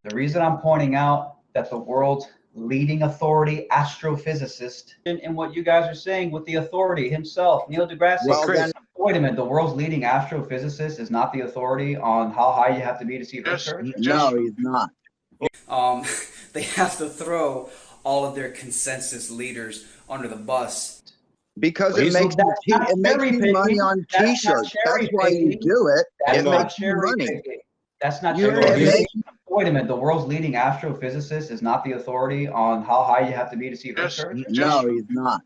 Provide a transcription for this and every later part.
The reason I'm pointing out that the world's leading authority astrophysicist and what you guys are saying with the authority himself, Neil deGrasse. Well, Chris, wait a minute. The world's leading astrophysicist is not the authority on how high you have to be to see Earth curvature? No, he's not. They have to throw all of their consensus leaders under the bus. Because it makes you money on T-shirts. That's why you do it. It makes you money. That's not cherry. Wait a minute. The world's leading astrophysicist is not the authority on how high you have to be to see Earth curvature? No, he's not.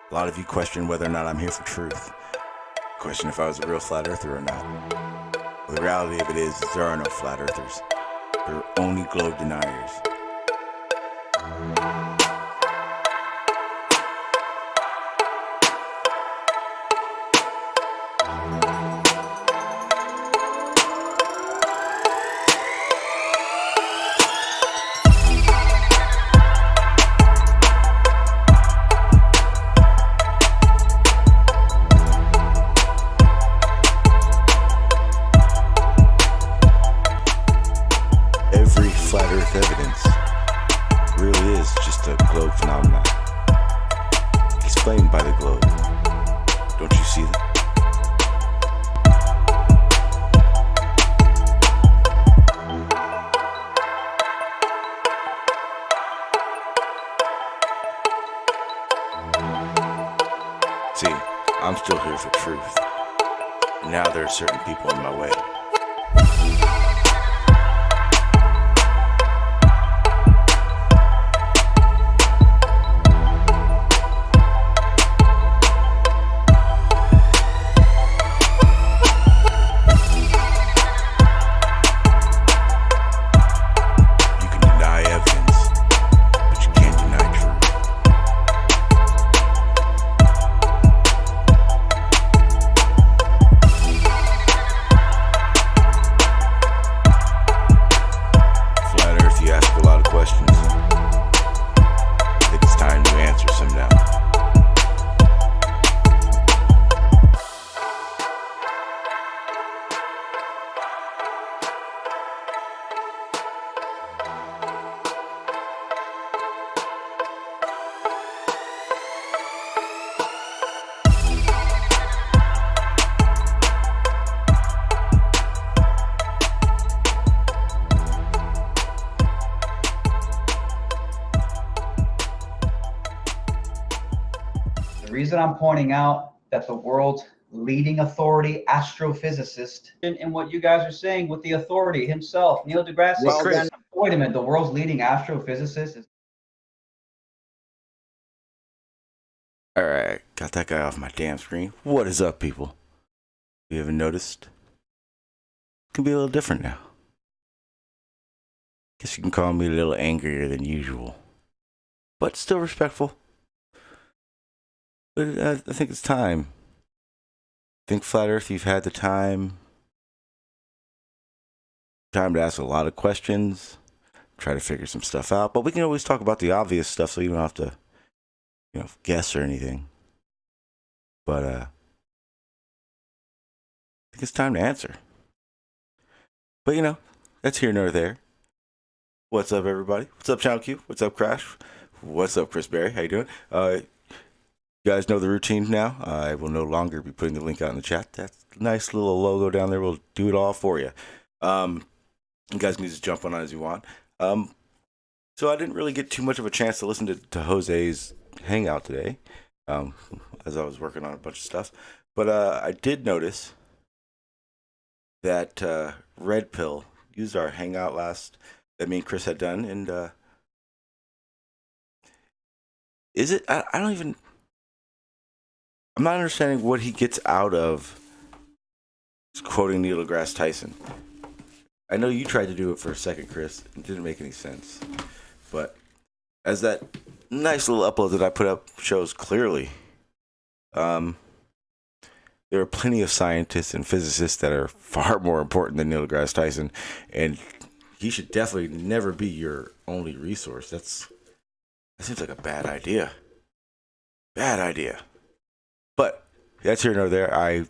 A lot of you question whether or not I'm here for truth. Question if I was a real flat earther or not. Well, the reality of it is there are no flat earthers. There are only globe deniers. Every flat earth evidence really is just a globe phenomenon, explained by the globe. Don't you see that? See, I'm still here for truth. And now there are certain people in my way. The reason I'm pointing out that the world's leading authority astrophysicist and what you guys are saying with the authority himself, Neil deGrasse. Well, Chris, wait a minute. The world's leading astrophysicist is. All right, got that guy off my damn screen. What is up, people? You haven't noticed? It can be a little different now. Guess you can call me a little angrier than usual, but still respectful. But I think it's time. I think Flat Earth, you've had the time to ask a lot of questions, try to figure some stuff out. But we can always talk about the obvious stuff, so you don't have to, guess or anything. But I think it's time to answer. But that's here nor there. What's up, everybody? What's up, Channel Q? What's up, Crash? What's up, Chris Berry? How you doing? You guys know the routine now. I will no longer be putting the link out in the chat. That nice little logo down there will do it all for you. You guys can just jump on as you want. So I didn't really get too much of a chance to listen to Jose's hangout today, as I was working on a bunch of stuff. But I did notice that Red Pill used our hangout that me and Chris had done, and is it? I don't even. I'm not understanding what he gets out of quoting Neil deGrasse Tyson. I know you tried to do it for a second, Chris. It didn't make any sense. But as that nice little upload that I put up shows clearly, there are plenty of scientists and physicists that are far more important than Neil deGrasse Tyson, and he should definitely never be your only resource. That seems like a bad idea. Bad idea. But that's here nor there. I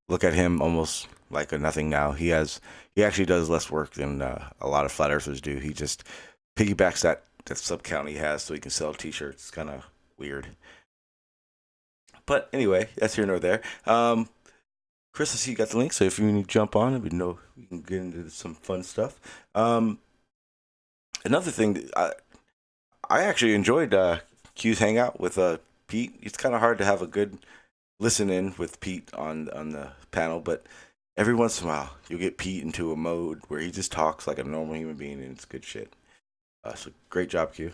look at him almost like a nothing now. He actually does less work than a lot of flat earthers do. He just piggybacks that sub count he has so he can sell t-shirts. It's kind of weird. But anyway, that's here nor there. Chris, I see you got the link, so if you need to jump on, we can get into some fun stuff. Another thing, I actually enjoyed Q's hangout with Pete. It's kind of hard to have a good listen in with Pete on the panel, but every once in a while you'll get Pete into a mode where he just talks like a normal human being, and it's good shit. So great job, Q.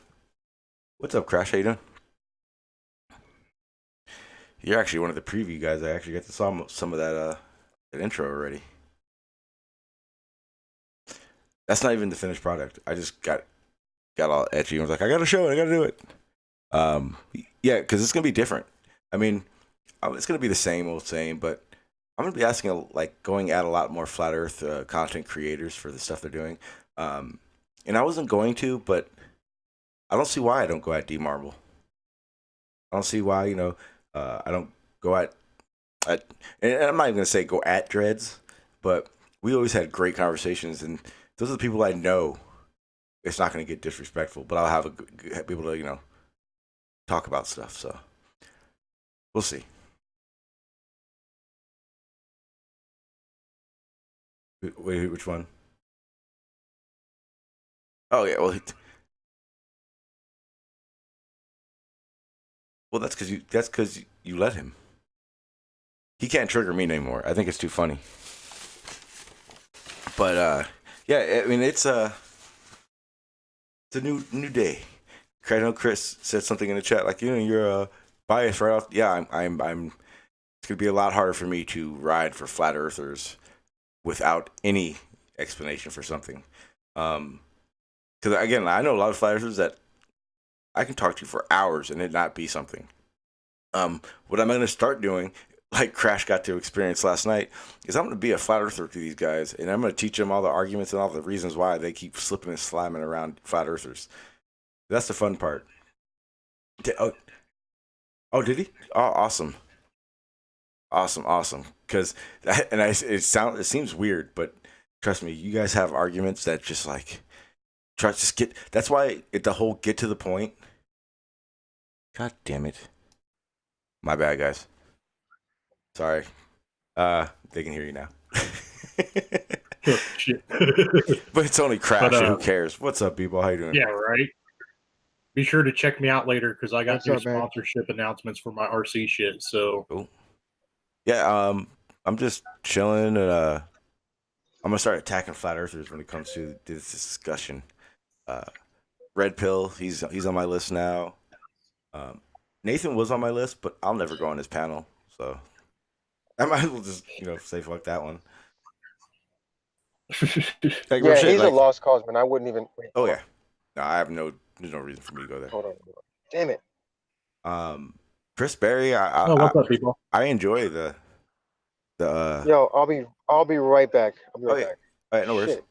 What's up, Crash? How you doing? You're actually one of the preview guys. I actually got to saw some of that intro already. That's not even the finished product. I just got all edgy and was like, I gotta show it. I gotta do it. Yeah, because it's gonna be different. I mean, it's gonna be the same, but I'm gonna be asking going at a lot more flat Earth content creators for the stuff they're doing. And I wasn't going to, but I don't see why I don't go at D-Marble. I don't see why, I don't go at, and I'm not even gonna say go at Dreads, but we always had great conversations, and those are the people I know. It's not gonna get disrespectful, but I'll be able to, talk about stuff. So we'll see. Wait, which one? Oh yeah, well that's because you let him. He can't trigger me anymore. I think it's too funny. But yeah, I mean it's a new day. I know Chris said something in the chat like you're biased right off. Yeah, I'm. It's gonna be a lot harder for me to ride for flat earthers without any explanation for something. Because again, I know a lot of flat earthers that I can talk to for hours and it not be something. What I'm going to start doing, like Crash got to experience last night, is I'm going to be a flat earther to these guys, and I'm going to teach them all the arguments and all the reasons why they keep slipping and slamming around flat earthers. That's the fun part. Oh, did he? Oh, awesome. Awesome. Because it seems weird, but trust me, you guys have arguments that just like try to just get. That's why the whole get to the point. God damn it! My bad, guys. Sorry. They can hear you now. Oh, shit. But it's only Crash. Who cares? What's up, people? How you doing? Yeah, right. Be sure to check me out later because I got new man? sponsorship announcements for my RC shit. So Cool. Yeah, I'm just chilling, and I'm gonna start attacking flat earthers when it comes to this discussion. Red Pill, he's on my list now. Nathan was on my list, but I'll never go on his panel, so I might as well just say fuck that one. Like, yeah, he's a lost cause, man. I wouldn't even. Oh yeah, no, there's no reason for me to go there. Hold on. Damn it. Chris Berry, what's up, people? I enjoy the. Yo, I'll be right back. I'll be right back. All right, no worries. Shit.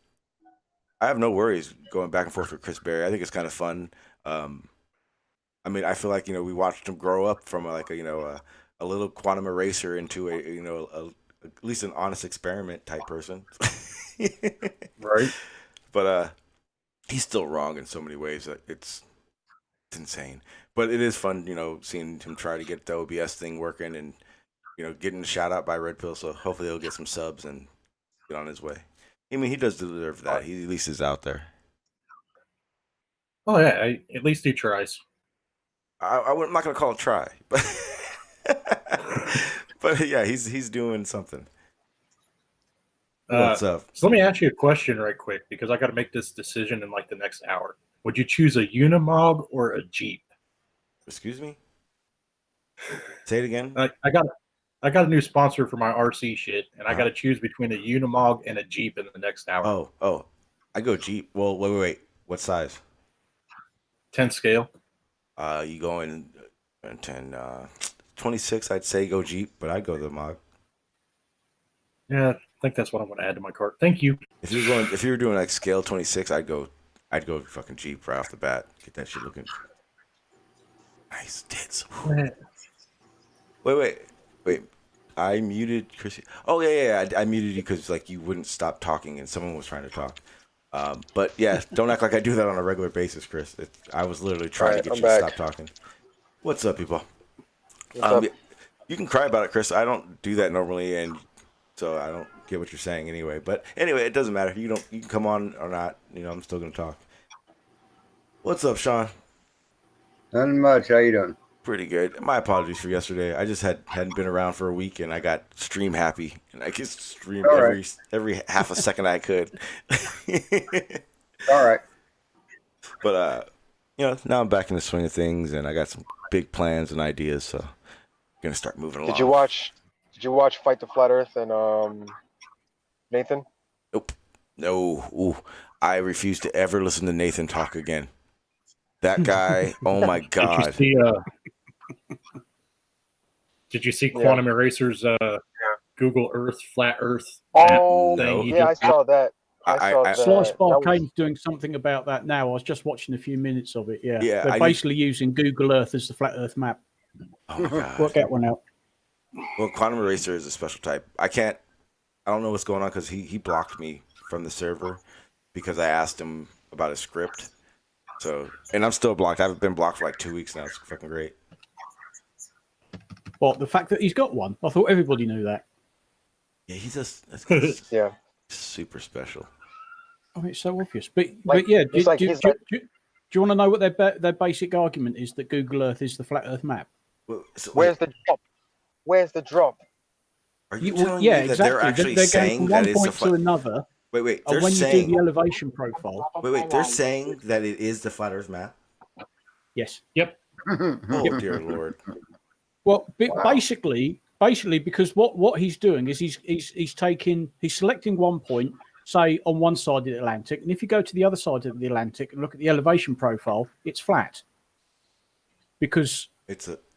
I have no worries going back and forth with Chris Berry. I think it's kind of fun. I mean, I feel like we watched him grow up from a little quantum eraser into at least an honest experiment type person. Right. But he's still wrong in so many ways. It's insane. But it is fun, seeing him try to get the OBS thing working and getting a shout out by Red Pill. So hopefully he'll get some subs and get on his way. I mean, he does deserve that. He at least is out there. Oh yeah, at least he tries. I'm not gonna call it try, but yeah, he's doing something. What's up? So let me ask you a question right quick because I got to make this decision in like the next hour. Would you choose a Unimog or a Jeep? Excuse me? Say it again. I got a new sponsor for my RC shit, and I got to choose between a Unimog and a Jeep in the next hour. Oh, I go Jeep. Well, wait. What size? 10 scale. You going 10, 26? I'd say go Jeep, but I'd go the Mog. Yeah, I think that's what I'm going to add to my cart. Thank you. If you were doing like scale 26, I'd go fucking Jeep right off the bat. Get that shit looking nice tits. Wait. I muted Chrissy. Oh yeah. I muted you because like you wouldn't stop talking and someone was trying to talk. But yeah, don't act like I do that on a regular basis, Chris. I was literally trying to get you to stop talking. What's up, people? You can cry about it, Chris. I don't do that normally, and so I don't get what you're saying anyway. But anyway, it doesn't matter. You can come on or not. I'm still gonna talk. What's up, Shawn? Nothing much. How you doing? Pretty good. My apologies for yesterday. I just hadn't been around for a week, and I got stream happy, and I could stream every half a second I could. All right. But now I'm back in the swing of things, and I got some big plans and ideas, so I'm gonna start moving along. Did you watch Fight the Flat Earth and Nathan? Nope. No. Ooh. I refuse to ever listen to Nathan talk again. That guy, oh my God. Did you see Quantum Eraser's Google Earth, Flat Earth? Oh, no. Yeah, I saw that. Slice Barcane's doing something about that now. I was just watching a few minutes of it. Yeah. They're basically using Google Earth as the flat Earth map. Oh my God. Work that one out. Well, Quantum Eraser is a special type. I don't know what's going on because he blocked me from the server because I asked him about his script. So, and I'm still blocked. I haven't been blocked for like 2 weeks now. It's fucking great. Well, the fact that he's got one, I thought everybody knew that. Yeah, he's just super special. I mean, it's so obvious. But yeah, do you want to know what their basic argument is that Google Earth is the flat Earth map? Well, Where's the drop? Where's the drop? Are you telling me that they're actually saying that it's a flat? To another. Wait. And when you do the elevation profile. Wait. They're saying that it is the flat Earth map. Yes. Yep. Oh dear Lord. Well, basically, because what he's doing is he's selecting one point, say on one side of the Atlantic, and if you go to the other side of the Atlantic and look at the elevation profile, it's flat. Because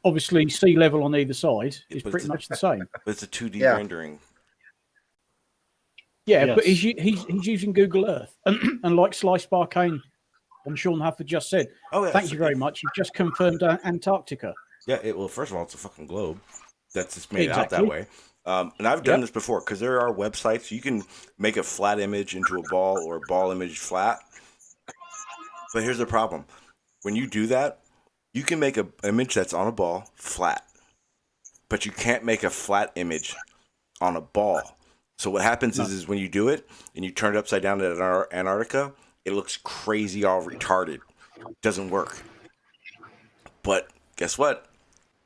obviously sea level on either side is pretty much the same. But it's a 2D rendering. Yeah, yes. But he's using Google Earth, and like Slice Barcane and Shawn Hawkins just said, thank you very much. You've just confirmed Antarctica. Yeah, well, first of all, it's a fucking globe that's just made out that way. And I've done this before because there are websites you can make a flat image into a ball or a ball image flat. But here's the problem: when you do that, you can make an image that's on a ball flat, but you can't make a flat image on a ball. So what happens is when you do it and you turn it upside down at Antarctica, it looks crazy, all retarded. It doesn't work. But guess what?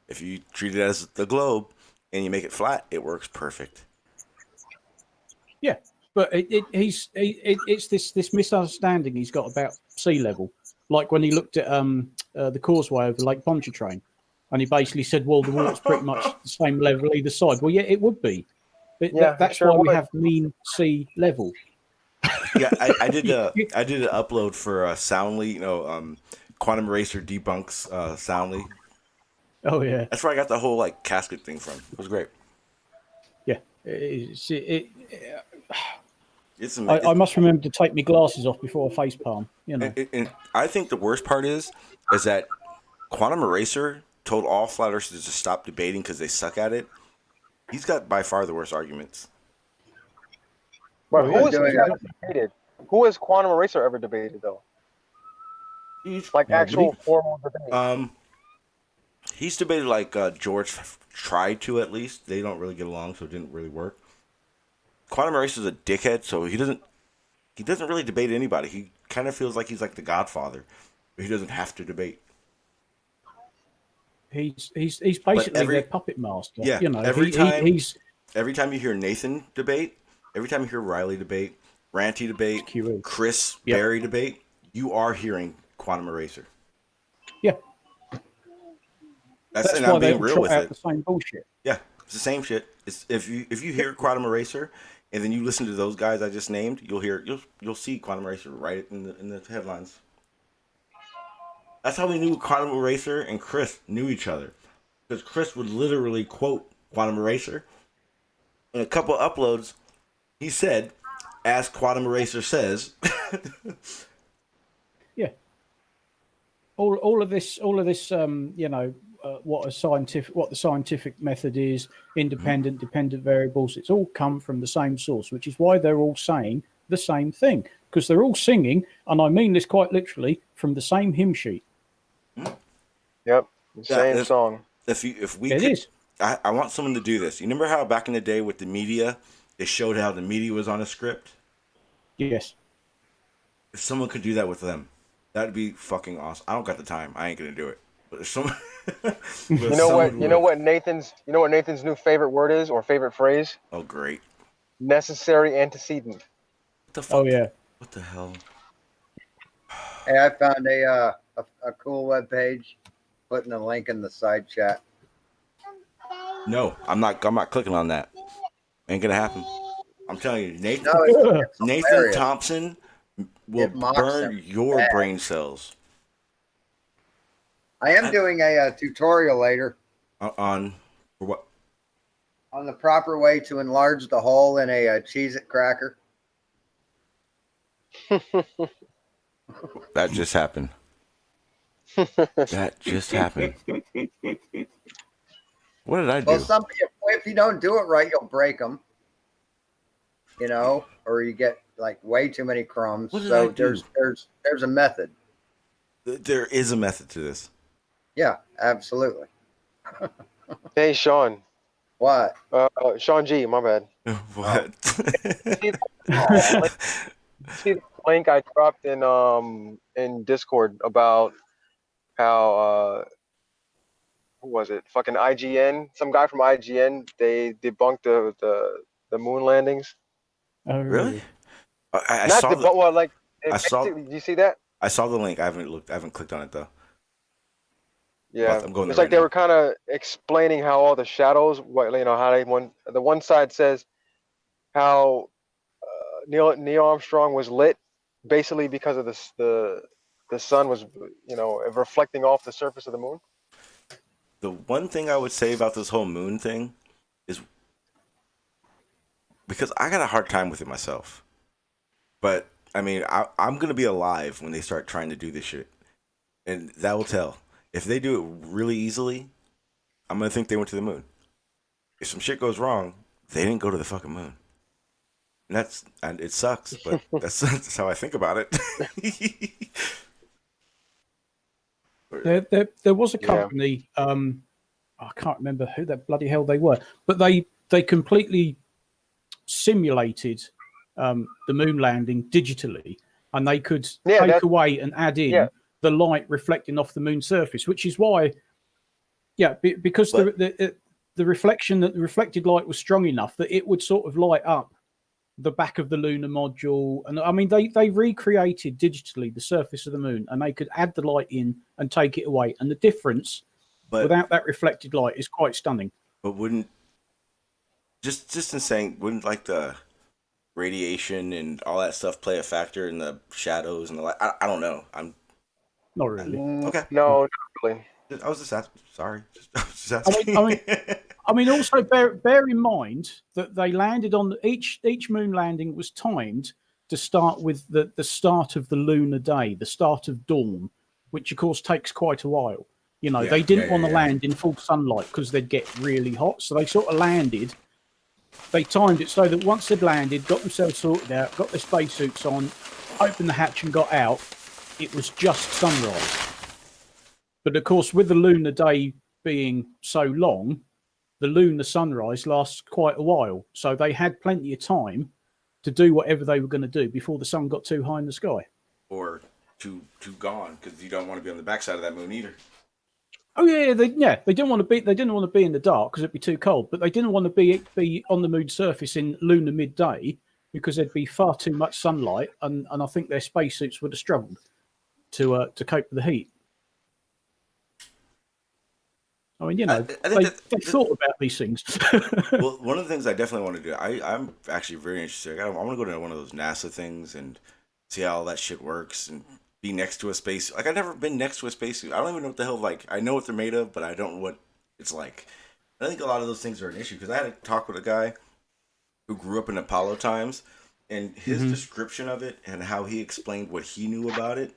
If you treat it as the globe and you make it flat, it works perfect. Yeah, but it's this misunderstanding he's got about sea level. Like when he looked at the causeway over Lake Pontchartrain, and he basically said, "Well, the water's pretty much the same level either side." Well, yeah, it would be. That's why we have mean sea level. Yeah, I did an upload for Soundly. Quantum Eraser debunks Soundly. Oh yeah, that's where I got the whole casket thing from. It was great. Yeah, I must remember to take my glasses off before I face palm. And I think the worst part is that Quantum Eraser told all flat earthers to stop debating because they suck at it. He's got by far the worst arguments. But who has Quantum Eraser ever debated though? Actual formal debate. He's debated George tried to, at least. They don't really get along, so it didn't really work. Quantum Eraser's a dickhead, so he doesn't really debate anybody. He kind of feels like he's like the Godfather, but he doesn't have to debate. He's basically their puppet master. Yeah, every time you hear Nathan debate, every time you hear Riley debate, Ranty debate, Chris Berry debate, you are hearing Quantum Eraser. Yeah. That's and why I'm they being all real trot with out it. the same bullshit. Yeah, it's the same shit. It's if you hear Quantum Eraser and then you listen to those guys I just named, you'll see Quantum Eraser right in the headlines. That's how we knew Quantum Eraser and Chris knew each other, because Chris would literally quote Quantum Eraser. In a couple uploads, he said, "As Quantum Eraser says." Yeah. All of this, you know, what the scientific method is, independent, dependent variables. It's all come from the same source, which is why they're all saying the same thing, because they're all singing, and I mean this quite literally, from the same hymn sheet. Yep, same song. If we It could, is. I want someone to do this. You remember how back in the day with the media, they showed how the media was on a script? Yes. If someone could do that with them, that'd be fucking awesome. I don't got the time. I ain't gonna do it. But if someone, You know what Nathan's new favorite word is, or favorite phrase? Oh, great. Necessary antecedent. What the fuck? Oh yeah. What the hell? Hey, I found a cool web page. Putting a link in the side chat. No, I'm not clicking on that. Ain't gonna happen. I'm telling you, Nathan. No, it's Nathan hilarious. Thompson will It mocks burn him your bad. brain cells. I am doing a tutorial later On for what? on the proper way to enlarge the hole in a Cheez-It cracker. That just happened. That just happened. What did I do? Well, if you don't do it right, you'll break them. You know, or you get like way too many crumbs. What did So I do? there's a method. There is a method to this. Yeah, absolutely. Hey, Sean. What? Sean G, my bad. What? See the link I dropped in Discord about how who was it? Fucking IGN. Some guy from IGN. They debunked the moon landings. Oh Really? I Not saw the, but well, like I saw- did you see that? I saw the link. I haven't clicked on it though. Yeah, I'm going it's there like right they now. were kind of explaining how all the shadows, what you know, how the one side says how Neil Armstrong was lit basically because of the sun was, you know, reflecting off the surface of the moon. The one thing I would say about this whole moon thing is, because I got a hard time with it myself, but I mean, I'm gonna be alive when they start trying to do this shit, and that will tell. If they do it really easily, I'm gonna think they went to the moon. If some shit goes wrong, they didn't go to the fucking moon. And it sucks, but that's how I think about it. There was a company. I can't remember who the bloody hell they were, but they completely simulated the moon landing digitally, and they could take away and add in the light reflecting off the moon surface, which is why, because the reflected light was strong enough that it would sort of light up the back of the lunar module. And I mean, they recreated digitally the surface of the moon, and they could add the light in and take it away, and the difference without that reflected light is quite stunning. But wouldn't just in saying, wouldn't like the radiation and all that stuff play a factor in the shadows and the light? I don't know. I'm not really. Okay. No, not really. I was just asking. Sorry. Just asking. I mean, also bear in mind that they landed on each moon landing was timed to start with the start of the lunar day, the start of dawn, which of course takes quite a while. You know, they didn't want to land in full sunlight because they'd get really hot. So they sort of landed. They timed it so that once they'd landed, got themselves sorted out, got their spacesuits on, opened the hatch and got out, it was just sunrise. But of course, with the lunar day being so long, the lunar sunrise lasts quite a while. So they had plenty of time to do whatever they were going to do before the sun got too high in the sky. Or too gone, because you don't want to be on the backside of that moon either. Oh yeah, they didn't want to be. They didn't want to be in the dark because it'd be too cold. But they didn't want to be on the moon's surface in lunar midday because there'd be far too much sunlight, and I think their spacesuits would have struggled to cope with the heat. I mean, you know, I think they thought about these things. Well, one of the things I definitely want to do, I'm actually very interested. I want to go to one of those NASA things and see how all that shit works and be next to a space. Like, I've never been next to a spacesuit. I don't even know what the hell, like, I know what they're made of, but I don't know what it's like. I think a lot of those things are an issue because I had a talk with a guy who grew up in Apollo times, and his description of it and how he explained what he knew about it,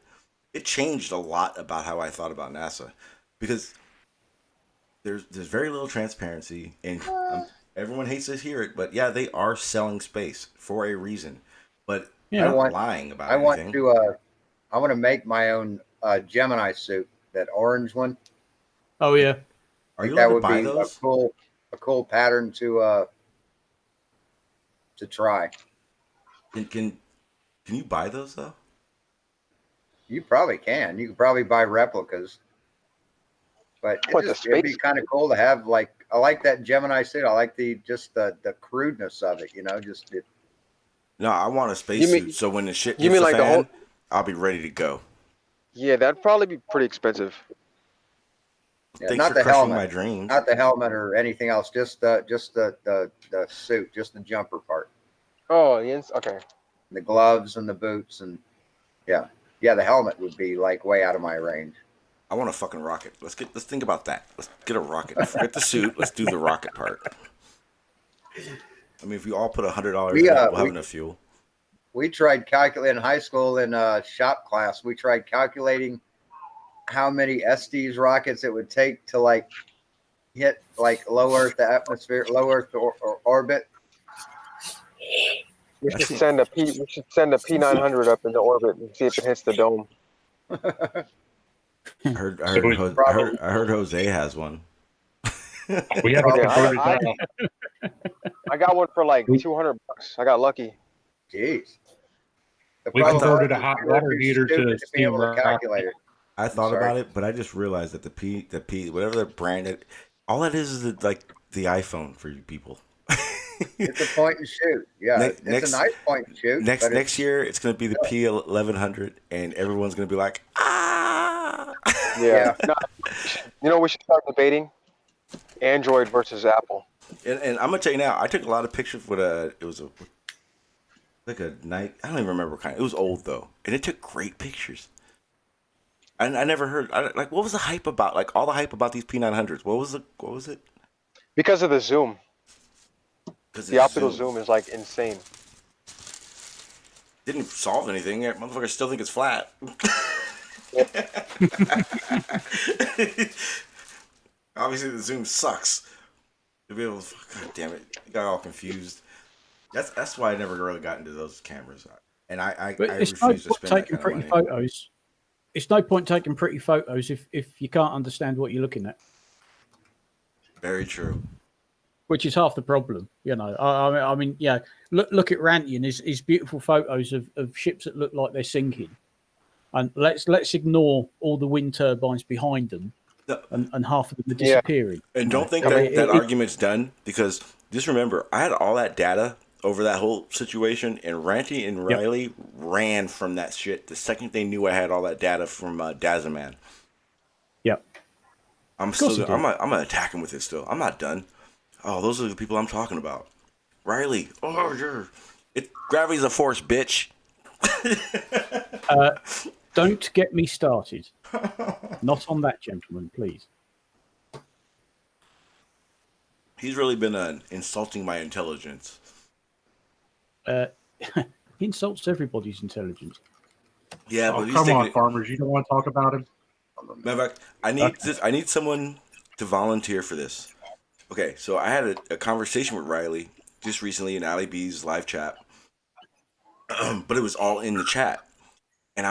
it changed a lot about how I thought about NASA. Because there's very little transparency, and everyone hates to hear it, but yeah, they are selling space for a reason. But they're not lying about anything. I want to make my own Gemini suit, that orange one. Oh yeah. Are you that allowed would to buy be those? a cool pattern to try. Can you buy those though? You probably can. You can probably buy replicas. But it'd be kind of cool to have, like, I like that Gemini suit. I like the crudeness of it, you know, just it. No, I want a spacesuit, so when the shit You hits mean the like the fan, whole? I'll be ready to go. Yeah, that'd probably be pretty expensive. Yeah, Thanks not for the crushing helmet, my dreams. not the helmet or anything else. Just the suit, just the jumper part. Oh, yes. Okay. The gloves and the boots and yeah. The helmet would be like way out of my range. I want a fucking rocket. Let's think about that. Let's get a rocket. Forget the suit. Let's do the rocket part. I mean, if we all put $100 in it, we'll have enough fuel. We tried calculating in high school in shop class. We tried calculating how many SD's rockets it would take to like hit like low Earth atmosphere, low Earth or orbit. We should send a P900 up into orbit and see if it hits the dome. I heard Jose has one. We have I got one for like $200. I got lucky. Jeez. We converted a hot water heater to steam calculator. I thought about it, but I just realized that the P, whatever the brand, all it is the iPhone for you people. It's a point and shoot. Yeah, it's a nice point and shoot. Next year, it's going to be the P1100, and everyone's going to be like, ah. Yeah. No, you know, we should start debating Android versus Apple. And I'm gonna tell you now, I took a lot of pictures with a night. I don't even remember what kind. It was old though, and it took great pictures. I never heard what was the hype about? Like all the hype about these P900s. What was it? Because of the zoom. The optical zoom is like insane. Didn't solve anything. Motherfuckers still think it's flat. Obviously, the zoom sucks. To be able to, God damn it, I got all confused. That's why I never really got into those cameras. And I refuse to spend that kind of money. Photos. It's no point taking pretty photos if you can't understand what you're looking at. Very true. Which is half the problem, you know. I mean, yeah. Look at Rantian. His beautiful photos of ships that look like they're sinking, and let's ignore all the wind turbines behind them, and half of them are disappearing. And don't think that argument's done, because just remember, I had all that data over that whole situation, and Ranty and Riley ran from that shit the second they knew I had all that data from Dazaman. Yep. I'm gonna attack him with it still. I'm not done. Oh, those are the people I'm talking about. Riley, gravity's a force, bitch. Don't get me started. Not on that, gentleman, please. He's really been insulting my intelligence. He insults everybody's intelligence. Yeah, but come on, farmers, you don't want to talk about him. Matter of fact, I need someone to volunteer for this. Okay, so I had a conversation with Riley just recently in Ali B's live chat, but it was all in the chat, and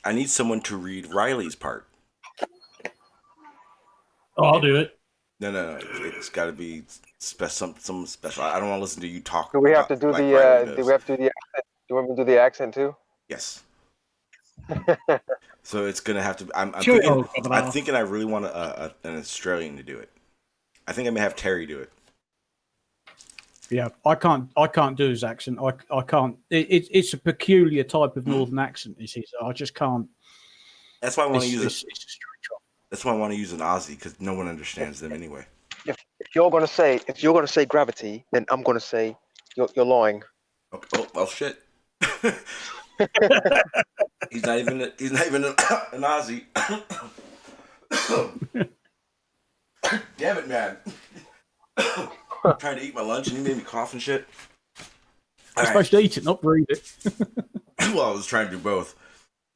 I need someone to read Riley's part. Oh, I'll do it. No, it's got to be some special. I don't want to listen to you talk. Do we have to do like do we have to do the accent? Do you want me to do the accent too? Yes. So it's gonna have to. I'm thinking I really want an Australian to do it. I think I may have Terry do it. Yeah, I can't do his accent. I can't. It's a peculiar type of northern accent. You see, so I just can't. That's why I want to use it. That's why I want to use an Aussie, because no one understands them anyway. If you're gonna say gravity, then I'm gonna say you're lying. Oh shit. He's not even an Aussie. Damn it, man. I'm trying to eat my lunch and he made me cough and shit. You're supposed to eat it, not breathe it. Well, I was trying to do both.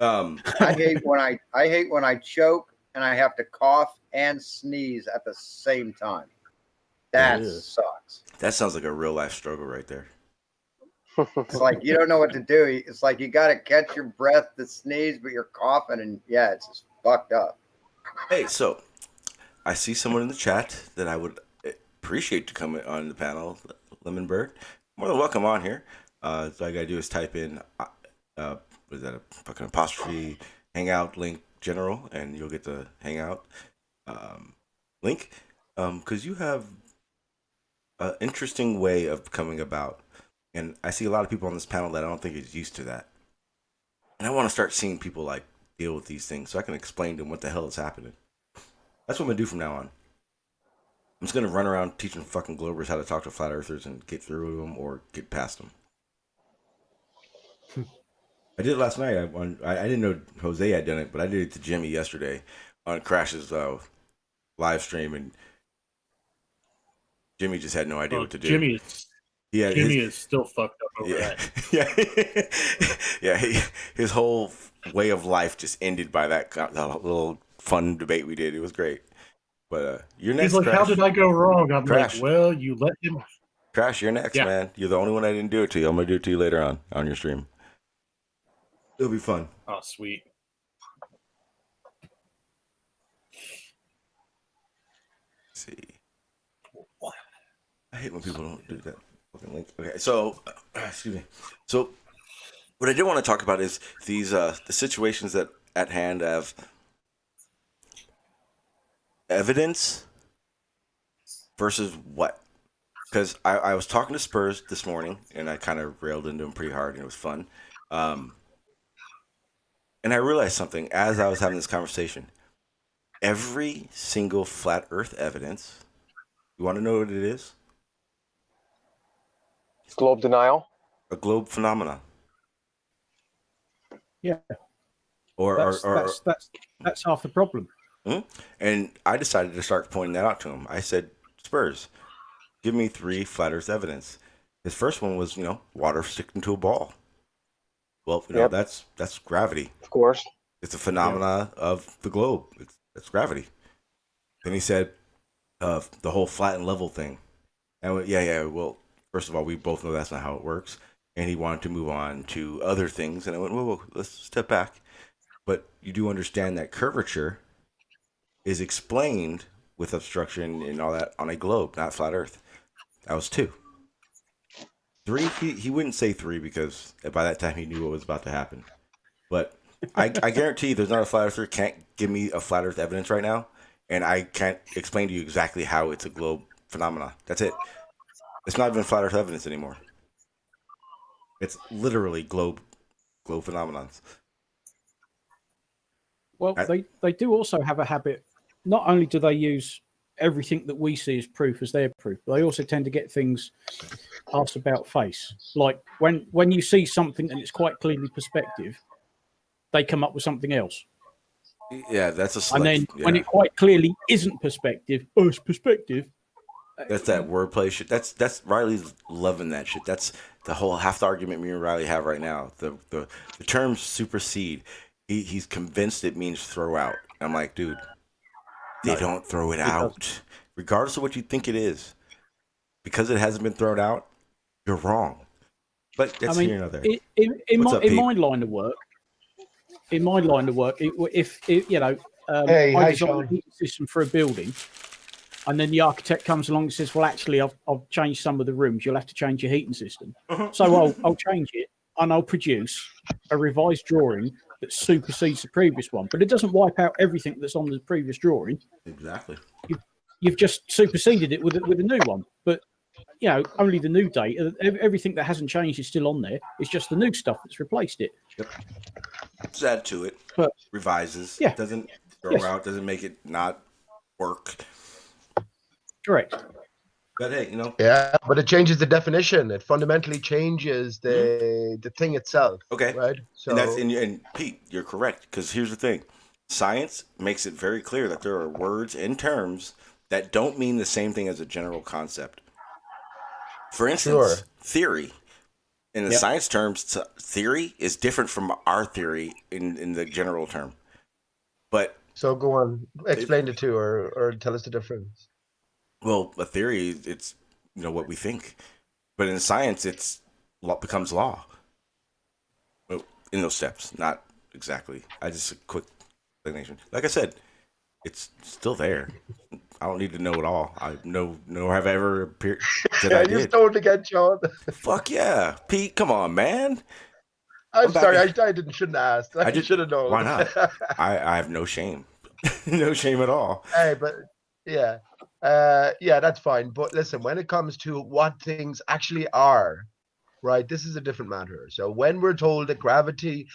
I hate when I choke and I have to cough and sneeze at the same time. That sucks. That sounds like a real life struggle right there. It's like you don't know what to do. It's like you got to catch your breath to sneeze, but you're coughing, and yeah, it's just fucked up. Hey, so I see someone in the chat that I would appreciate to come on the panel, Lemon Bird. More than welcome on here. So all I gotta do is type in, what is that, a fucking apostrophe, hangout link general, and you'll get the hangout link. Because you have an interesting way of coming about. And I see a lot of people on this panel that I don't think is used to that. And I want to start seeing people like deal with these things so I can explain to them what the hell is happening. That's what I'm going to do from now on. I'm just going to run around teaching fucking Globers how to talk to flat earthers and get through them or get past them. I did it last night. I didn't know Jose had done it, but I did it to Jimmy yesterday on Crash's live stream, and Jimmy just had no idea what to do. Jimmy is still fucked up over that. Yeah. His whole way of life just ended by that little fun debate we did. It was great. But you're next. He's like, Crash. how did I go wrong? I'm Crash. like, well, you let him. Crash, you're next, man. You're the only one I didn't do it to. I'm gonna do it to you later on your stream. It'll be fun. Oh, sweet. Let's see. I hate when people don't do that fucking link. Okay, so excuse me. So what I did want to talk about is these the situations that at hand have evidence versus what? Because I was talking to Spurs this morning and I kind of railed into him pretty hard and it was fun. And I realized something as I was having this conversation. Every single flat earth evidence, you want to know what it is? Globe denial. A globe phenomena. Yeah. That's half the problem. And I decided to start pointing that out to him. I said, Spurs, give me 3 flat earth evidence. His first one was, water sticking to a ball. Well, that's gravity. Of course. It's a phenomena of the globe. It's gravity. Then he said the whole flat and level thing. And I went, well, first of all, we both know that's not how it works. And he wanted to move on to other things. And I went, whoa, let's step back. But you do understand that curvature is explained with obstruction and all that on a globe, not flat earth. That was 2. 3, he wouldn't say 3 because by that time he knew what was about to happen. But I guarantee there's not a flat earther can't give me a flat earth evidence right now, and I can't explain to you exactly how it's a globe phenomena. That's it. It's not even flat earth evidence anymore. It's literally globe phenomenons. Well, they do also have a habit. Not only do they use everything that we see as proof as their proof, but they also tend to get things asked about face. Like when you see something and it's quite clearly perspective, they come up with something else. Yeah, that's a and then when it quite clearly isn't perspective, it's perspective. That's that wordplay shit. That's Riley's loving that shit. That's the whole half the argument me and Riley have right now. The term supersede. He's convinced it means throw out. I'm like, dude, they don't throw it out. Regardless of what you think it is. Because it hasn't been thrown out, you're wrong. But that's here and there. In my line of work, if I design a heating system for a building, and then the architect comes along and says, well, actually, I've changed some of the rooms. You'll have to change your heating system. So I'll change it, and I'll produce a revised drawing that supersedes the previous one. But it doesn't wipe out everything that's on the previous drawing. Exactly. You've just superseded it with a new one. But, only the new data. Everything that hasn't changed is still on there. It's just the new stuff that's replaced it. Yep. Just add to it. But revises. Yeah. Doesn't throw out doesn't make it not work. Correct. But hey, Yeah, but it changes the definition. It fundamentally changes the thing itself. Okay. Right. So And Pete, you're correct, because here's the thing: science makes it very clear that there are words and terms that don't mean the same thing as a general concept. For instance, theory. In the science terms, theory is different from our theory in the general term. But so go on, explain the two, or tell us the difference. Well, a theory, it's what we think, but in science, becomes law. Well, in those steps, not exactly. A quick explanation. Like I said, it's still there. I don't need to know it all. Nor have I ever appeared that I did. You're stoned again, Sean. Fuck yeah, Pete! Come on, man. I'm sorry. I shouldn't have asked. I should have known. Why not? I have no shame. No shame at all. Hey, but yeah. That's fine. But listen, when it comes to what things actually are, right, this is a different matter. So when we're told that gravity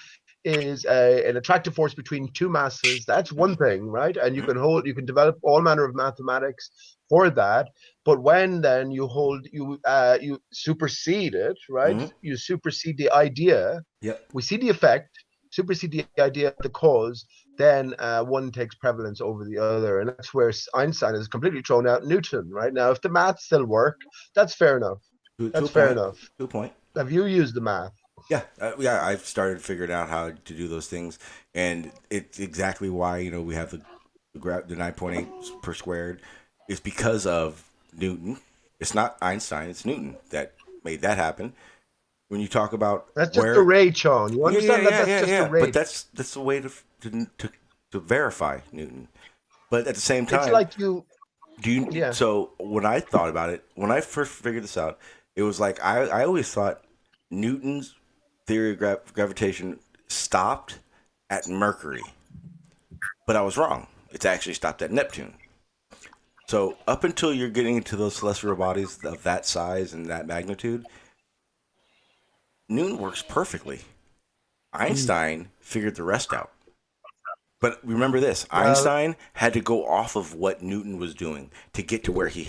is an attractive force between two masses, that's one thing, right? And you can develop all manner of mathematics for that. But when then you supersede it, right? Mm-hmm. You supersede the idea. Yep. We see the effect, supersede the idea of the cause, then one takes prevalence over the other. And that's where Einstein has completely thrown out Newton, right? Now, if the math still work, that's fair enough. That's fair enough. Good point. Have you used the math? Yeah. I've started figuring out how to do those things. And it's exactly why, we have the 9.8 per squared. It's because of Newton. It's not Einstein, it's Newton that made that happen. When you talk about that's just a rate, Sean. You understand that's just a rate. But that's the way to verify Newton. But at the same time, it's like So when I thought about it, when I first figured this out, it was like I always thought Newton's theory of gravitation stopped at Mercury, but I was wrong. It's actually stopped at Neptune. So up until you're getting into those celestial bodies of that size and that magnitude, Newton works perfectly. Einstein figured the rest out. But remember this, Einstein had to go off of what Newton was doing to get to where he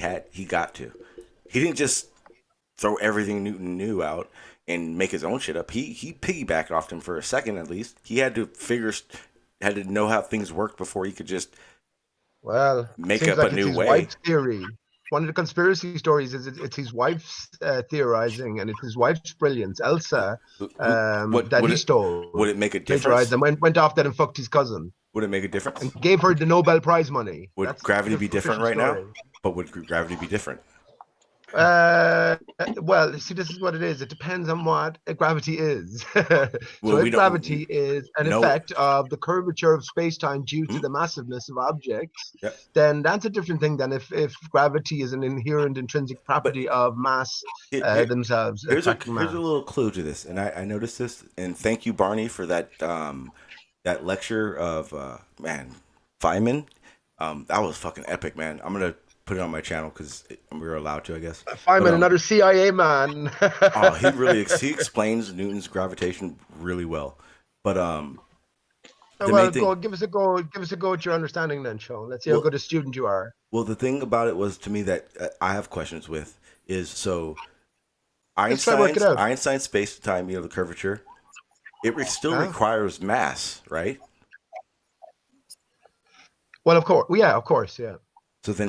got to. He didn't just throw everything Newton knew out and make his own shit up. He piggybacked off him for a second at least. He had to know how things worked before he could just make up a new way. Wife's theory. One of the conspiracy stories is it's his wife's theorizing, and it's his wife's brilliance, Elsa, that he stole. Would it make a difference? And went off there and fucked his cousin. Would it make a difference? And gave her the Nobel Prize money. Would gravity be different right now? But would gravity be different? Well, see, this is what it is. It depends on what gravity is. So if gravity is an effect of the curvature of space-time due to the massiveness of objects, then that's a different thing than if gravity is an inherent intrinsic property of mass themselves. Here's a little clue to this, and I noticed this, and thank you, Barney, for that that lecture of Feynman. That was fucking epic, man. I'm gonna put it on my channel because we were allowed to, I guess. Feynman, another CIA man. He explains Newton's gravitation really well. But give us a go at your understanding then, Sean. Let's see how good a student you are. Well, the thing about it was to me that I have questions with is Einstein's space-time, the curvature, it still requires mass, right? Well, of course, yeah. So then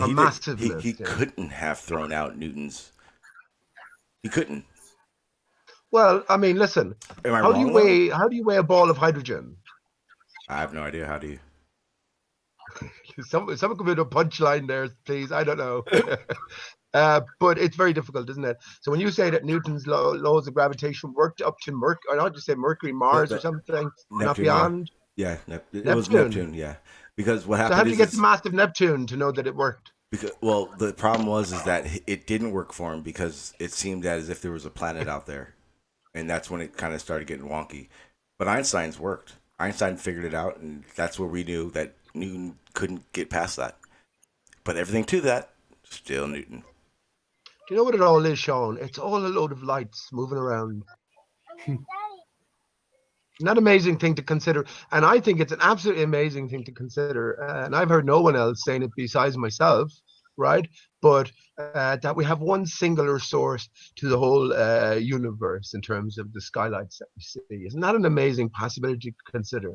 he couldn't have thrown out Newton's. He couldn't. Well, I mean, listen. How do you weigh a ball of hydrogen? I have no idea. How do you? Someone come with a punchline there, please. I don't know. But it's very difficult, isn't it? So when you say that Newton's laws of gravitation worked up to Mercury, or not just say Mercury, Mars, or something, Neptune, not beyond. Yeah, it was Neptune. Yeah. Because what happened? So how did you get the mass of Neptune to know that it worked? Because the problem was that it didn't work for him because it seemed as if there was a planet out there, and that's when it kind of started getting wonky. But Einstein's worked. Einstein figured it out, and that's where we knew that Newton couldn't get past that. But everything to that, still Newton. Do you know what it all is, Sean? It's all a load of lights moving around. Not amazing thing to consider, and I think it's an absolutely amazing thing to consider. And I've heard no one else saying it besides myself, right? But that we have one singular source to the whole universe in terms of the skylights that we see. Isn't that an amazing possibility to consider?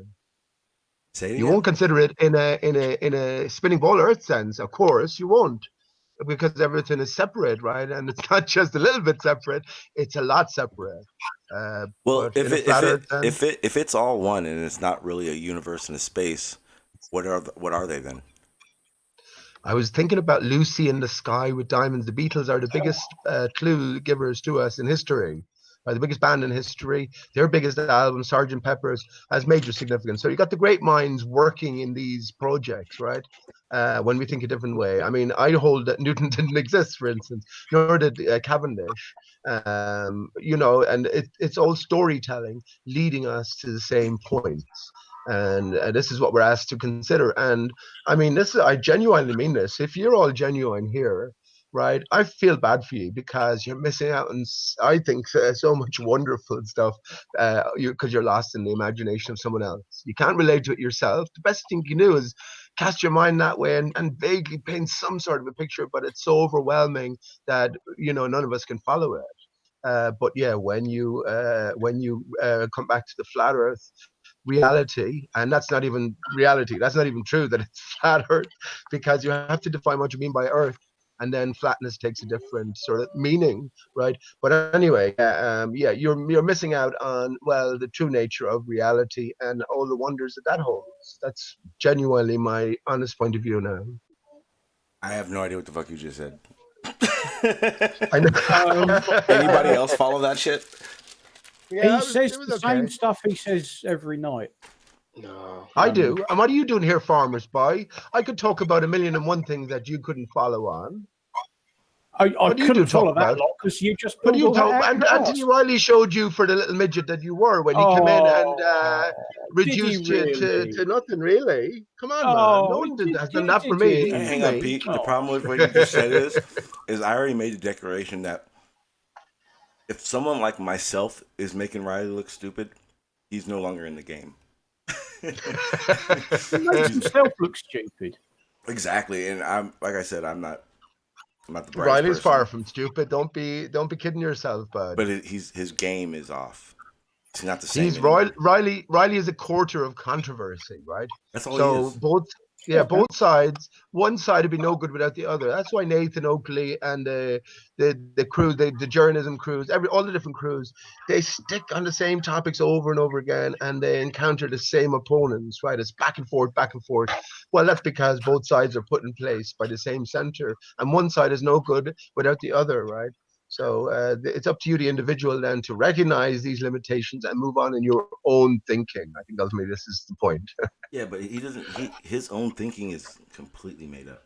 Say it You again? won't consider it in a spinning ball Earth sense, of course. You won't, because everything is separate, right? And it's not just a little bit separate; it's a lot separate. Well, But in a flat Earth sense, if it's all one and it's not really a universe and a space, what are they then? I was thinking about Lucy in the Sky with Diamonds. The Beatles are the biggest clue givers to us in history. Are the biggest band in history. Their biggest album, Sgt. Pepper's, has major significance. So you got the great minds working in these projects, right? When we think a different way. I mean, I hold that Newton didn't exist, for instance, nor did Cavendish. You know, and it's all storytelling leading us to the same points. And this is what we're asked to consider. And I mean, I genuinely mean this. If you're all genuine here, right, I feel bad for you because you're missing out on, I think, so much wonderful stuff because you're lost in the imagination of someone else. You can't relate to it yourself. The best thing you can do is cast your mind that way and vaguely paint some sort of a picture, but it's so overwhelming that, you know, none of us can follow it. But yeah, when you come back to the flat Earth reality, and that's not even reality, that's not even true that it's flat Earth, because you have to define what you mean by Earth, and then flatness takes a different sort of meaning, right? But anyway, yeah, you're missing out on, well, the true nature of reality and all the wonders that holds. That's genuinely my honest point of view now. I have no idea what the fuck you just said. I know. Anybody else follow that shit? Yeah, he says the same stuff he says every night. No, I do. And what are you doing here, Farmers Boy? I could talk about 1,000,001 things that you couldn't follow on. I couldn't follow that lot because you just. What do you talk? And Anthony Riley showed you for the little midget that you were when he came in and reduced you to nothing, really. Come on, man. No one has done that for me. Hang on, Pete. The problem with what you just said is I already made the declaration that if someone like myself is making Riley look stupid, he's no longer in the game. He makes himself look stupid. Exactly, and I'm like I said, I'm not the brightest Riley's person. far from stupid. Don't be kidding yourself, bud. But his game is off. It's not the same. He's Riley is a quarter of controversy, right? That's all he is. Both sides. One side would be no good without the other. That's why Nathan Oakley and the crew, the journalism crews, all the different crews, they stick on the same topics over and over again, and they encounter the same opponents. Right? It's back and forth, back and forth. Well, that's because both sides are put in place by the same center, and one side is no good without the other. Right? So it's up to you, the individual, then to recognize these limitations and move on in your own thinking. I think ultimately this is the point. Yeah, but he doesn't. His own thinking is completely made up.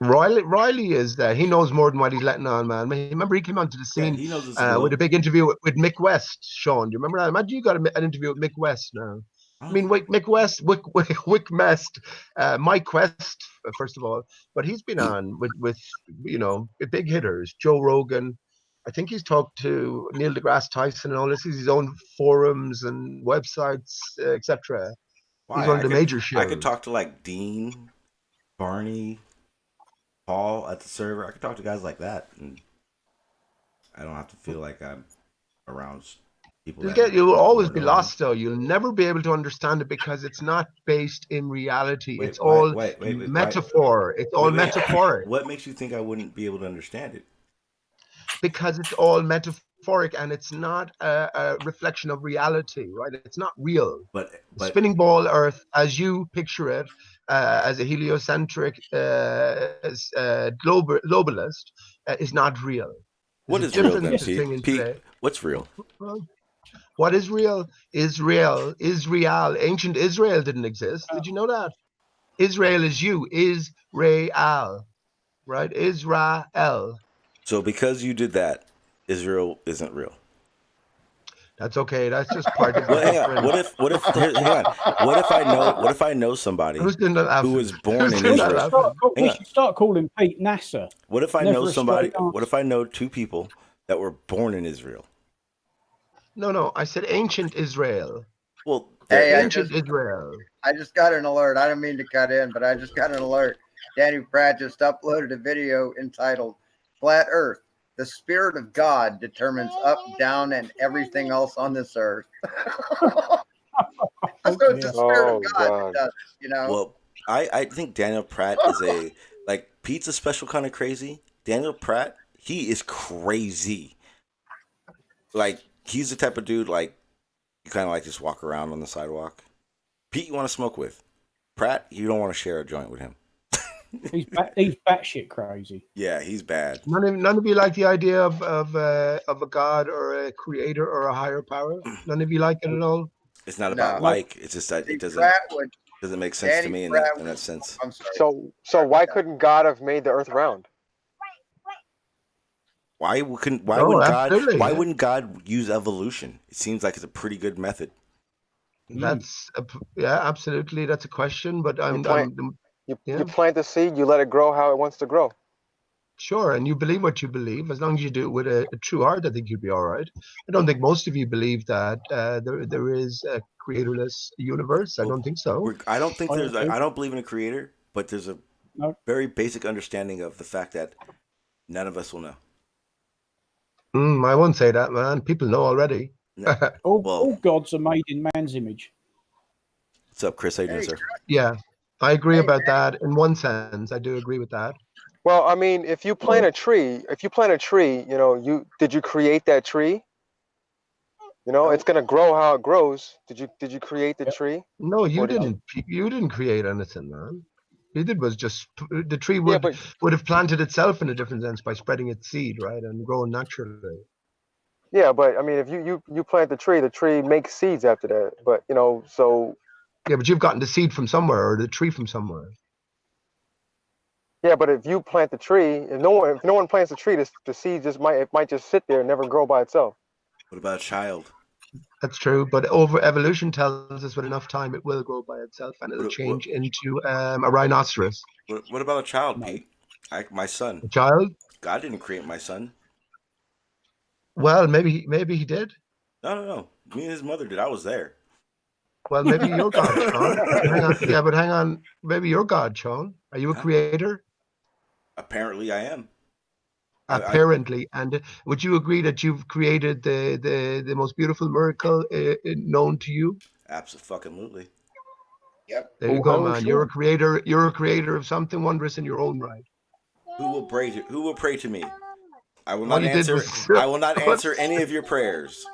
Riley is that he knows more than what he's letting on, man. Remember, he came onto the scene with a big interview with Mick West. Sean, do you remember that? Imagine you got an interview with Mick West now. I mean, Mick West, Wick Mest, Mike West, first of all, but he's been on with you know, big hitters, Joe Rogan. I think he's talked to Neil deGrasse Tyson and all this. He's his own forums and websites, etc. He's one of the major shows. I could talk to like Dean, Barney, Paul at the server. I could talk to guys like that, and I don't have to feel like I'm around people. You'll always be lost, though. You'll never be able to understand it because it's not based in reality. It's all metaphor. It's all metaphoric. What makes you think I wouldn't be able to understand it? Because it's all metaphoric and it's not a reflection of reality, right? It's not real. But spinning ball Earth, as you picture it, as a heliocentric globalist, is not real. What is real then, Pete? What's real? What is real? Israel. Ancient Israel didn't exist. Did you know that? Israel is you. Israel. Right? Israel. So because you did that, Israel isn't real. That's okay. That's just part of the What if I know somebody who was born in Israel? We should start calling Pete NASA. What if I know somebody? What if I know two people that were born in Israel? No. I said ancient Israel. Well, Hey, Ancient Israel. I just got an alert. I didn't mean to cut in, but I just got an alert. Danny Pratt just uploaded a video entitled Flat Earth. The Spirit of God determines up, down, and everything else on this earth. So it's the Spirit of God that does it, you know? Well, I think Daniel Pratt is like Pete's a special kind of crazy. Daniel Pratt, he is crazy. Like, he's the type of dude, like, you kind of like just walk around on the sidewalk. Pete, you want to smoke with. Pratt, you don't want to share a joint with him. He's batshit crazy. Yeah, he's bad. None of you like the idea of a god or a creator or a higher power? None of you like it at all? It's not about like. It's just that it doesn't make sense Danny to me in Pratt that sense. I'm sorry. So why couldn't God have made the earth round? Why wouldn't God use evolution? It seems like it's a pretty good method. That's absolutely. That's a question, but you plant the seed, you let it grow how it wants to grow. Sure, and you believe what you believe. As long as you do it with a true heart, I think you'll be all right. I don't think most of you believe that there is a creatorless universe. I don't think so. I don't think there's. I don't believe in a creator, but there's a very basic understanding of the fact that none of us will know. I won't say that, man. People know already. No. All gods are made in man's image. What's up, Chris? How you doing, sir? Yeah, I agree about that. In one sense, I do agree with that. Well, I mean, if you plant a tree, you know, did you create that tree? You know, it's gonna grow how it grows. Did you create the tree? No, you didn't. You didn't create anything, man. You did was just the tree would have planted itself in a different sense by spreading its seed, right, and growing naturally. Yeah, but I mean, if you plant the tree makes seeds after that. But you know, so yeah, but you've gotten the seed from somewhere or the tree from somewhere. Yeah, but if you plant the tree, if no one plants the tree, the seed might just sit there and never grow by itself. What about a child? That's true, but evolution tells us with enough time it will grow by itself and it'll change into a rhinoceros. What about a child, Pete? My son. A child? God didn't create my son. Well, maybe he did. No. Me and his mother did. I was there. Well, maybe you're God, Shawn. Hang on. Yeah, but hang on. Maybe you're God, Shawn. Are you a creator? Apparently, I am. Apparently, and would you agree that you've created the most beautiful miracle known to you? Absolutely. Yep. There you go, man. Sure. You're a creator. You're a creator of something wondrous in your own right. Who will pray to me? I will not answer. I will not answer any of your prayers.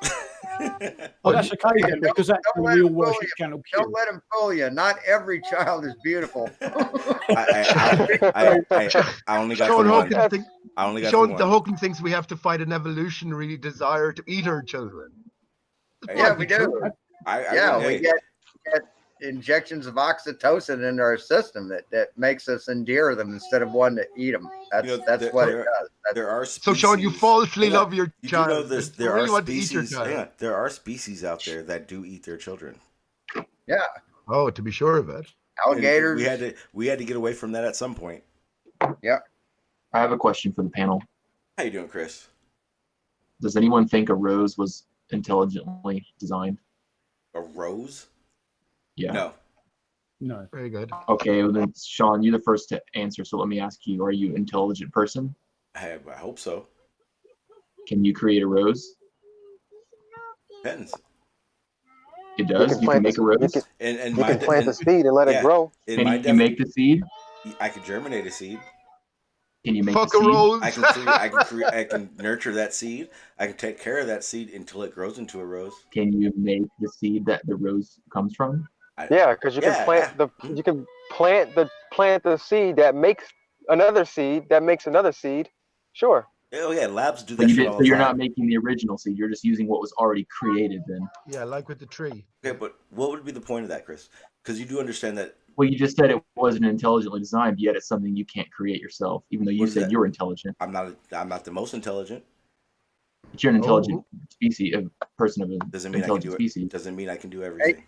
Well, that's okay then, because that's the real worship channel. Don't let him fool you. Not every child is beautiful. I only got Shawn the one. Hawkins I only got Shawn, the one. The Hawkins thinks we have to fight an evolutionary desire to eat our children. Yeah, we do. We get injections of oxytocin into our system that makes us endear them instead of one to eat them. That's what it does. There are species, so Shawn, you falsely love your child. You know there are species. There are species out there that do eat their children. Yeah. Oh, to be sure of it. Alligators. We had to get away from that at some point. Yeah. I have a question for the panel. How you doing, Chris? Does anyone think a rose was intelligently designed? A rose? Yeah. No. Very good. Okay, well then, Shawn, you're the first to answer, so let me ask you, are you an intelligent person? I hope so. Can you create a rose? Depends. It does? You can make a rose? You can plant the seed and let it grow. Can you make the seed? I can germinate a seed. Can you make Fuck the seed? A rose. I can nurture that seed. I can take care of that seed until it grows into a rose. Can you make the seed that the rose comes from? Yeah, because you can plant the seed that makes another seed that makes another seed. Sure. Oh yeah, labs do that. So you're not making the original seed. You're just using what was already created then. Yeah, like with the tree. Okay, but what would be the point of that, Chris? Because you do understand that. Well, you just said it wasn't intelligently designed, yet it's something you can't create yourself, even though you said you're intelligent. I'm not the most intelligent. But you're an intelligent species, a person of an intelligent species. Doesn't mean I can do everything.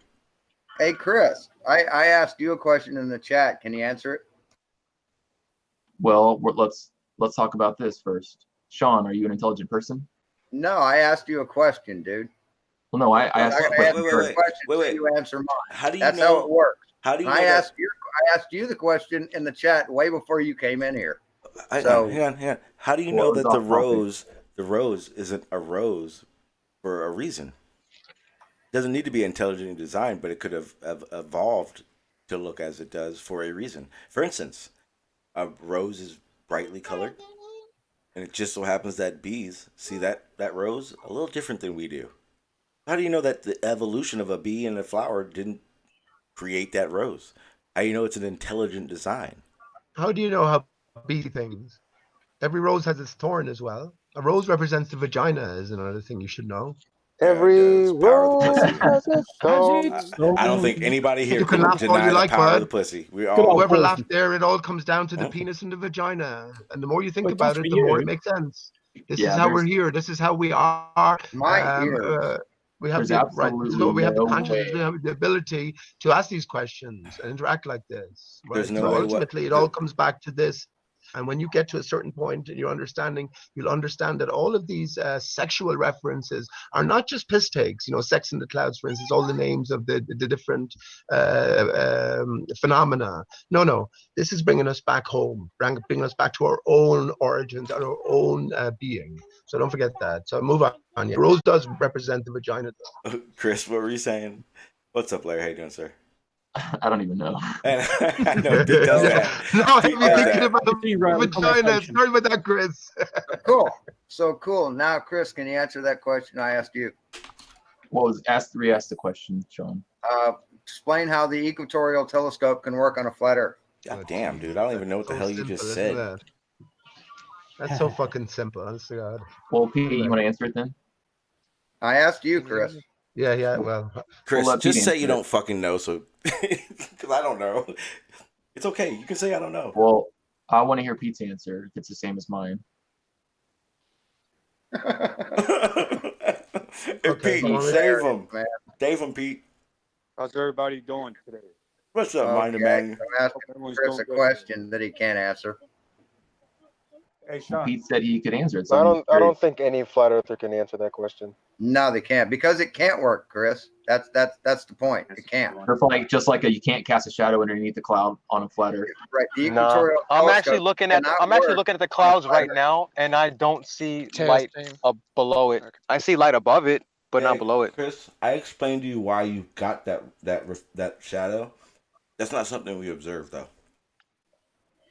Hey, Chris, I asked you a question in the chat. Can you answer it? Well, let's talk about this first. Shawn, are you an intelligent person? No, I asked you a question, dude. Well, no, I asked. I'm not going to answer your question until you answer mine. How do you That's know? how it works. How do you And know I that? asked you the question in the chat way before you came in here. Hang on. How do you know that the rose isn't a rose for a reason? It doesn't need to be intelligently designed, but it could have evolved to look as it does for a reason. For instance, a rose is brightly colored, and it just so happens that bees see that rose a little different than we do. How do you know that the evolution of a bee and a flower didn't create that rose? How do you know it's an intelligent design? How do you know how bee things? Every rose has its thorn as well. A rose represents the vagina is another thing you should know. Every rose has its thorn. I don't think anybody here You can laugh all deny you the like, power of bud. the pussy. We all Whoever laughed there, it all comes down to the penis and the vagina. And the more you think about it, the more it makes sense. This is how we're here. This is how we are. We have the right. So we have the consciousness. We have the ability to ask these questions and interact like this. Right? So ultimately, it all comes back to this. And when you get to a certain point in your understanding, you'll understand that all of these sexual references are not just piss takes. Sex in the Clouds, for instance, all the names of the different phenomena. No. This is bringing us back home, bringing us back to our own origins, our own being. So don't forget that. So move on. Yeah. Rose does represent the vagina, though. Chris, what were you saying? What's up, Larry? How you doing, sir? I don't even know. I know Pete does that. No, Pete I'm thinking about the vagina. Sorry about that, Chris. Cool. So cool. Now, Chris, can you answer that question I asked you? What was re-asked the question, Sean? Explain how the equatorial telescope can work on a flat Earth. God damn, dude. I don't even know what the hell you just said. That's so fucking simple, honestly. God. Well, Pete, you want to answer it then? I asked you, Chris. Yeah. Well, Chris, just say you don't fucking know, so because I don't know. It's okay. You can say I don't know. Well, I want to hear Pete's answer if it's the same as mine. Pete, save him, man. Save him, Pete. How's everybody doing today? What's up, Mind Man? I'm asking Chris a question that he can't answer. Hey, Sean. Pete said he could answer it. So I don't think any flat earther can answer that question. No, they can't because it can't work, Chris. That's the point. It can't. Just like you can't cast a shadow underneath the cloud on a flat Earth. Right. The equatorial I'm actually looking at the clouds right now, and I don't see light below it. I see light above it, but not below it. Chris, I explained to you why you got that shadow. That's not something we observed, though.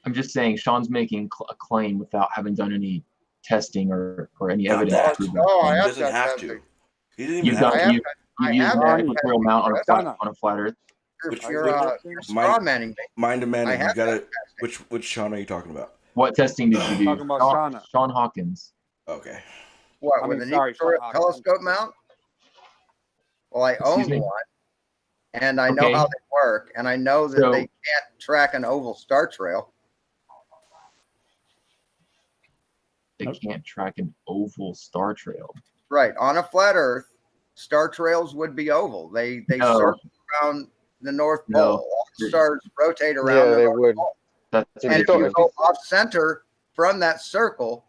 I'm just saying Sean's making a claim without having done any testing or any evidence. He doesn't have to. He didn't even have to. You used an equatorial mount on a flat Earth. You're straw manning me. Mind a man. You gotta. Which Sean are you talking about? What testing did you do? Talking about Shawn Hawkins. Okay. What, with an equatorial telescope mount? Well, I own one, and I know how they work, and I know that they can't track an oval star trail. They can't track an oval star trail. Right. On a flat Earth, star trails would be oval. They circle around the North Pole. All the stars rotate around the North Pole. And if you go off center from that circle,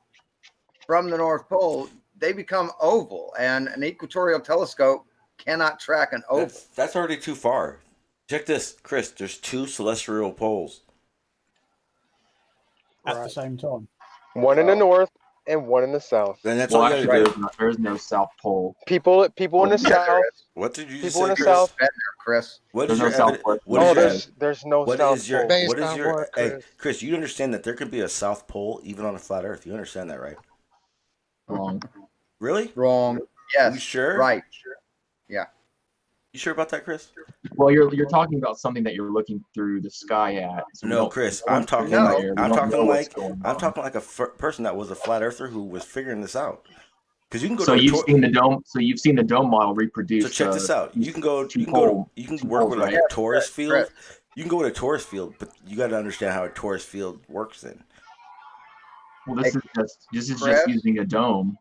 from the North Pole, they become oval. And an equatorial telescope cannot track an oval. That's already too far. Check this, Chris. There's two celestial poles at the same time. One in the north and one in the south. And that's all you gotta do. There's no South Pole. People in the south. What did you people say, in the Chris? south? Chris. What is your South Pole? There's no South Pole. What is your? Hey, Chris, you understand that there could be a South Pole even on a flat Earth. You understand that, right? Wrong. Really? Wrong. Yes. You sure? Right. Yeah. You sure about that, Chris? Well, you're talking about something that you're looking through the sky at. So no, Chris, I'm talking like a person that was a flat earther who was figuring this out. Because you can go. So you've seen the dome. So you've seen the dome model reproduced. So check this out. You can go. You can work with like a torus field. You can go with a torus field, but you got to understand how a torus field works. Then. Well, this is just using a dome.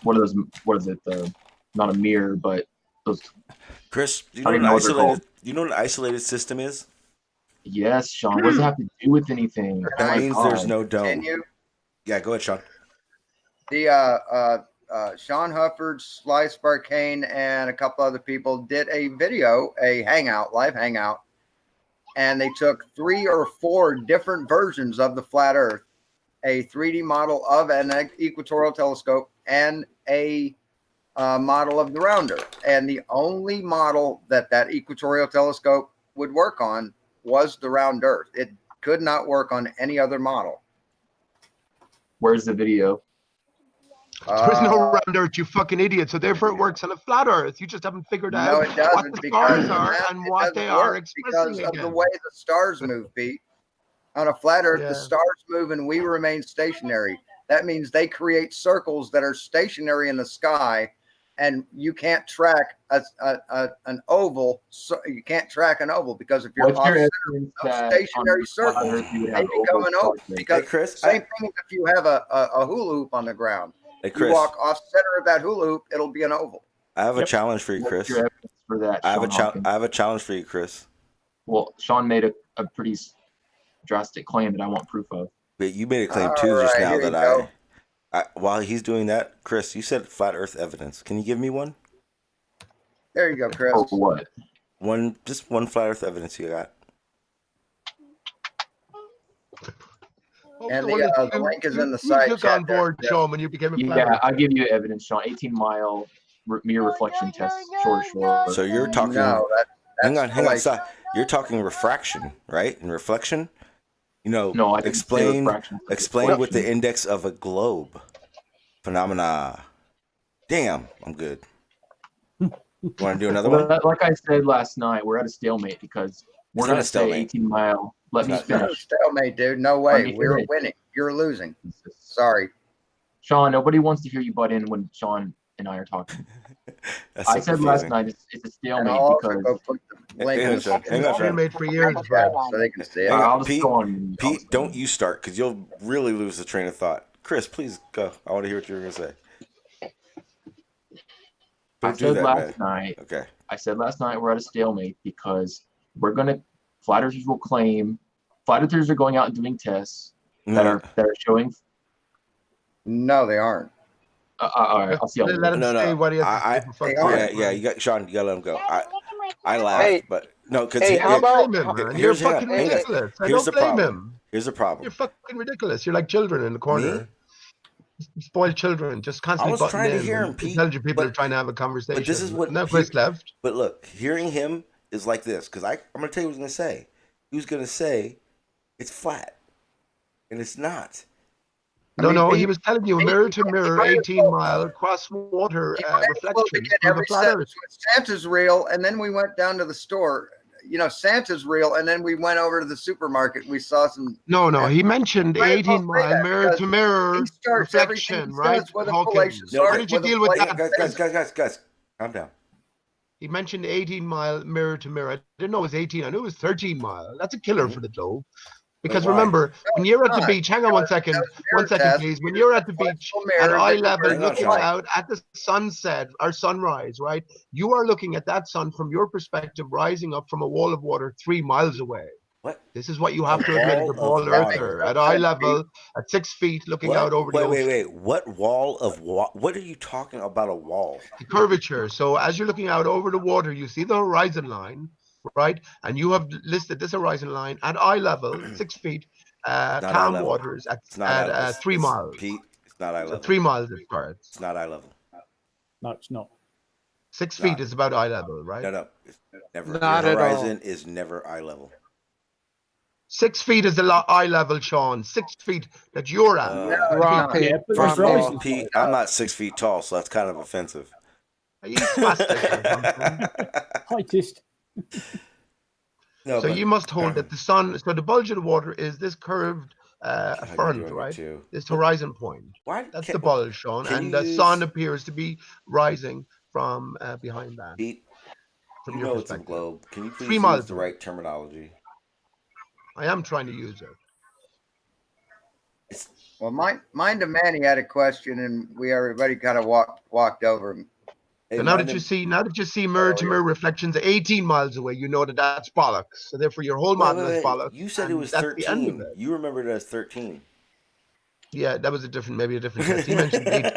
What are those? What is it? Not a mirror, but those. Chris, do you know what an isolated system is? Yes, Sean. What does it have to do with anything? That means there's no dome. Yeah, go ahead, Sean. The Sean Hufford, Sly Sparkane, and a couple other people did a video, a live hangout, and they took 3 or 4 different versions of the flat Earth, a 3D model of an equatorial telescope, and a model of the round Earth. And the only model that equatorial telescope would work on was the round Earth. It could not work on any other model. Where's the video? There's no round Earth, you fucking idiot. So therefore it works on a flat Earth. You just haven't figured out it doesn't, what the stars are and what they are expressing because of the way the stars move, Pete. On a flat Earth, the stars move and we remain stationary. That means they create circles that are stationary in the sky, and you can't track an oval. So you can't track an oval because if you're off center of stationary circles, they become an oval. Because Chris, same thing if you have a hula hoop on the ground. Hey, Chris, you walk off center of that hula hoop, it'll be an oval. I have a challenge for you, Chris. What's your evidence for that, I Hawkins? have a challenge for you, Chris. Well, Shawn made a pretty drastic claim that I want proof of. But you made a claim too just now that while he's doing that, Chris, you said flat Earth evidence. Can you give me one? There you go, Chris. For what? Just one flat Earth evidence you got. And the link is in the site. You took on board, Shawn, when you became a flat Yeah, Earth. I'll give you evidence, Shawn. 18-mile mirror reflection test, shore. So you're talking. No, hang on. Stop. You're talking refraction, right? And reflection. No, I didn't say refraction. Explain with the index of a globe phenomena. Damn, I'm good. Want to do another one? Like I said last night, we're at a stalemate because we're going to say 18-mile. Let me finish. No stalemate, dude. No way. We're winning. You're losing. Sorry. Shawn, nobody wants to hear you butt in when Shawn and I are talking. I said last night it's a stalemate because it's been made for years, so they can see it. Pete, don't you start because you'll really lose the train of thought. Chris, please go. I want to hear what you're going to say. I said last night we're at a stalemate because flat earthers will claim flat earthers are going out and doing tests that are showing. No, they aren't. All right, I'll see. Let him say what he has to say. You got Shawn. You got to let him go. I laughed, but no, because how about him? You're fucking ridiculous. I don't blame him. Here's the problem. You're fucking ridiculous. You're like children in the corner. Spoiled children, just constantly. I was trying to hear him, Pete. Intelligent people are trying to have a conversation. But this is what now Chris left. But look, hearing him is like this because I'm going to tell you what he's going to say. He was going to say it's flat, and it's not. No, he was telling you mirror to mirror, 18-mile cross water reflection. Santa's real, and then we went down to the store. Santa's real, and then we went over to the supermarket. We saw some. No, he mentioned 18-mile mirror to mirror reflection, right? Hawkins. How did you deal with that? Guys, calm down. He mentioned 18-mile mirror to mirror. I didn't know it was 18. I knew it was 13-mile. That's a killer for the globe. Because remember, when you're at the beach, hang on one second, please. When you're at the beach at eye level, looking out at the sunset or sunrise, right? You are looking at that sun from your perspective, rising up from a wall of water 3 miles away. What? This is what you have to admit as a ball earther at eye level, at 6 feet, looking out over the ocean. Wait. What wall of what are you talking about? A wall? The curvature. So as you're looking out over the water, you see the horizon line. Right, and you have listed this horizon line at eye level, 6 feet, calm waters at 3 miles. Pete, it's not eye level. 3 miles it starts. It's not eye level. No, it's not. 6 feet is about eye level, right? No, it's never. Not the at horizon all. is never eye level. 6 feet is the eye level, Shawn. 6 feet that you're at. First of all, Pete, I'm not 6 feet tall, so that's kind of offensive. Are you spastic? Heightist. So you must hold that the sun. So the bulge of the water is this curved front, right? This horizon point. That's the bulge, Shawn, and the sun appears to be rising from behind that. Pete, from you your know it's a perspective. globe. Can you please 3 use miles. the right terminology? I am trying to use it. Well, Mind of Manny had a question, and everybody kind of walked over him. So now that you see mirror to mirror reflections 18 miles away, you know that's bollocks. So therefore, your whole model is bollocks. You said it was 13. You remembered it as 13. Yeah, that was maybe a different test. He mentioned 18.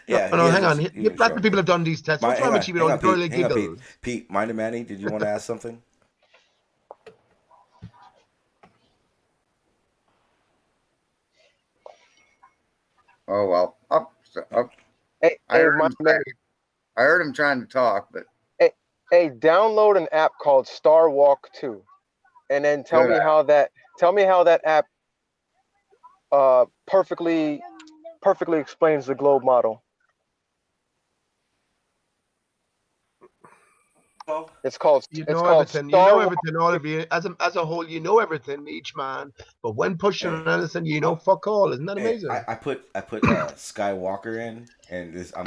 Yeah. No, hang on. Lots of people have done these tests. What's wrong with you? You purely giggles. Pete, Mind and Manny, did you want to ask something? Oh well. Hey, I heard him trying to talk, but hey, download an app called Star Walk 2, and then tell me how that app perfectly explains the globe model. It's called everything. You know everything, all of you. As a whole, you know everything, each man. But when pushing on anything, you know fuck all. Isn't that amazing? I put Skywalker in, and this. I'm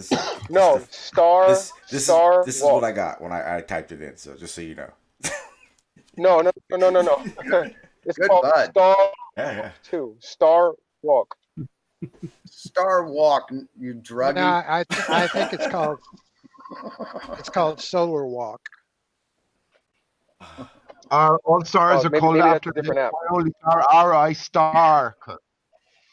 sorry. This is what I got when I typed it in. So just so you know. No. It's called Star 2. Star Walk. Star Walk, you druggie. No, I think it's called. It's called Solar Walk. All stars are called after different app. Only star, RI star.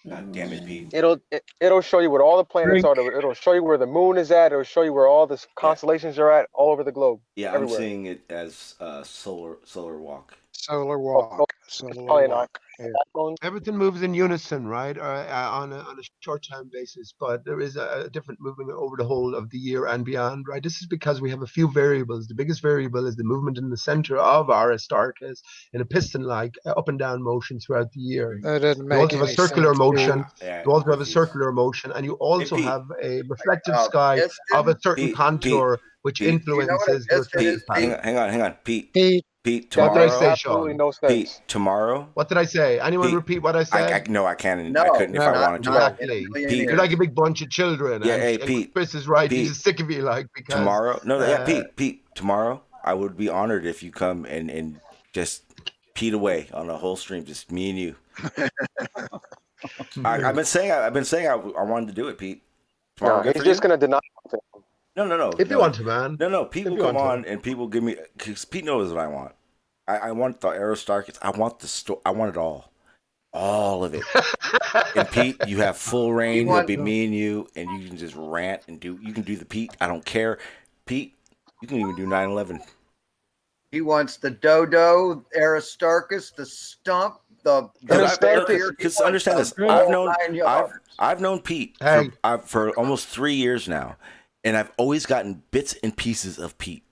God damn it, Pete. It'll show you what all the planets are. It'll show you where the moon is at. It'll show you where all the constellations are at all over the globe. Yeah, everywhere. I'm seeing it as solar walk. Solar Walk. Solar Walk. Yeah. Everything moves in unison, right? On a short-term basis, but there is a different movement over the whole of the year and beyond, right? This is because we have a few variables. The biggest variable is the movement in the center of our Aristarchus in a piston-like up and down motion throughout the year. That doesn't make you also have a circular motion. You also have a circular motion, and you also have a reflective sky of a certain contour, which influences the reflective pattern. Hang on, Pete. What did I say, Absolutely Shawn? no sense. Pete, tomorrow. What did I say? Anyone repeat what I said? No, I can't. I couldn't if I wanted to. Exactly. Pete, you're like a big bunch of children. Yeah, and, hey, and Pete. Chris is right. Pete, He's sick of you, like, because tomorrow. Pete. Tomorrow, I would be honored if you come and just Pete away on the whole stream, just me and you. I've been saying I wanted to do it, Pete. No, he's just gonna deny it. No. If you want to, man. No. Pete will come on and Pete will give me, because Pete knows what I want. I want the Aristarchus. I want the I want it all of it. And Pete, you have full reign. It'll be me and you, and you can just rant and do. You can do the Pete. I don't care, Pete. You can even do 9/11. He wants the dodo, Aristarchus, the stump, because understand this. I've known Pete for almost 3 years now, and I've always gotten bits and pieces of Pete.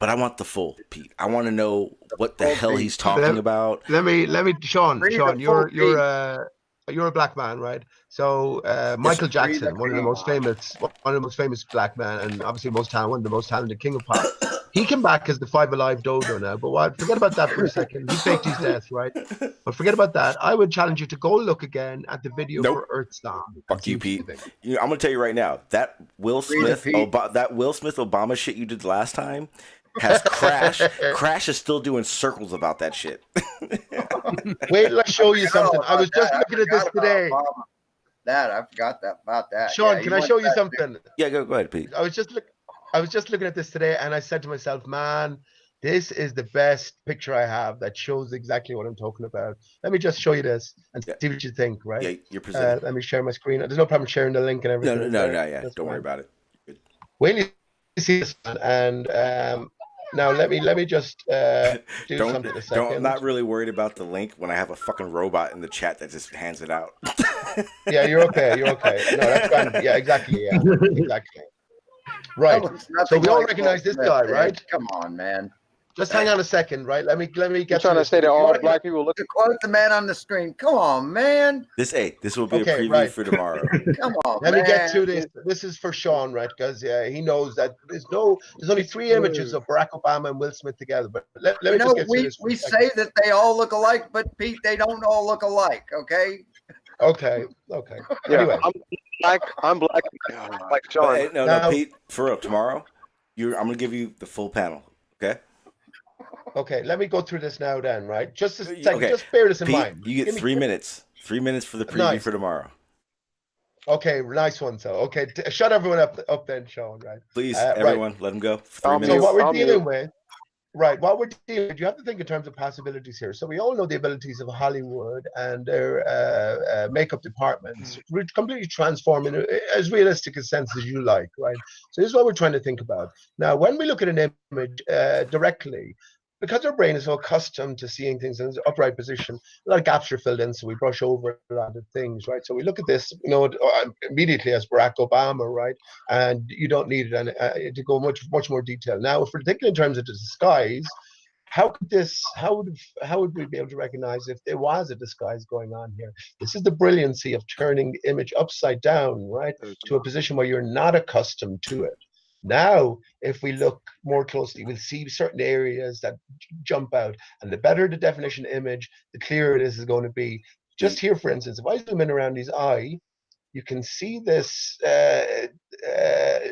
But I want the full Pete. I want to know what the hell he's talking about. Let me, Shawn, you're a black man, right? So Michael Jackson, one of the most famous black men, and obviously one of the most talented king of pop. He came back as the Five Alive Dodo now, but forget about that for a second. He faked his death, right? But forget about that. I would challenge you to go look again at the video for Earth Star. Fuck you, Pete. I'm gonna tell you right now, that Will Smith Obama shit you did last time has Crash. Crash is still doing circles about that shit. Wait, let's show you something. I was just looking at this today. I forgot about that. Shawn, can I show you something? Yeah, go ahead, Pete. I was just looking at this today, and I said to myself, man, this is the best picture I have that shows exactly what I'm talking about. Let me just show you this and see what you think, right? Yeah, you're presenting. Let me share my screen. There's no problem sharing the link and everything. No, yeah. Don't worry about it. Good. Wait till you see this one, and now let me just do something a second. I'm not really worried about the link when I have a fucking robot in the chat that just hands it out. Yeah, you're okay. No, that's fine. Yeah, exactly. Yeah, exactly. Right. So we all recognize this guy, right? Come on, man. Just hang on a second, right? Let me get. I'm trying to say that all black people look. To quote the man on the screen. Come on, man. This will be a preview for tomorrow. Come on, Let me get to this. This is for Shawn, right? Because he knows that there's only 3 images of Barack Obama and Will Smith together. But let me just get to this. We say that they all look alike, but Pete, they don't all look alike. Okay. Okay. Yeah, Anyway, I'm black, like Shawn. No, Pete. For real, tomorrow, I'm gonna give you the full panel. Okay. Okay, let me go through this now then, right? Just a second, just bear this in Pete, mind. You get 3 minutes. 3 minutes for the preview for tomorrow. Okay, nice one, so. Okay, shut everyone up then, Shawn, right? Please, everyone, let him go. 3 minutes. So what we're dealing with, Right. What we're dealing with, you have to think in terms of possibilities here. So we all know the abilities of Hollywood and their makeup departments, completely transforming as realistic a sense as you like, right? So this is what we're trying to think about. Now, when we look at an image directly, because our brain is so accustomed to seeing things in an upright position, a lot of gaps are filled in, so we brush over a lot of things, right? So we look at this, immediately as Barack Obama, right? And you don't need it to go much more detail. Now, if we're thinking in terms of the disguise, how would we be able to recognize if there was a disguise going on here? This is the brilliancy of turning the image upside down, right, to a position where you're not accustomed to it. Now, if we look more closely, we'll see certain areas that jump out. And the better the definition image, the clearer it is going to be. Just here, for instance, if I zoom in around his eye, you can see this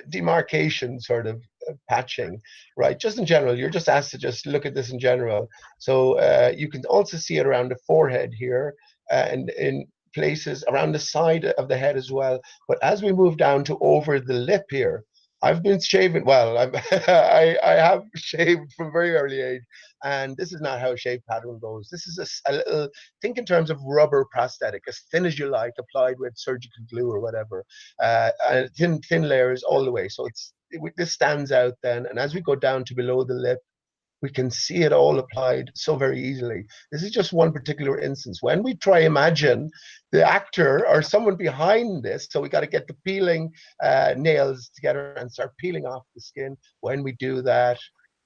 demarcation sort of patching, right? Just in general, you're just asked to just look at this in general. So you can also see it around the forehead here and in places around the side of the head as well. But as we move down to over the lip here, I've been shaving. Well, I have shaved from a very early age, and this is not how a shave pattern goes. This is a little, think in terms of rubber prosthetic, as thin as you like, applied with surgical glue or whatever, and thin layers all the way. So this stands out then, and as we go down to below the lip, we can see it all applied so very easily. This is just one particular instance. When we try imagine the actor or someone behind this, so we got to get the peeling nails together and start peeling off the skin. When we do that,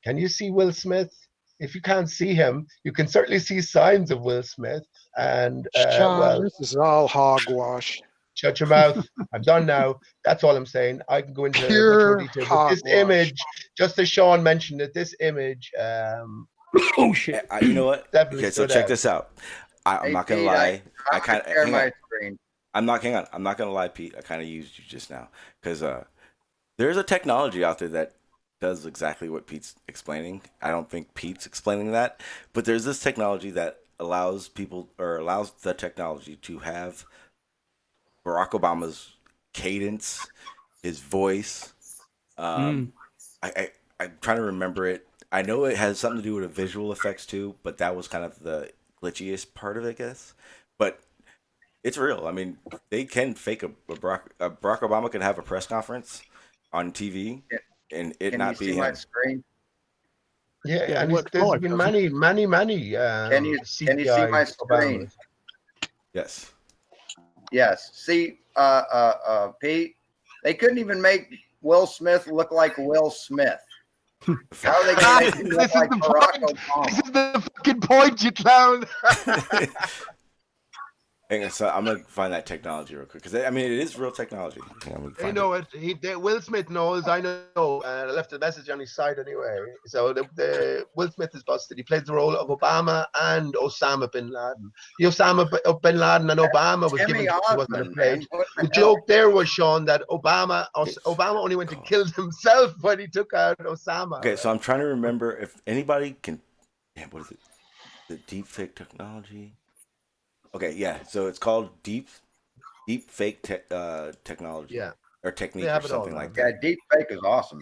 can you see Will Smith? If you can't see him, you can certainly see signs of Will Smith. And Shawn, this is all hogwash. Shut your mouth. I'm done now. That's all I'm saying. I can go into much more detail. But this image, just as Shawn mentioned it, this image. Oh shit! You know what? Definitely okay, so check this out. I'm not gonna lie. I kind of. I'm not gonna lie, Pete. I kind of used you just now because there's a technology out there that does exactly what Pete's explaining. I don't think Pete's explaining that, but there's this technology that allows the technology to have Barack Obama's cadence, his voice. I'm trying to remember it. I know it has something to do with the visual effects too, but that was kind of the glitchiest part of it, I guess. But it's real. I mean, they can fake a Barack Obama can have a press conference on TV and it not be him. My screen? Yeah, and there's been many. Can you see my screen? Yes. Yes. See, Pete, they couldn't even make Will Smith look like Will Smith. How are they going to make him look like Barack Obama? This is the fucking point, you clown. Hang on, so I'm gonna find that technology real quick because I mean it is real technology. They know it. Will Smith knows. I know. I left a message on his side anyway. So the Will Smith is busted. He played the role of Obama and Osama bin Laden. The Osama bin Laden and Obama was given. Wasn't played. The joke there was, Shawn, that Obama only went to kill himself when he took out Osama. Okay, so I'm trying to remember if anybody can. What is it? The deep fake technology. Okay, yeah. So it's called deep fake technology. Yeah. Or technique or something like that. Yeah, deep fake is awesome.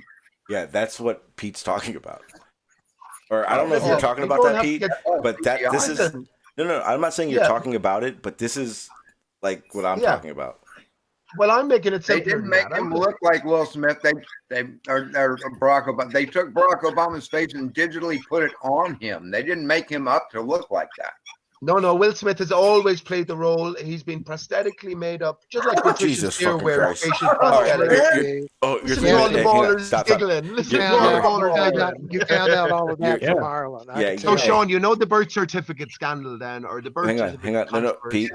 Yeah, that's what Pete's talking about. Or I don't know if you're talking about that, Pete, but this is no. I'm not saying you're talking about it, but this is like what I'm talking about. Well, I'm making it. They didn't make him look like Will Smith. They or Barack Obama. They took Barack Obama's face and digitally put it on him. They didn't make him up to look like that. No. Will Smith has always played the role. He's been prosthetically made up, just like Patricia's here, where facial prosthetic. You're Listen to all the ballers giggling. Listen to all the ballers giggling. You found out all of that from Ireland. Yeah. So, Shawn, you know the birth certificate scandal then, or the birth certificate? Hang on. No. Pete,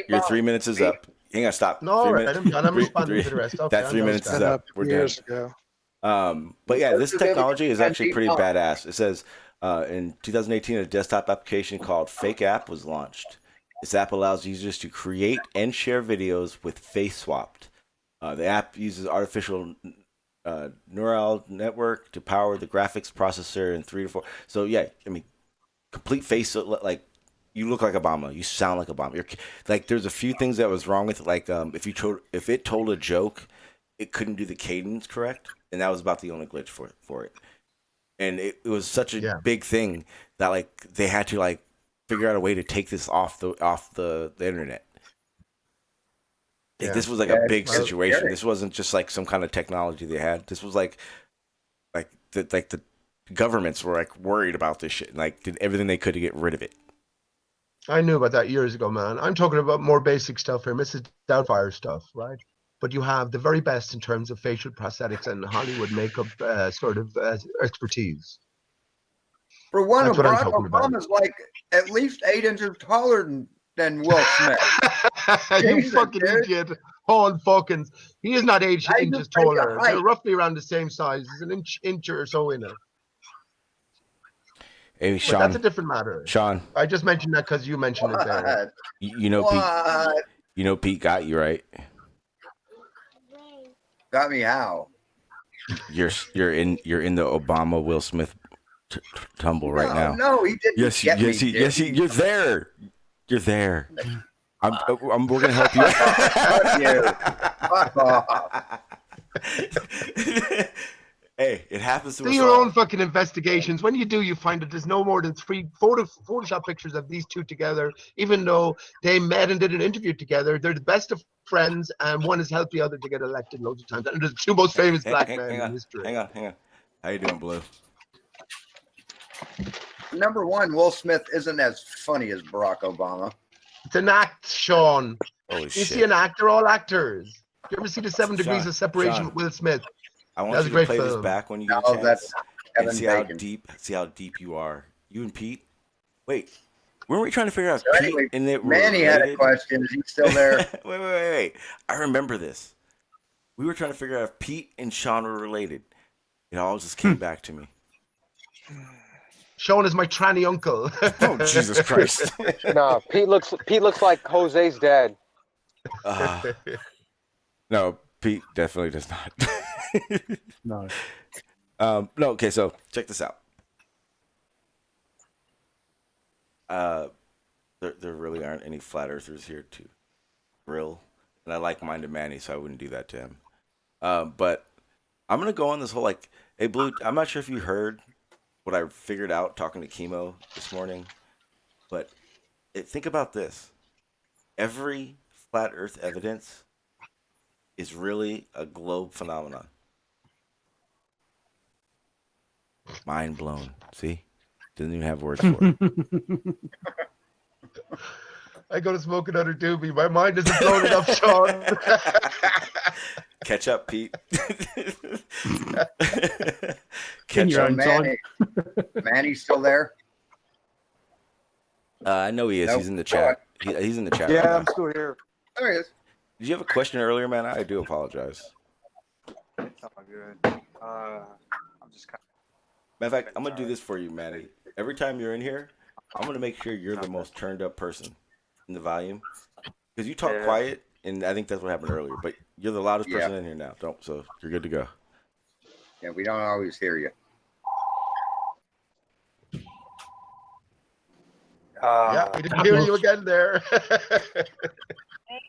your 3 minutes is up. Hang on, stop. No, all right, I'm done. I'm responding to the rest. Okay, that 3 minutes is up. We're done. But yeah, this technology is actually pretty badass. It says. In 2018, a desktop application called Fake App was launched. This app allows users to create and share videos with face swapped. The app uses artificial neural network to power the graphics processor in 3 to 4. So yeah, I mean, complete face, like you look like Obama, you sound like Obama. Like there's a few things that was wrong with it, like if it told a joke, it couldn't do the cadence correct, and that was about the only glitch for it. and it was such a big thing that like they had to like figure out a way to take this off the internet. Like, this was like a big situation. This wasn't just like some kind of technology they had. This was like the governments were like worried about this shit and like did everything they could to get rid of it. I knew about that years ago, man. I'm talking about more basic stuff here, Mrs. Doubtfire stuff, right? But you have the very best in terms of facial prosthetics and Hollywood makeup sort of expertise. For one, Barack Obama's like at least 8 inches taller than Will Smith. You fucking idiot. Paul Hawkins. He is not 8 inches taller. They're roughly around the same size. He's an inch or so in it. Hey, Shawn. But that's a different matter. Shawn. I just mentioned that because you mentioned it there. You know, Pete. You know, Pete got you right. Got me how? You're in the Obama Will Smith tumble right now. No, he didn't. Yes, you're there. You're there. We're gonna help you. Fuck you. Fuck off. Hey, it happens to us. Do your own fucking investigations. When you do, you find that there's no more than 3 Photoshop pictures of these two together. Even though they met and did an interview together, they're the best of friends, and one has helped the other to get elected loads of times. And they're the 2 most famous black men in history. Hang on. How you doing, Blue? Number one, Will Smith isn't as funny as Barack Obama. It's an act, Shawn. Holy shit. You see an actor, all actors. You ever see the 7 Degrees of Separation with Will Smith? I want you to play this back when you get a chance and see how deep you are. You and Pete. Wait, weren't we trying to figure out Pete and it? Manny had a question. Is he still there? Wait. I remember this. We were trying to figure out if Pete and Shawn were related. It all just came back to me. Shawn is my tranny uncle. Oh, Jesus Christ! No, Pete looks like Jose's dad. No, Pete definitely does not. No. No. Okay, so check this out. There really aren't any flat earthers here to grill, and I like Minded Manny, so I wouldn't do that to him. But I'm gonna go on this whole like, hey Blue, I'm not sure if you heard what I figured out talking to Chemo this morning, but think about this: every flat Earth evidence is really a globe phenomenon. Mind blown. See? Doesn't even have words for it. I go to smoke another doobie. My mind isn't blown enough, Shawn. Catch up, Pete. Catch up, Manny. Manny's still there? I know he is. Nope. He's in the chat. He's in the chat. Yeah, I'm still here. There he is. Did you have a question earlier, man? I do apologize. It's all good. I'm just kind of... Matter of fact, I'm gonna do this for you, Manny. Every time you're in here, I'm gonna make sure you're the most turned up person in the volume, because you talk quiet, and I think that's what happened earlier. But you're the loudest person in here now. So you're good to go. Yeah, we don't always hear you. Yeah, we didn't hear you again there.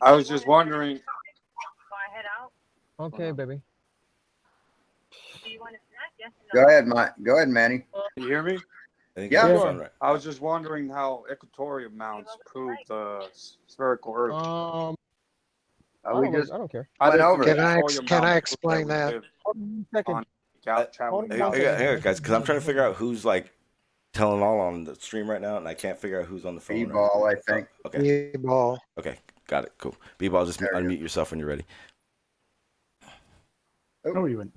I was just wondering. Okay, baby. Go ahead, Manny. Can you hear me? Yeah. Right. I was just wondering how equatorial mounts prove the spherical Earth. I don't care. Went over Can I explain that? Second. Here, guys, because I'm trying to figure out who's like telling all on the stream right now, and I can't figure out who's on the phone. B-ball, I think. Okay. B-ball. Okay, got it. Cool. B-ball, just unmute yourself when you're ready.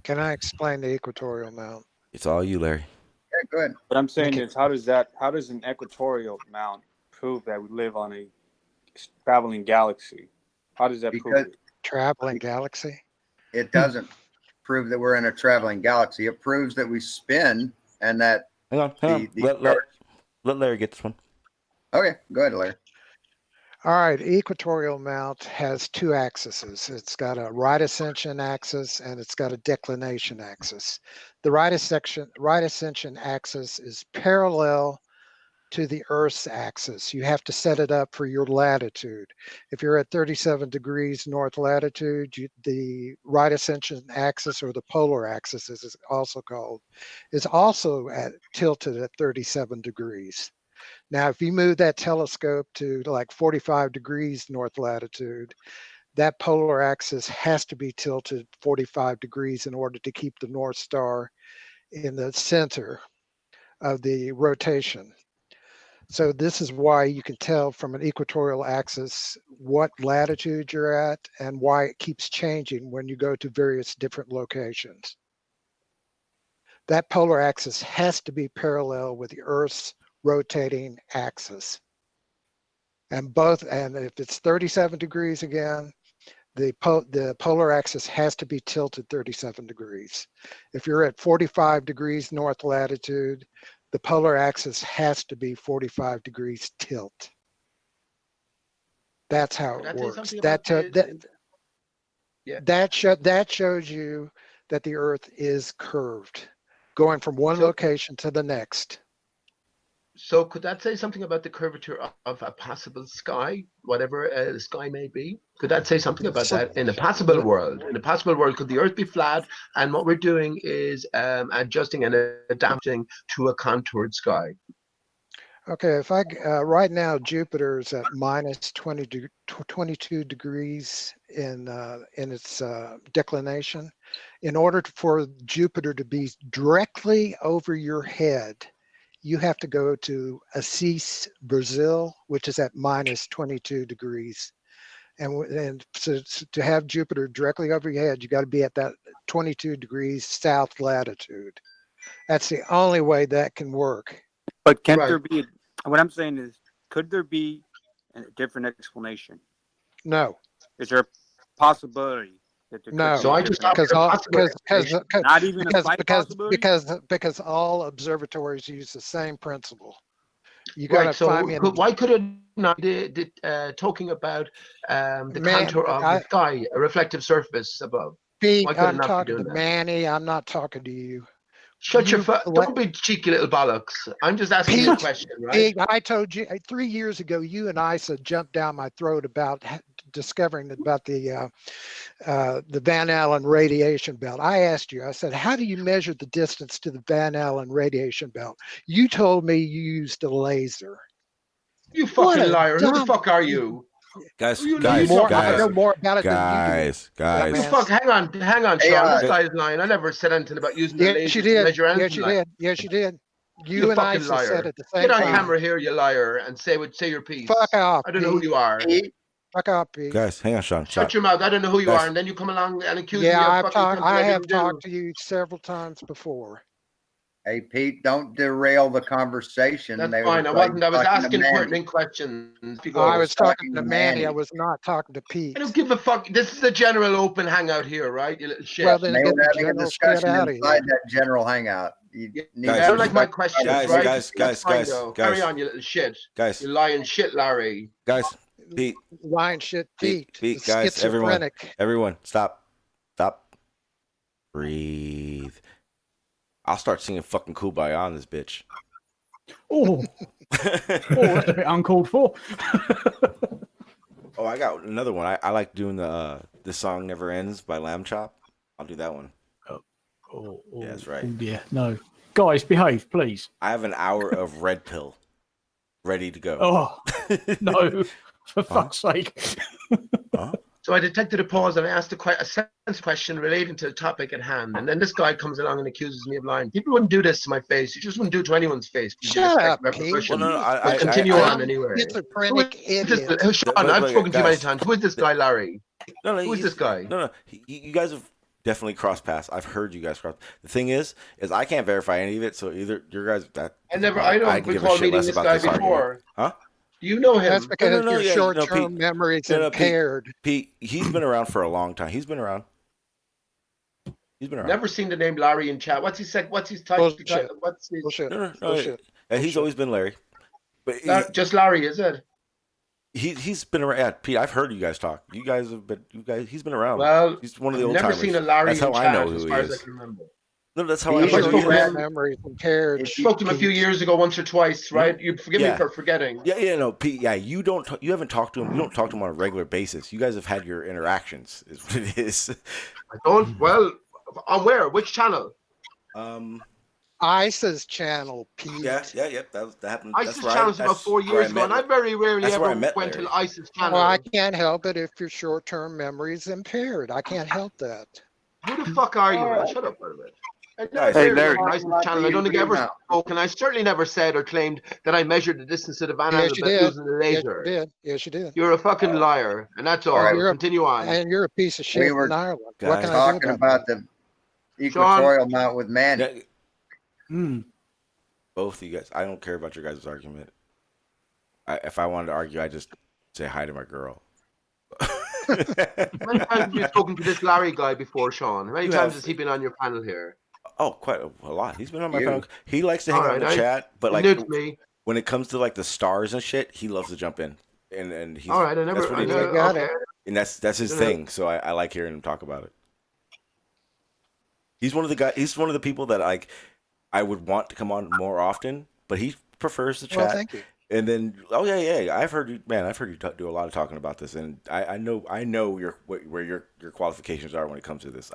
Can I explain the equatorial mount? It's all you, Larry. Yeah, go ahead. What I'm saying is, how does an equatorial mount prove that we live on a traveling galaxy? How does that prove it? Traveling galaxy? It doesn't prove that we're in a traveling galaxy. It proves that we spin and that. Hang on. Let Larry get this one. Okay, go ahead, Larry. All right, equatorial mount has 2 axes. It's got a right ascension axis and it's got a declination axis. The right ascension axis is parallel to the Earth's axis. You have to set it up for your latitude. If you're at 37 degrees north latitude, the right ascension axis, or the polar axis as it's also called, is also tilted at 37 degrees. Now, if you move that telescope to like 45 degrees north latitude, that polar axis has to be tilted 45 degrees in order to keep the North Star in the center of the rotation. So this is why you can tell from an equatorial axis what latitude you're at and why it keeps changing when you go to various different locations. That polar axis has to be parallel with the Earth's rotating axis. And if it's 37 degrees again, the polar axis has to be tilted 37 degrees. If you're at 45 degrees north latitude, the polar axis has to be 45 degrees tilt. That's how it works. That shows you that the Earth is curved, going from one location to the next. So could that say something about the curvature of a possible sky, whatever the sky may be? Could that say something about that in a possible world? In a possible world, could the Earth be flat? And what we're doing is adjusting and adapting to a contoured sky. Okay, if right now Jupiter is at minus 22 degrees in its declination. In order for Jupiter to be directly over your head, you have to go to Assis, Brazil, which is at minus 22 degrees. And so to have Jupiter directly over your head, you got to be at that 22 degrees south latitude. That's the only way that can work. But can't there be, what I'm saying is, could there be a different explanation? No. Is there a possibility? No, so I just because all observatories use the same principle. You got to find me. Why could it not be talking about the contour of the sky, a reflective surface above? Pete, I'm talking to Manny. I'm not talking to you. Shut your don't be cheeky little bollocks. I'm just asking you a question, right? Pete, I told you 3 years ago, you and Isa jumped down my throat about discovering about the Van Allen radiation belt. I asked you, I said, how do you measure the distance to the Van Allen radiation belt? You told me you used a laser. You fucking liar. Who the fuck are you? Guys, I know more about it than you do. Guys. Fuck, hang on, Sean. This guy is lying. I never said anything about using the laser to measure anything. Yes, you did. You and I liar. said at the same time. Get on camera here, you liar, and say your piece. Fuck off. I don't know who you are. Fuck off, Pete. Guys, hang on, Sean. Shut your mouth. I don't know who you are, and then you come along and accuse me of fucking I have talked to you several times before. Hey, Pete, don't derail the conversation. That's fine. I wasn't. I was asking pertinent questions. I was talking to Manny. I was not talking to Pete. I don't give a fuck. This is a general open hangout here, right? You little shit. Well, then we're having a discussion inside that general hangout. You don't like my questions, right? Guys. Carry on, you little shit. Guys. You lying shit, Larry. Guys. Pete. Lying shit, Pete. Pete, guys, everyone, stop. Breathe. I'll start singing fucking Kumbaya on this bitch. Oh, that's a bit uncalled for. Oh, I got another one. I like doing the song Never Ends by Lamb Chop. I'll do that one. Oh, yeah, that's right. Oh dear, no. Guys, behave, please. I have an hour of red pill ready to go. Oh, no. For fuck's sake. Huh? So I detected a pause and I asked a sense question relating to the topic at hand. And then this guy comes along and accuses me of lying. People wouldn't do this to my face. You just wouldn't do it to anyone's face. Shut up, Pete. Well, no, continue on anyway. Schizophrenic idiot. Sean, I've spoken to you many times. Who is this guy, Larry? No, who is this guy? No. You guys have definitely crossed paths. I've heard you guys cross. The thing is I can't verify any of it. So either your guys I don't recall meeting this guy before. Huh? You know him. That's because your short-term memory is impaired. Pete, he's been around for a long time. He's been around. Never seen the name Larry in chat. What's his title? Bullshit. What's his... Bullshit. He's always been Larry. But just Larry, is it? He's been around. Yeah, Pete, I've heard you guys talk. He's been around. Well, he's one of the old never timers. seen a Larry That's how in chat, I know who as he far is. as I can remember. No, that's how These I are Short-term red. memory is impaired. If Spoke to him a few years ago, once or twice, right? You forgive me for forgetting. Yeah, no, Pete. Yeah, you haven't talked to him. You don't talk to him on a regular basis. You guys have had your interactions, is what it is. I don't. Well, on where? Which channel? ISIS channel, Pete. Yeah. That happened. ISIS channel's about 4 years ago, and I very rarely ever went to the ISIS channel. Well, I can't help it if your short-term memory is impaired. I can't help that. Who the fuck are you, man? Shut up for a minute. Hey, Larry. ISIS channel. I don't think I ever spoke, and I certainly never said or claimed that I measured the distance of the van Yes, you did. using the laser. Yes, you did. You're a fucking liar, and that's all. Continue on. And you're a piece of shit We were in Ireland. What What can I do talking about the equatorial mount with Manny. Both of you guys. I don't care about your guys' argument. If I wanted to argue, I just say hi to my girl. How many times have you spoken to this Larry guy before, Sean? How many times has he been on your panel here? Oh, quite a lot. He's been on my panel. He likes to hang out in the chat, but like when it comes to like the stars and shit, he loves to jump in. And he's all right. I never got it. And that's his thing. So I like hearing him talk about it. He's one of the guys. He's one of the people that I would want to come on more often, but he prefers the chat. Well, thank you. And then, I've heard you, man. I've heard you do a lot of talking about this, and I know where your qualifications are when it comes to this.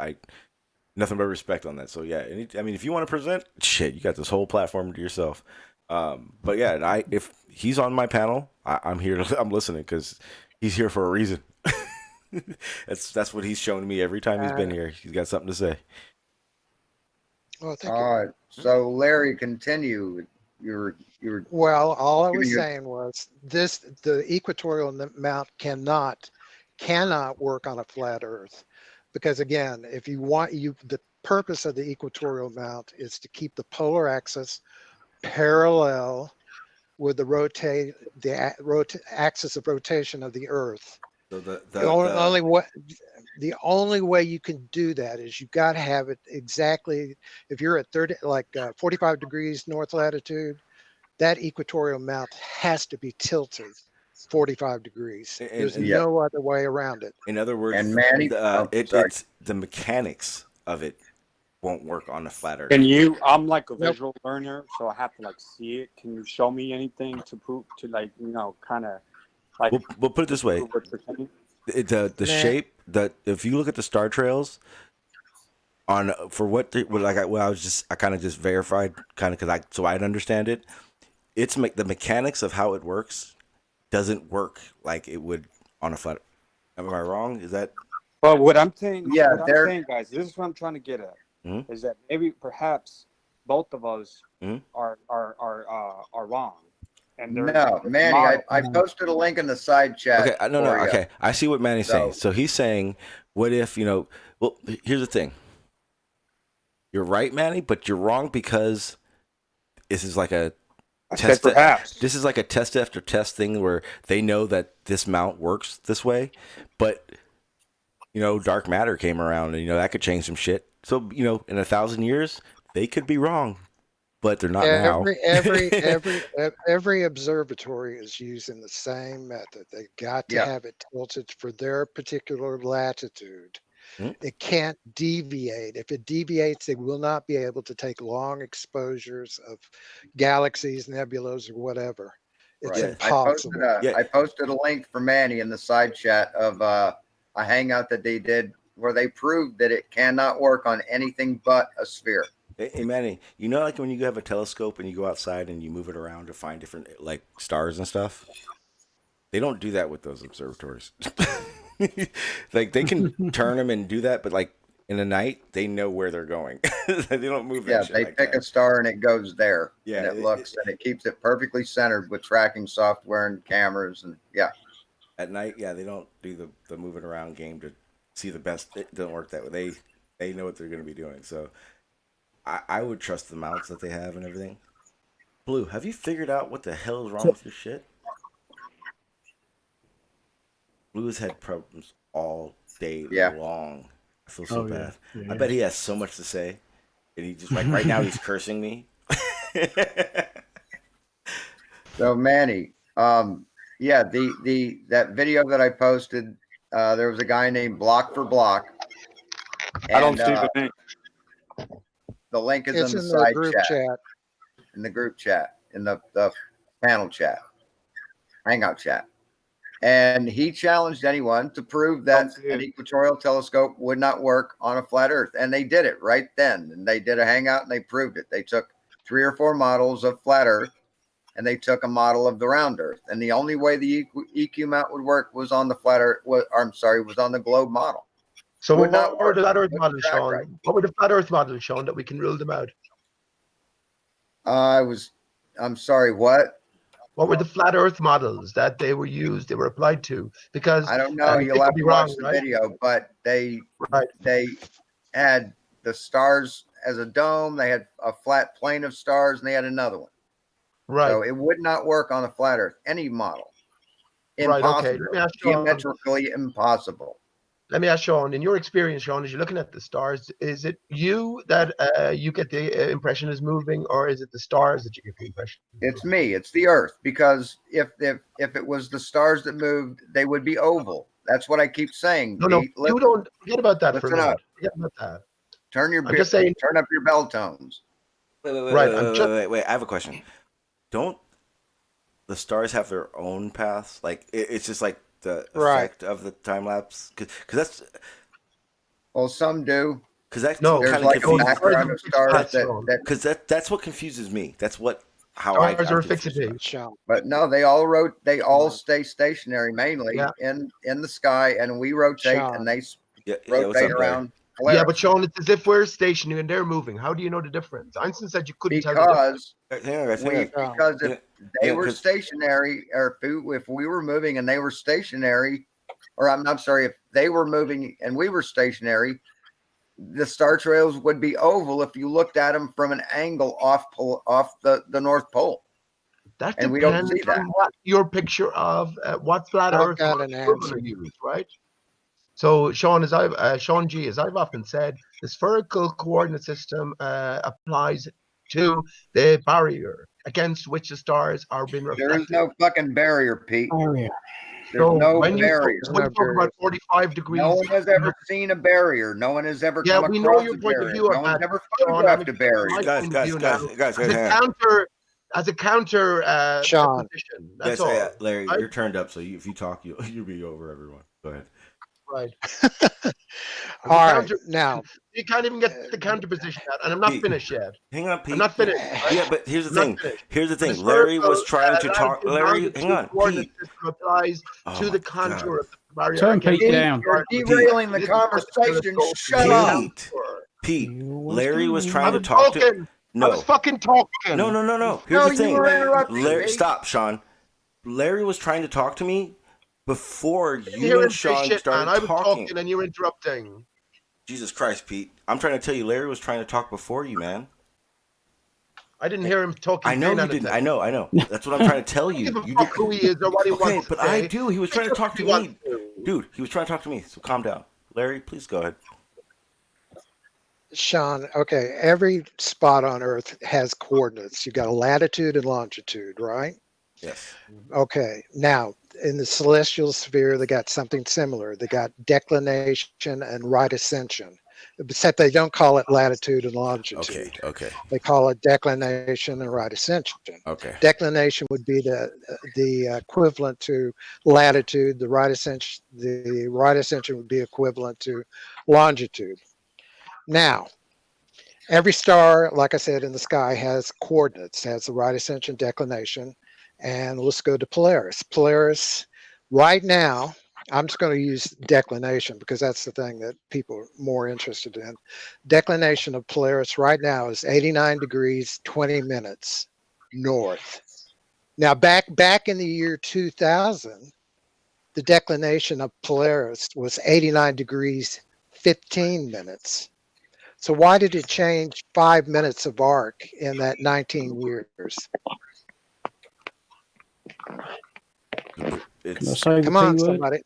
Nothing but respect on that. So yeah, I mean, if you want to present, shit, you got this whole platform to yourself. But yeah, if he's on my panel, I'm here. I'm listening because he's here for a reason. That's what he's shown me every time he's been here. He's got something to say. Well, thank All right. So Larry, continue. Well, all I was saying was the equatorial mount cannot work on a flat Earth, because again, if you want the purpose of the equatorial mount is to keep the polar axis parallel with the axis of rotation of the Earth. So the only way you can do that is you've got to have it exactly. If you're at 45 degrees north latitude, that equatorial mount has to be tilted 45 degrees. There's no other way around it. In other words, and Manny, it's the mechanics of it won't work on a flat Earth. I'm like a visual learner, so I have to like see it. Can you show me anything to prove to kind of like? We'll put it this way: the shape that if you look at the star trails I kind of just verified kind of so I'd understand it. It's the mechanics of how it works doesn't work like it would on a flat. Am I wrong? Is that? Well, what I'm saying, guys, this is what I'm trying to get at. Mm-hmm. Is that maybe perhaps both of us are wrong? And no, Manny, I posted a link in the side chat. Okay, no, okay. I see what Manny's saying. So he's saying, what if well, here's the thing. You're right, Manny, but you're wrong because this is like a test. This is like a test after test thing where they know that this mount works this way, but dark matter came around and that could change some shit. So in 1,000 years they could be wrong, but they're not now. Every observatory is using the same method. They got to have it tilted for their particular latitude. It can't deviate. If it deviates, they will not be able to take long exposures of galaxies, nebulas, or whatever. It's impossible. I posted a link for Manny in the side chat of a hangout that they did where they proved that it cannot work on anything but a sphere. Hey Manny, like when you have a telescope and you go outside and you move it around to find different like stars and stuff? They don't do that with those observatories. Like they can turn them and do that, but like in the night, they know where they're going. They don't move that shit. They like pick that. a star and it goes there. Yeah, and it keeps it perfectly centered with tracking software and cameras and At night, they don't do the moving around game to see the best. It doesn't work that way. They know what they're going to be doing. So I would trust the mounts that they have and everything. Blue, have you figured out what the hell is wrong with your shit? Blue has had problems all day long. I feel so bad. I bet he has so much to say, and he just right now he's cursing me. So Manny, that video that I posted, there was a guy named Block for Block. I don't see the name. The link is It's in the in the side group chat. chat. In the group chat, in the panel chat, hangout chat. And he challenged anyone to prove that an equatorial telescope would not work on a flat Earth. And they did it right then. And they did a hangout and they proved it. They took 3 or 4 models of flat Earth and they took a model of the round Earth. And the only way the EQ mount would work was on the flat Earth, was on the globe model. So Would what not were the work. flat Earth Wouldn't models, track Shawn? right. What were the flat Earth models, Shawn, that we can rule them out? I'm sorry, what? What were the flat Earth models that they were used, they were applied to? Because I don't know. they You'll could have be to watch wrong, the right? video, but they Right. had the stars as a dome. They had a flat plane of stars, and they had another one. Right. So it would not work on a flat Earth. Any model, Right, okay. impossible. Let me ask you, Geometrically impossible. let me ask Shawn, in your experience, Shawn, as you're looking at the stars, is it you that you get the impression is moving, or is it the stars that you get the impression? It's me. It's the Earth. Because if it was the stars that moved, they would be oval. That's what I keep saying. No, Pete. you don't forget about that for a Listen minute. up. Forget about that. I'm just saying. Turn up your bell tones. Wait. I have a question. Don't the stars have their own paths? Like it's just like the effect of the time lapse? Because that's. Well, some do. Because that's there's kind of like a confusing. background of stars that Because that's what confuses me. That's how Stars I'm are confused about it. But no, they all stay stationary mainly in the sky, and we rotate and they rotate around. Yeah, but Shawn, it's as if we're stationary and they're moving. How do you know the difference? Einstein said you couldn't tell the difference. Because if they were stationary, or if we were moving and they were stationary, or I'm sorry, if they were moving and we were stationary, the star trails would be oval if you looked at them from an angle off the North Pole. That and we don't depends see that. on what your picture of what flat Earth got an you're answer. going to use, right? So, Shawn, Shawn G, as I've often said, the spherical coordinate system applies to the barrier against which the stars are being reflected. There is no fucking barrier, Pete. Barrier. There's no barrier. When you talk about 45 degrees, no one has ever seen a barrier. No one has ever come we across know your a point barrier. of view No on one's that. ever Shawn, photographed a barrier. Guys, as a counter Shawn. position. That's all. Larry, you're turned up, so if you talk, you'll be over everyone. Go ahead. Right. All right, now you can't even get the counter position out, and I'm not finished yet. Hang on, Pete. I'm not finished. Right? Yeah, but here's the I'm thing. not Here's the thing. The Larry was spherical, trying to talk. Larry, hang on, coordinate Pete. system applies to the contour of the barrier. Turn Pete down. You're derailing the conversation. Shut up. Pete, Larry was trying to was talk to. talking. No. I was fucking talking. No. Here's the thing. Larry, stop, Shawn. Larry was trying to talk to me before you and Shawn started I was talking. talking and you were interrupting. Jesus Christ, Pete. I'm trying to tell you, Larry was trying to talk before you, man. I didn't hear him talking. I know you didn't. I know. That's what I'm trying to tell you. I don't give a fuck who he is or what he wants but to say. I do. He was trying to talk to me. Dude, he was trying to talk to me, so calm down. Larry, please go ahead. Shawn, okay, every spot on Earth has coordinates. You got a latitude and longitude, right? Yes. Okay, now in the celestial sphere, they got something similar. They got declination and right ascension, except they don't call it latitude and longitude. Okay. They call it declination and right ascension. Okay. Declination would be the equivalent to latitude. The right ascension would be equivalent to longitude. Now, every star, like I said, in the sky has coordinates, has the right ascension, declination, and let's go to Polaris. Polaris, right now, I'm just going to use declination because that's the thing that people are more interested in. Declination of Polaris right now is 89 degrees, 20 minutes north. Now, back in the year 2000, the declination of Polaris was 89 degrees, 15 minutes. So why did it change 5 minutes of arc in that 19 years? Come on, somebody.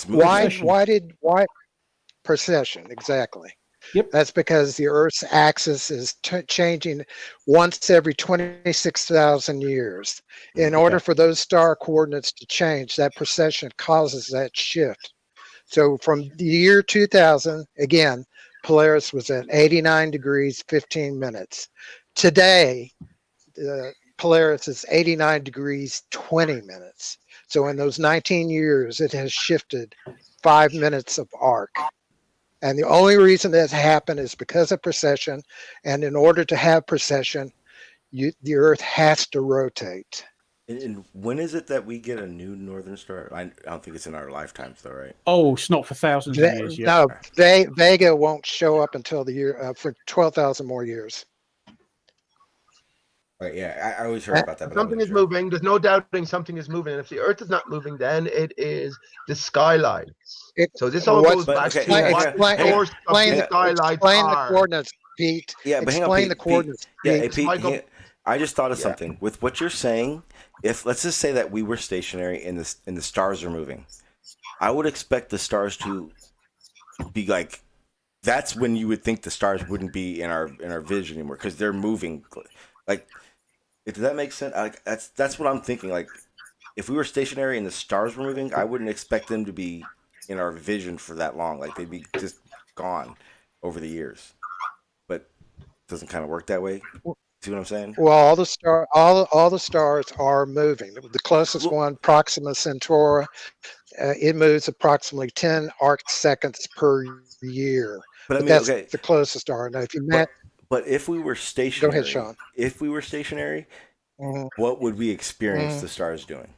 Why precession? Exactly. Yep. That's because the Earth's axis is changing once every 26,000 years. In order for those star coordinates to change, that precession causes that shift. So from the year 2000, again, Polaris was at 89 degrees, 15 minutes. Today, Polaris is 89 degrees, 20 minutes. So in those 19 years, it has shifted 5 minutes of arc. And the only reason that's happened is because of precession. And in order to have precession, the Earth has to rotate. And when is it that we get a new northern star? I don't think it's in our lifetimes, though, right? Oh, it's not for thousands of years yet. No, Vega won't show up until the year for 12,000 more years. Right, yeah, I always heard about that. Something is moving. There's no doubting something is moving. And if the Earth is not moving, then it is the skylights. So this all goes back to what the source of the skylights are. Explain the coordinates, Pete. Yeah, but explain the coordinates. Pete. Yeah, Pete, I just thought of something. With what you're saying, if let's just say that we were stationary and the stars are moving, I would expect the stars to be like. That's when you would think the stars wouldn't be in our vision anymore because they're moving. Like, does that make sense? Like, that's what I'm thinking. Like, if we were stationary and the stars were moving, I wouldn't expect them to be in our vision for that long. Like, they'd be just gone over the years. But it doesn't kind of work that way. See what I'm saying? Well, all the stars are moving. The closest one, Proxima Centauri, it moves approximately 10 arc seconds per year. But I mean, that's okay, the closest star. Now, if you but if we were stationary, go ahead, Shawn. If we were stationary, what would we experience the stars doing?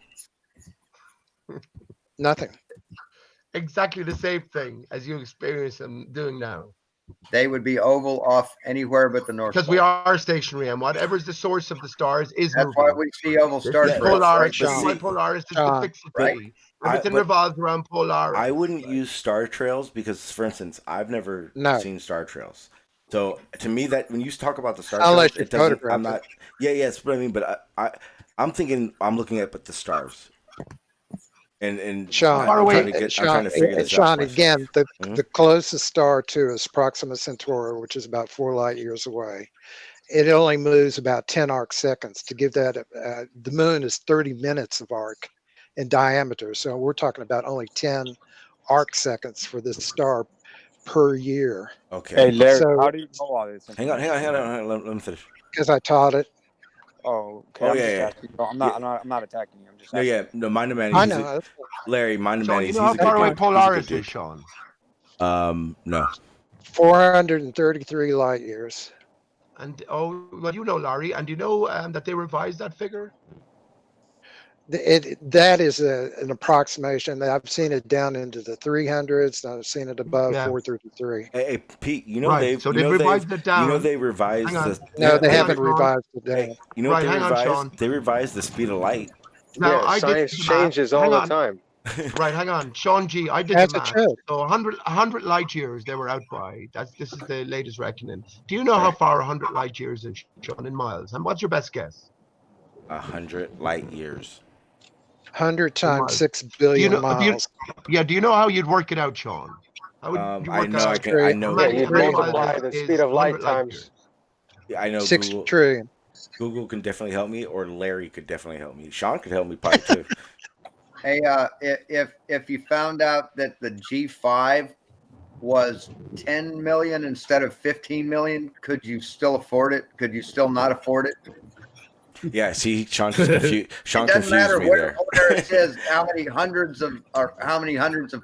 Nothing. Exactly the same thing as you experience them doing now. They would be oval off anywhere but the North Pole. Because we are stationary, and whatever's the source of the stars is That's moving. why we see oval stars. Polaris is the fixity. Everything revolves around Polaris. I wouldn't use star trails because, for instance, I've never seen star trails. So to me, that when you talk about the star trails, it doesn't. I'm not. Yeah, it's what I mean. But I'm thinking I'm looking at the stars. And Shawn, I'm trying to figure this out. Shawn, again, the closest star to us, Proxima Centauri, which is about 4 light years away. It only moves about 10 arc seconds. To give that, the moon is 30 minutes of arc in diameter. So we're talking about only 10 arc seconds for this star per year. Okay. Hey, Larry, how do you know all this? Hang on. Let me finish. Because I taught it. Oh, okay. I'm not attacking you. I'm just asking. No, mind the man. I know. Larry, mind the man. You know how far away Polaris is, Shawn? No. 433 light years. And well, you know, Larry, and you know that they revised that figure. That is an approximation. I've seen it down into the 300s. And I've seen it above 433. Hey, Pete, you know they've revised it down. You know they revised the. No, they haven't revised it down. Hey, you know what they revised? They revised the speed of light. Now, science changes all the time. Right, hang on, Shawn G. I did the math. So 100 light years they were out by. This is the latest reckoning. Do you know how far 100 light years is, Shawn, in miles? And what's your best guess? 100 light years. 100 times 6 billion miles. Do you know how you'd work it out, Shawn? How would you work I know. You'd multiply the speed of light times. Yeah, I know. 6 trillion. Google can definitely help me, or Larry could definitely help me. Shawn could help me probably too. Hey, if you found out that the G5 was 10 million instead of 15 million, could you still afford it? Could you still not afford it? Yeah, see, Shawn confused me where it says how many hundreds of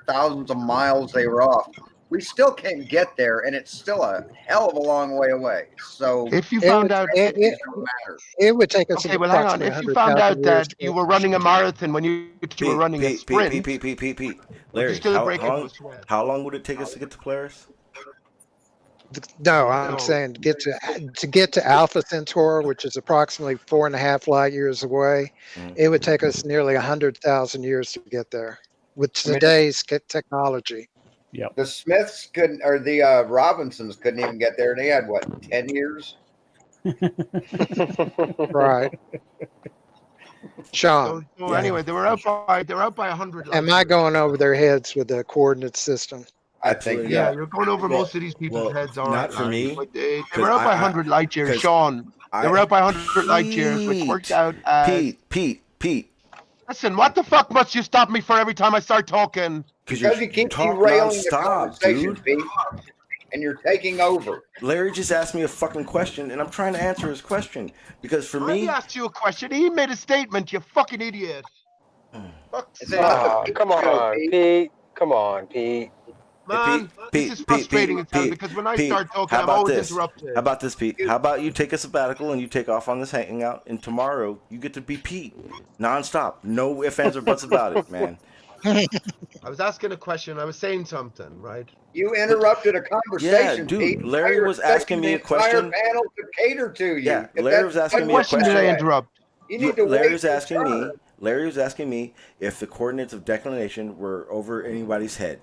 thousands of miles they were off. We still can't get there, and it's still a hell of a long way away. So if you found out, it would take us. Okay, well, hang on. If you found out that you were running a marathon when you were running a sprint, Pete, Larry, how long would it take us to get to Polaris? No, I'm saying to get to Alpha Centauri, which is approximately 4.5 light years away, it would take us nearly 100,000 years to get there with today's technology. Yep. The Smiths couldn't, or the Robinsons couldn't even get there. They had what, 10 years? Right. Shawn. So anyway, they were out by 100. Am I going over their heads with the coordinate system? I think you're going over most of these people's heads. All right, not for me. But they were out by 100 light years, Shawn. They were out by 100 light years, which worked out as Pete. Listen, what the fuck must you stop me for every time I start talking? Because you keep derailing the conversation, Pete. and you're taking over. Larry just asked me a fucking question, and I'm trying to answer his question because for me, he asked you a question. He made a statement. You fucking idiot. Come on, Pete. Come on, Pete. Man, this is frustrating as hell because when I start talking, I'm always interrupted. How about this, Pete? How about you take a sabbatical and you take off on this hangout, and tomorrow you get to be Pete, nonstop, no ifs, ands, or buts about it, man. I was asking a question. I was saying something, right? You interrupted a conversation, Yeah, dude. Pete. Larry was asking me a question. The entire panel to cater to you. Yeah, Larry was asking me a question. Did I interrupt? You need to Larry wait was your asking me. turn. Larry was asking me if the coordinates of declination were over anybody's head,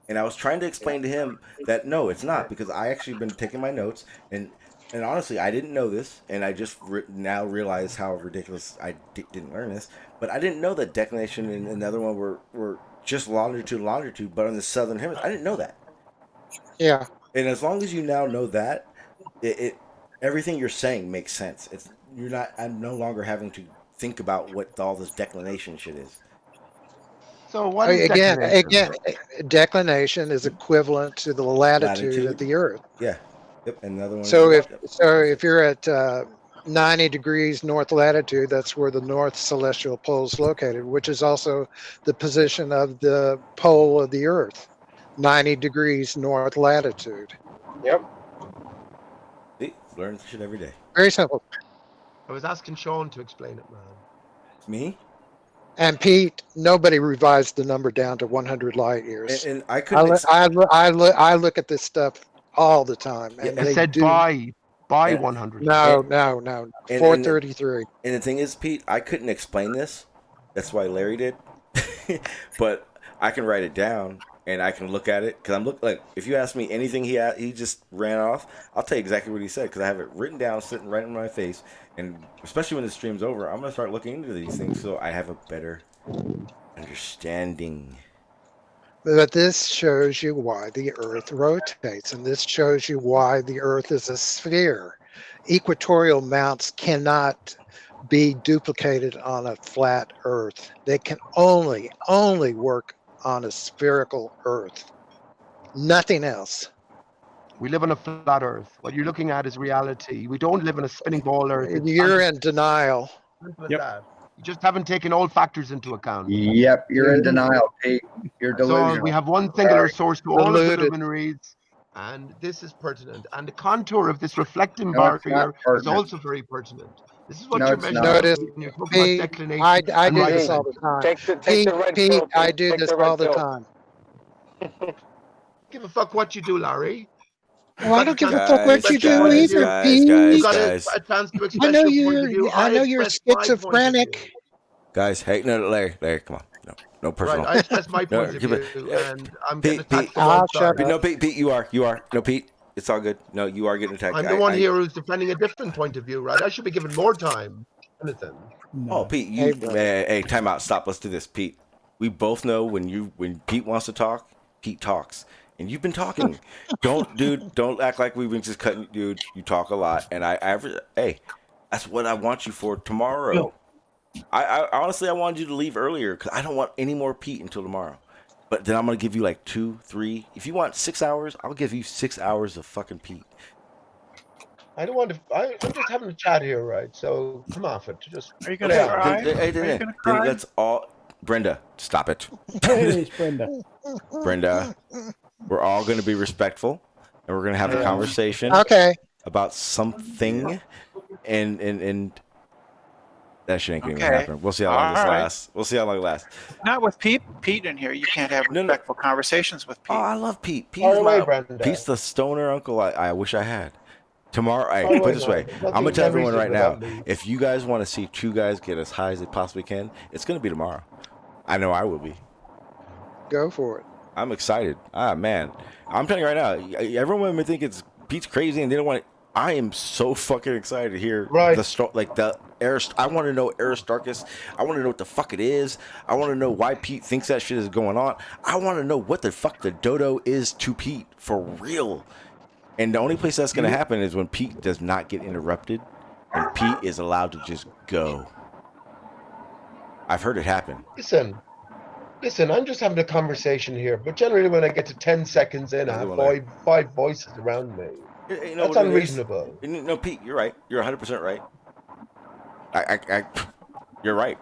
and I was trying to explain to him that no, it's not, because I actually been taking my notes, and honestly, I didn't know this, and I just now realize how ridiculous I didn't learn this. But I didn't know that declination and another one were just longitude, but on the southern hemisphere. I didn't know that. Yeah. And as long as you now know that, it everything you're saying makes sense. I'm no longer having to think about what all this declination shit is. So what is declination? Declination is equivalent to the latitude of the Earth. Yeah. Yep. Another one. So if you're at 90 degrees north latitude, that's where the north celestial pole is located, which is also the position of the pole of the Earth. 90 degrees north latitude. Yep. See, learn shit every day. Very simple. I was asking Shawn to explain it, man. Me? And Pete, nobody revised the number down to 100 light years. And I couldn't. I look at this stuff all the time. And I said by 100. No. 433. And the thing is, Pete, I couldn't explain this. That's why Larry did. But I can write it down and I can look at it, because I'm like, if you ask me anything he just ran off, I'll tell you exactly what he said, because I have it written down, sitting right in my face. And especially when the stream's over, I'm gonna start looking into these things so I have a better understanding. But this shows you why the Earth rotates, and this shows you why the Earth is a sphere. Equatorial mounts cannot be duplicated on a flat Earth. They can only work on a spherical Earth. Nothing else. We live on a flat Earth. What you're looking at is reality. We don't live in a spinning ball Earth. You're in denial. Yep. You just haven't taken all factors into account. Yep, you're in denial, Pete. You're delusional. So we have one singular source to all of the luminaries, and this is pertinent. And the contour of this reflecting barrier is also very pertinent. This is what you're measuring. Notice, when you're talking Pete, about declination. I do this all the time. Pete, I do this all the time. Give a fuck what you do, Larry. Well, I don't give a fuck what you do either, Pete. Guys. I know you're schizophrenic. Guys, hey, no, Larry, come on. No personal. Right, that's my point of view, and I'm getting attacked. No, Pete, you are. No, Pete, it's all good. No, you are getting attacked. I'm the one here who's defending a different point of view, right? I should be given more time. Anything. No. Oh, Pete, hey, time out. Stop. Let's do this, Pete. We both know when Pete wants to talk, Pete talks. And you've been talking. Don't act like we've been just cutting. Dude, you talk a lot. And hey, that's what I want you for tomorrow. No. I honestly, I wanted you to leave earlier because I don't want any more Pete until tomorrow. But then I'm going to give you like 2, 3. If you want 6 hours, I'll give you 6 hours of fucking Pete. I don't want to. I'm just having a chat here, right? So come off it. Are you going to cry? Then let's all. Brenda, stop it. It's Brenda. Brenda, we're all going to be respectful, and we're going to have a conversation. Okay. About something, and that shit ain't going to happen. We'll see how long this lasts. We'll see how long it lasts. Not with Pete in here. You can't have respectful conversations with Pete. Oh, I love Pete. Pete's the stoner uncle I wish I had. Tomorrow, put it this way. I'm going to tell everyone right now, if you guys want to see 2 guys get as high as they possibly can, it's going to be tomorrow. I know I will be. Go for it. I'm excited. Man. I'm telling you right now, everyone may think Pete's crazy and they don't want it. I am so fucking excited to hear the air. I want to know Aristarchus. I want to know what the fuck it is. I want to know why Pete thinks that shit is going on. I want to know what the fuck the dodo is to Pete for real. And the only place that's going to happen is when Pete does not get interrupted and Pete is allowed to just go. I've heard it happen. Listen, Listen, I'm just having a conversation here, but generally when I get to 10 seconds in, I have five voices around me. You know That's what it is? unreasonable. No, Pete, you're right. You're 100% right. You're right.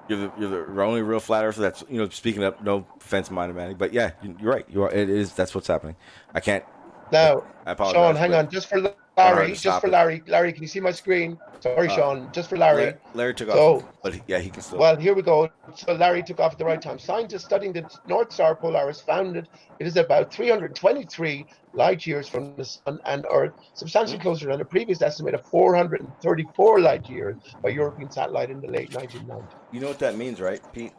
You're the only real flat earther that's speaking up. No offense, mind, but yeah, you're right. You are. It is. That's what's happening. I can't. Now, I apologize. Sean, hang on, just for Larry. Larry, can you see my screen? Sorry, Sean, just for Larry. Larry took off, but he can still. Well, here we go. So Larry took off at the right time. Scientists studying the North Star Polaris found it is about 323 light years from the Sun and Earth, substantially closer than a previous estimate of 434 light years by European satellite in the late 1990s. You know what that means, right, Pete?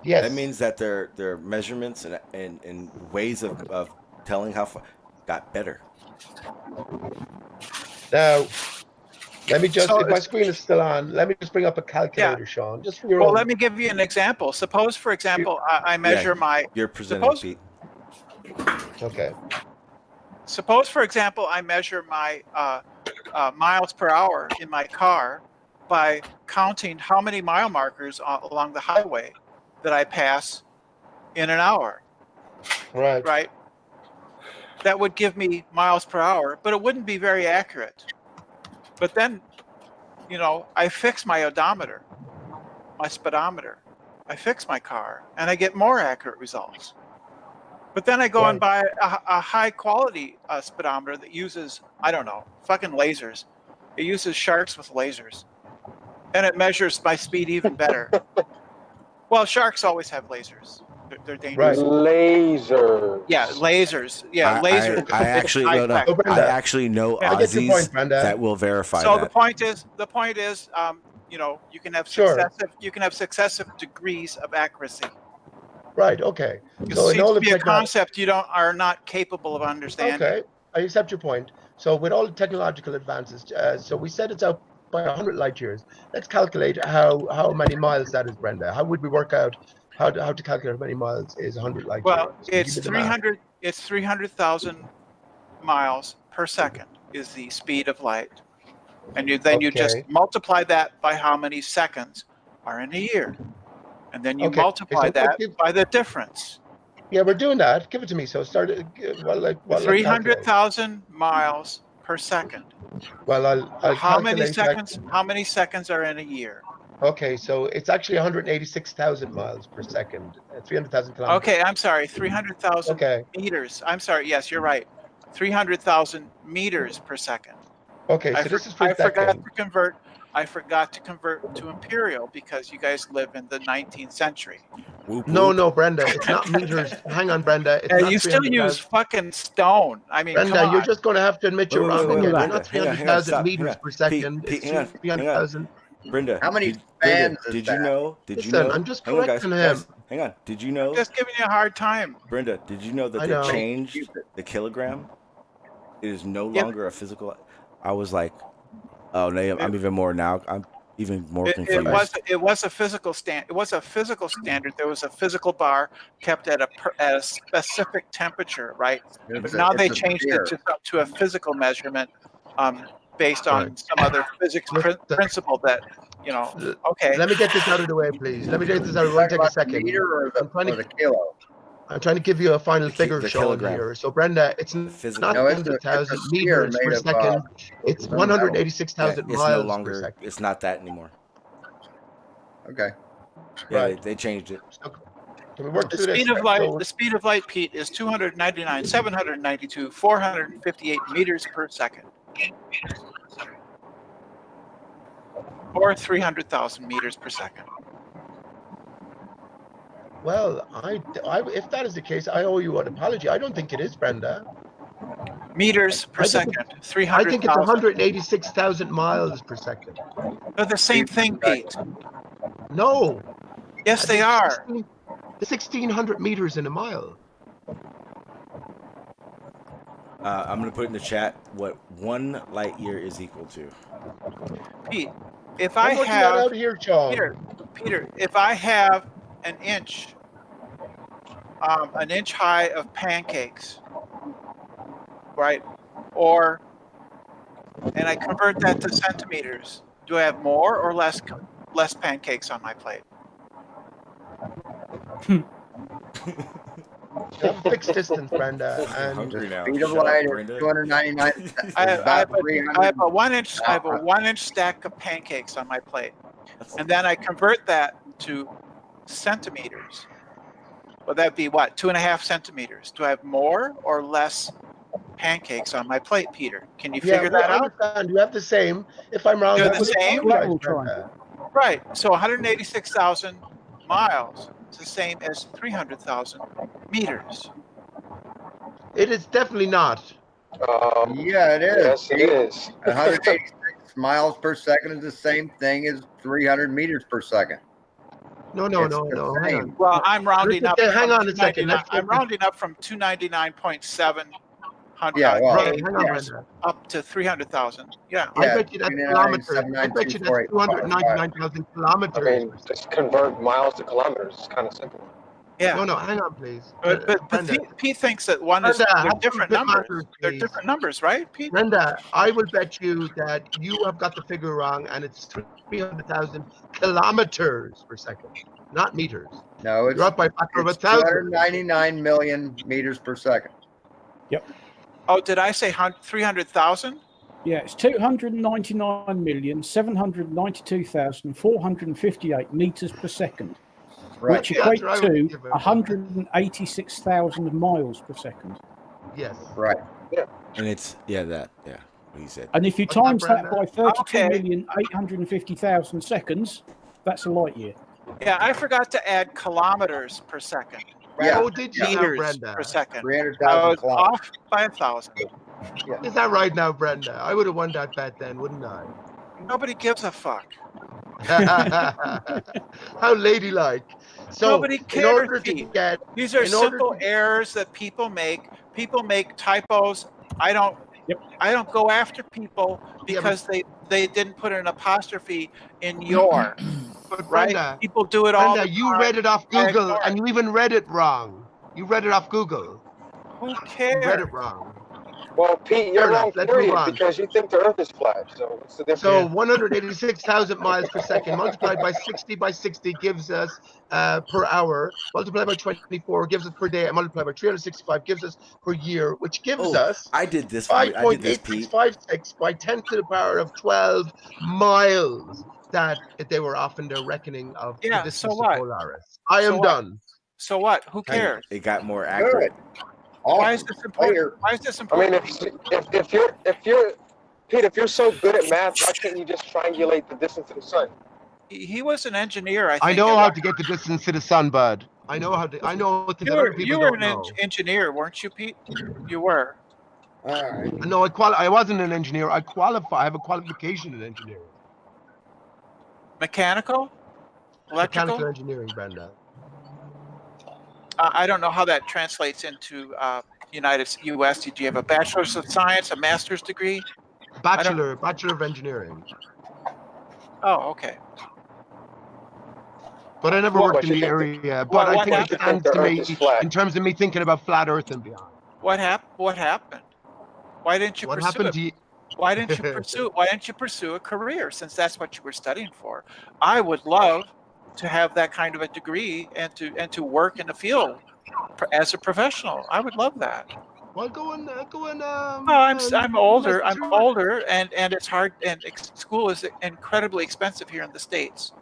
Yes. That means that their measurements and ways of telling how far got better. Now, let me just, if my screen is still on, let me just bring up a calculator, Sean, just for your own. Let me give you an example. Suppose, for example, I measure my... You're presenting, Pete. Okay. Suppose, for example, I measure my miles per hour in my car by counting how many mile markers along the highway that I pass in an hour. Right. Right? That would give me miles per hour, but it wouldn't be very accurate. But then, I fix my odometer, my speedometer. I fix my car, and I get more accurate results. But then I go and buy a high-quality speedometer that uses, I don't know, fucking lasers. It uses sharks with lasers. And it measures my speed even better. Well, sharks always have lasers. They're dangerous. Right. Lasers. Yeah, lasers. Yeah, lasers. I actually know Aussies that will verify so that. the point is, you can have successive degrees of accuracy. Right. Okay. It seems to be a concept you are not capable of understanding. Okay, I accept your point. So with all the technological advances, so we said it's out by 100 light years. Let's calculate how many miles that is, Brenda. How would we work out how to calculate how many miles is 100 light years? Well, it's 300. It's 300,000 miles per second is the speed of light, and you just multiply that by how many seconds are in a year, and then you multiply that by the difference. Yeah, we're doing that. Give it to me. So start. 300,000 miles per second. Well, I'll how many seconds? How many seconds are in a year? Okay, so it's actually 186,000 miles per second. 300,000 kilometers. Okay, I'm sorry. 300,000 meters. I'm sorry. Yes, you're right. 300,000 meters per second. Okay, so this is per second. I forgot to convert to imperial because you guys live in the 19th century. No, Brenda, it's not meters. Hang on, Brenda. It's not you still use fucking stone. I mean, Brenda, you're just going to have to admit you're wrong. We're not 300,000 meters per second. Pete, it's 300,000. Brenda, how many fans did you know? I'm just correcting him. Hang on. Did you know? I'm just giving you a hard time. Brenda, did you know that they changed the kilogram? It is no longer a physical. I was like, oh no, I'm even more now. I'm even more confused. It was a physical standard. It was a physical standard. There was a physical bar kept at a specific temperature, right? But now they changed it to a physical measurement, based on some other physics principle that, okay. Let me get this out of the way, please. Let me get this out of the way. Take a second. I'm trying to give you a final figure, Sean, here. So, Brenda, it's not 100,000 meters per second. It's 186,000 miles per second. It's not that anymore. Okay. Yeah, right. They changed it. The speed of light, Pete, is 299, 792, 458 meters per second. Or 300,000 meters per second. Well, if that is the case, I owe you an apology. I don't think it is, Brenda. Meters per second, 300,000. I think it's 186,000 miles per second. They're the same thing, Pete. No. Yes, they are. 1,600 meters in a mile. I'm going to put in the chat what 1 light year is equal to. Pete, if I have out here, John. Peter, if I have an inch high of pancakes, right? And I convert that to centimeters. Do I have more or less pancakes on my plate? You have a fixed distance, Brenda, I'm and hungry now. Speed of Shut up, light is Brenda. 299. I have about a 300. 1-inch stack of pancakes on my plate, and then I convert that to centimeters. Well, that'd be what, 2.5 centimeters? Do I have more or less pancakes on my plate, Peter? Can you figure that I out? understand. You have the same. If I'm wrong, They're I the will same? apologize, Lateral Brenda. Right. So 186,000 miles is the same as 300,000 meters. It is definitely not. Yeah, it is. Yes, it is. 186 miles per second is the same thing as 300 meters per second. No. It's the Hang same. on. Well, I'm rounding up. Hang from on a second. 299 I'm rounding up from 299.7 Yeah, well, Hang on, meters Brenda. up to 300,000. Yeah. I bet you that's kilometers. I bet you that's 299,000 kilometers. I mean, just convert miles to kilometers. It's kind of simple. Yeah. No, hang on, please. But Brenda, Pete thinks that one is Brenda, they're have different some numbers. answers, They're please. different numbers, right, Pete? Brenda, I will bet you that you have got the figure wrong, and it's 300,000 kilometers per second, not meters. No, it's, You're up by a factor of it's 1,000. 299 million meters per second. Yep. Oh, did I say 300,000? Yeah, it's 299,792,458 meters per second, Right. which equates That's right. to 186,000 miles per second. Yes. Right. And it's what he said. And if you What's that, times that Brenda? by 32,850,000 seconds, that's a light year. Yeah, I forgot to add kilometers per second. Yeah. Oh, did you now, Meters Brenda? per second. I 300,000 was kilometers. off by 1,000. Is that right now, Brenda? I would have won that bet then, wouldn't I? Nobody gives a fuck. How ladylike. So, Nobody in cares, order to Pete. get, These are in order simple to- errors that people make. People make typos. I don't go after people because they didn't put an apostrophe in your. But Right? Brenda, People do it all Brenda, the you time. read it off I Google, ignore and you even read it wrong. You read it off Google. Who You cares? read it wrong. Well, Pete, you're Fair enough. wrong, Let's move period, on. because you think the Earth is flat. So what's the difference? So 186,000 miles per second multiplied by 60 gives us per hour. Multiplied by 24 gives us per day. And multiplied by 365 gives us per year, which gives us I did this. I did this, Pete. 5.8656 by 10 to the power of 12 miles. That they were off in their reckoning of the Yeah, distance so what? to Polaris. I So am what? done. So what? Who cares? It got more accurate. Why is this important? Why is this I mean, important? if you're Pete, if you're so good at math, why can't you just triangulate the distance to the sun? He was an engineer, I think. I know how to get the distance to the sun, bud. I know what things that other people You were don't an know. engineer, weren't you, Pete? You were. All right. No, I wasn't an engineer. I have a qualification in engineering. Mechanical? Electrical? Mechanical engineering, Brenda. I don't know how that translates into U.S. Did you have a bachelor's of science, a master's degree? Bachelor of engineering. Oh, okay. But I never What, worked in you the think area. what But I think it happened? stands The to Earth me is flat. in terms of me thinking about flat Earth and beyond. What happened? Why didn't you What pursue happened it? to you? Why didn't you pursue a career since that's what you were studying for? I would love to have that kind of a degree and to work in the field as a professional. I would love that. Well, go and I'm older. I'm older, and it's hard. And school is incredibly expensive here in the States.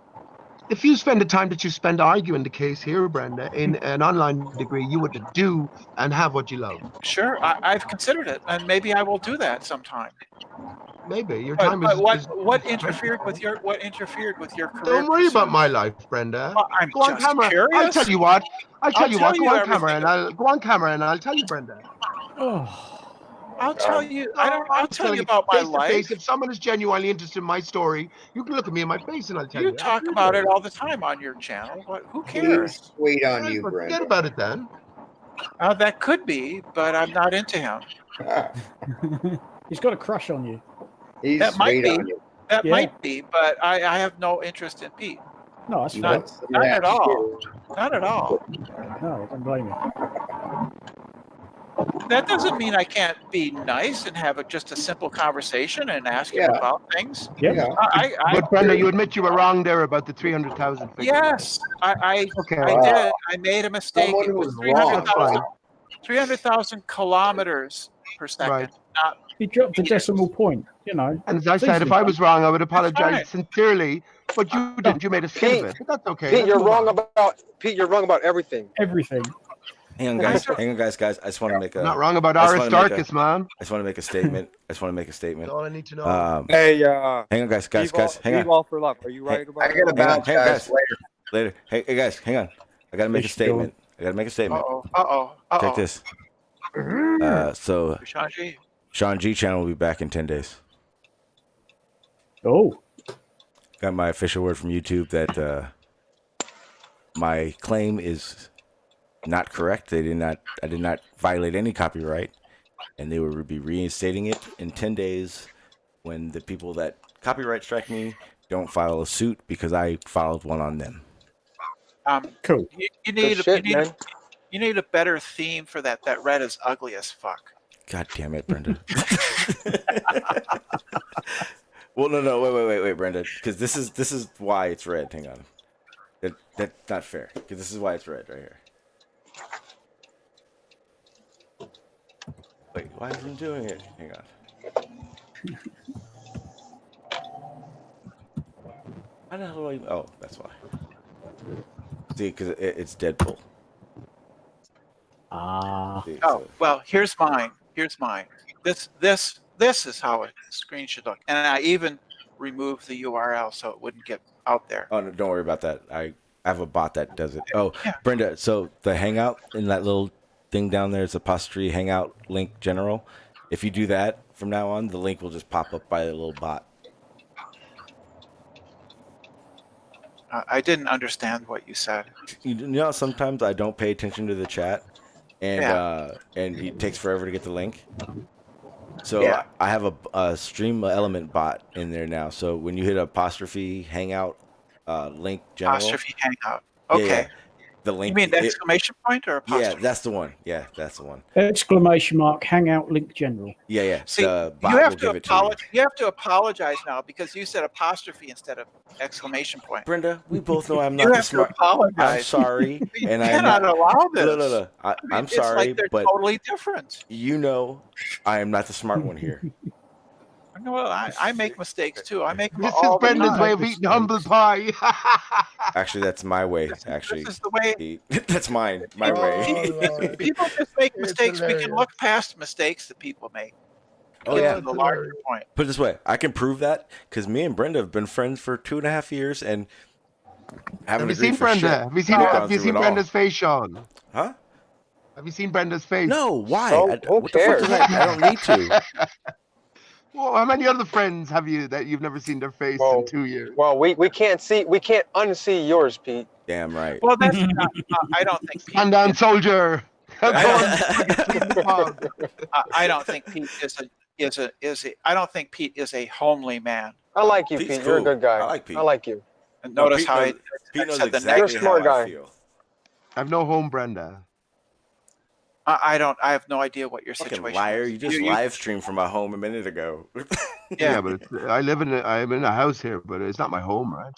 If you spend the time that you spend arguing the case here, Brenda, in an online degree, you would do and have what you love. Sure, I've considered it, and maybe I will do that sometime. Maybe your But, time but is. what interfered with your career? Don't worry about my life, Brenda. Well, I'm Go on just camera. curious. I'll tell you what. Go on camera, everything. and I'll go on camera, and I'll tell you, Brenda. I'll tell you. I'll tell you telling about my face to life. face. If someone is genuinely interested in my story, you can look at me in my face, and I'll tell you. You talk about it all the time on your channel. Who cares? He's sweet on Right, you, but Brenda. forget about it then. That could be, but I'm not into him. He's got a crush on you. He's That might sweet be. on you. That Yeah. might be, but I have no interest in Pete. No, that's He fine. wants some Not of at that all. Not at all. No, I don't blame you. That doesn't mean I can't be nice and have just a simple conversation and ask him Yeah. about things. Yeah. But Brenda, you admit you were wrong there about the 300,000 figure. Yes, I Okay. did. I made a mistake. Someone It was who's wrong. 300,000 kilometers per second. Right. Not, He dropped a decimal point, you know. And as I said, if I was wrong, I would apologize sincerely. But you didn't. You made a skit of it. But that's okay. Pete, Let's you're move wrong on. you're wrong about everything. Everything. Hang on, guys. Guys. I just want to make a. Not wrong about I just wanna make Aristarchus, man. I just want to make a statement. That's all I need to know. Hey, hang on, guys. Hang on. All for love. Are you right about I gotta bounce, guys. Later. Hey, guys, hang on. I gotta make a statement. Check this. So Shawn G channel will be back in 10 days. Oh. Got my official word from YouTube that my claim is not correct. I did not violate any copyright, and they will be reinstating it in 10 days when the people that copyright strike me don't file a suit because I filed one on them. Cool. You need a better theme for that. That red is ugly as fuck. God damn it, Brenda. Well, no, wait, Brenda, because this is why it's red. Hang on, that's not fair. Because this is why it's red right here. Wait, why isn't it doing it? Hang on. How the hell do I? Oh, that's why. See, because it's Deadpool. See, Well, here's mine. This is how a screen should look. And I even removed the URL so it wouldn't get out there. Oh no, don't worry about that. I have a bot that does it. Oh, yeah. Brenda, so the Hangout in that little thing down there is apostrophe Hangout link general. If you do that from now on, the link will just pop up by a little bot. I didn't understand what you said. You know, sometimes I don't pay attention to the chat, and it takes forever to get the link. So I have a Stream Element bot in there now. So when you hit apostrophe Hangout link general, apostrophe Hangout. Okay. Yeah, the link. You mean the exclamation point or apostrophe? Yeah, that's the one. Yeah, that's the one. Exclamation mark, Hangout link general. Yeah. See, the bot you have will to give it to you. You have to apologize now because you said apostrophe instead of exclamation point. Brenda, we both know I'm You not the have to smart. apologize. I'm sorry, You and I cannot allow this. No. I'm It's sorry, like they're but totally different. you know, I am not the smart one here. No, I make mistakes too. I make them This all is Brenda's the way time. of eating humble pie. Actually, that's my way. Actually, This is the way. That's mine. My way. People just make mistakes. We can look past mistakes that people make. Oh Get yeah. to the larger point. Put it this way, I can prove that because me and Brenda have been friends for 2.5 years and haven't Have you agreed seen for Brenda? shit. Have you seen Brenda's face, Sean? Huh? Have you seen Brenda's face? No. Why? So, What the fuck is that? I don't need to. Well, how many other friends have you that you've never seen their face in 2 years? Well, we can't unsee yours, Pete. Damn right. Well, that's not. I don't think. Stand down, soldier. I don't think Pete I don't think Pete is a homely man. I like you, Pete's Pete. You're a cool. good guy. I like Pete. I like you. And No, notice Pete how knows- Pete knows said the exactly You're a smart how I guy. feel. I have no home, Brenda. I don't. I have no idea what your Fucking situation liar! is. You just live streamed from my home a minute ago. Yeah, but I'm in a house here, but it's not my home, right?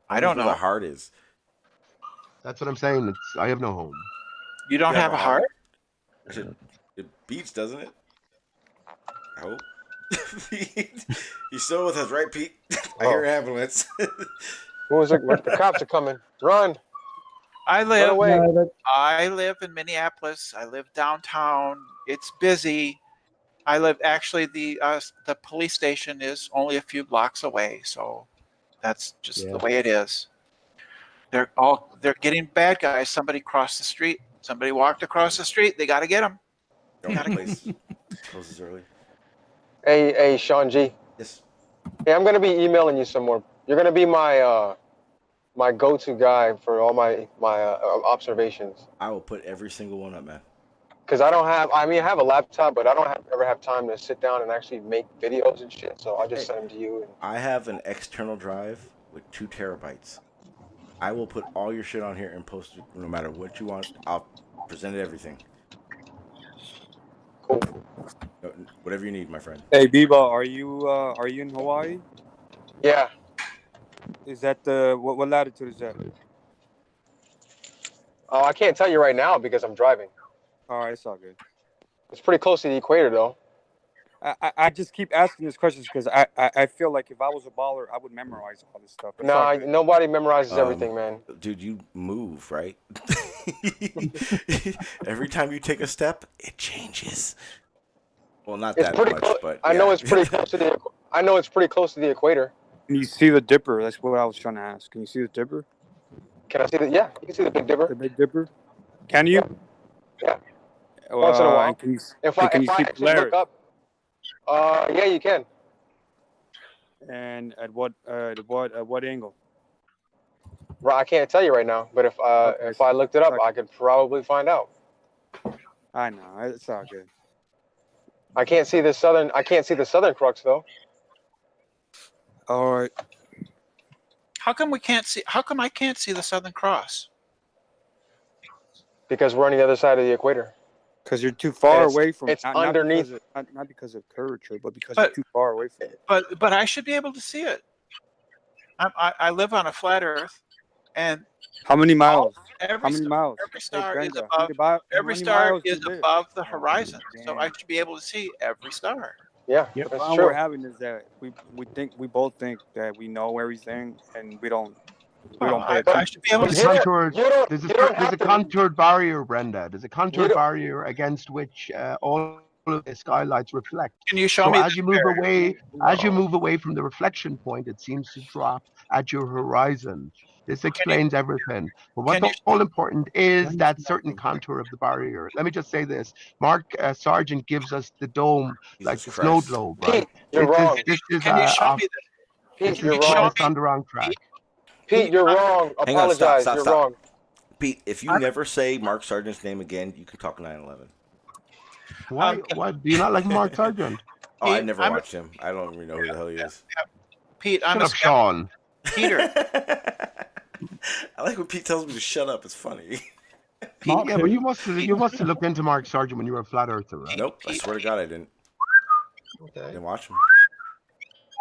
I don't where know. the heart is. That's what I'm saying. I have no home. You don't have a heart? It beats, doesn't it? I hope. You still with us, right, Pete? I hear an ambulance. Who is it? The cops are coming. Run. I Run away. I live in Minneapolis. I live downtown. It's busy. I live actually the police station is only a few blocks away, so that's just the way it is. They're getting bad guys. Somebody crossed the street. Somebody walked across the street. They got to get them. Place closes early. Hey, Sean G. Yes. Hey, I'm gonna be emailing you some more. You're gonna be my my go-to guy for all my observations. I will put every single one up, man. Because I don't have. I mean, I have a laptop, but I don't ever have time to sit down and actually make videos and shit. So I'll just send them to you. I have an external drive with 2 terabytes. I will put all your shit on here and post it no matter what you want. I'll present everything. Cool. Whatever you need, my friend. Hey, Biba, are you in Hawaii? Yeah. Is that what latitude is that? Oh, I can't tell you right now because I'm driving. All right, it's all good. It's pretty close to the equator, though. I just keep asking these questions because I feel like if I was a baller, I would memorize all this stuff. It's all Nah, good. nobody memorizes everything, man. Dude, you move, right? Every time you take a step, it changes. Well, not It's that pretty much, close. but I know it's pretty close to the. I know it's pretty close to the equator. Can you see the Dipper? That's what I was trying to ask. Can you see the Dipper? Can I see the? Yeah, you can see the Big Dipper. The Big Dipper? Can you? Yeah. Once in a while. Can you, If I see actually Polaris? look up. Yeah, you can. And at what angle? Right, I can't tell you right now, but if I looked it up, I could probably find out. I know, it's all good. I can't see the southern. I can't see the southern crux though. All right. How come we can't see? How come I can't see the Southern Cross? Because we're on the other side of the equator. Because you're too far away from it's underneath. Not because of curvature, but because you're too far away from it. But I should be able to see it. I live on a flat Earth, and how many miles? Every how many miles? Every star is Brenda, above. Every star is live? above the horizon, so I should be able to see every star. Yeah, the that's problem true. we're having is that we both think that we know everything, and we don't. We don't pay attention. I should be able to see There's a contoured barrier, Brenda. There's a contoured barrier against which all of the skylights reflect. Can you show me? As you move away from the reflection point, it seems to drop at your horizon. This explains everything. But what's all important is that certain contour of the barrier. Let me just say this. Mark Sargent gives us the dome, like the snow globe, right? Pete, you're wrong. This is Can you show me this? Pete, you're wrong. on the wrong track. Pete, you're wrong. Hang on, Apologize. stop. You're wrong. Pete, if you never say Mark Sargent's name again, you can talk 9/11. Why? Why do you not like Mark Sargent? Oh, I never watched him. I don't even know who the hell he is. Pete, Shut up, Sean. Peter. I like when Pete tells me to shut up. It's funny. Pete, yeah, but you must have looked into Mark Sargent when you were a flat earther, right? Nope. I swear to God, I didn't. Okay. I didn't watch him.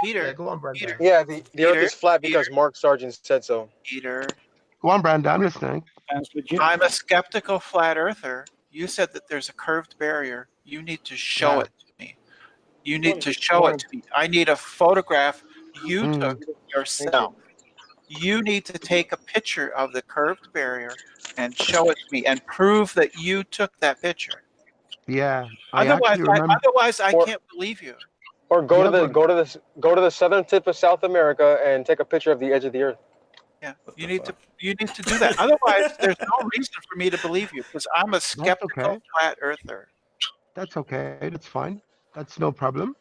Peter. Yeah, go on, Brenda. Yeah, the Earth is flat because Mark Sargent said so. Peter. Go on, Brenda. I'm listening. I'm a skeptical flat earther. You said that there's a curved barrier. You need to show it to me. You need to show it to me. I need a photograph you took yourself. You need to take a picture of the curved barrier and show it to me and prove that you took that picture. Yeah. Otherwise, I can't believe you. Or go to the southern tip of South America and take a picture of the edge of the Earth. Yeah, you need to do that. Otherwise, there's no reason for me to believe you because I'm a skeptical flat earther. That's okay. That's fine. That's no problem.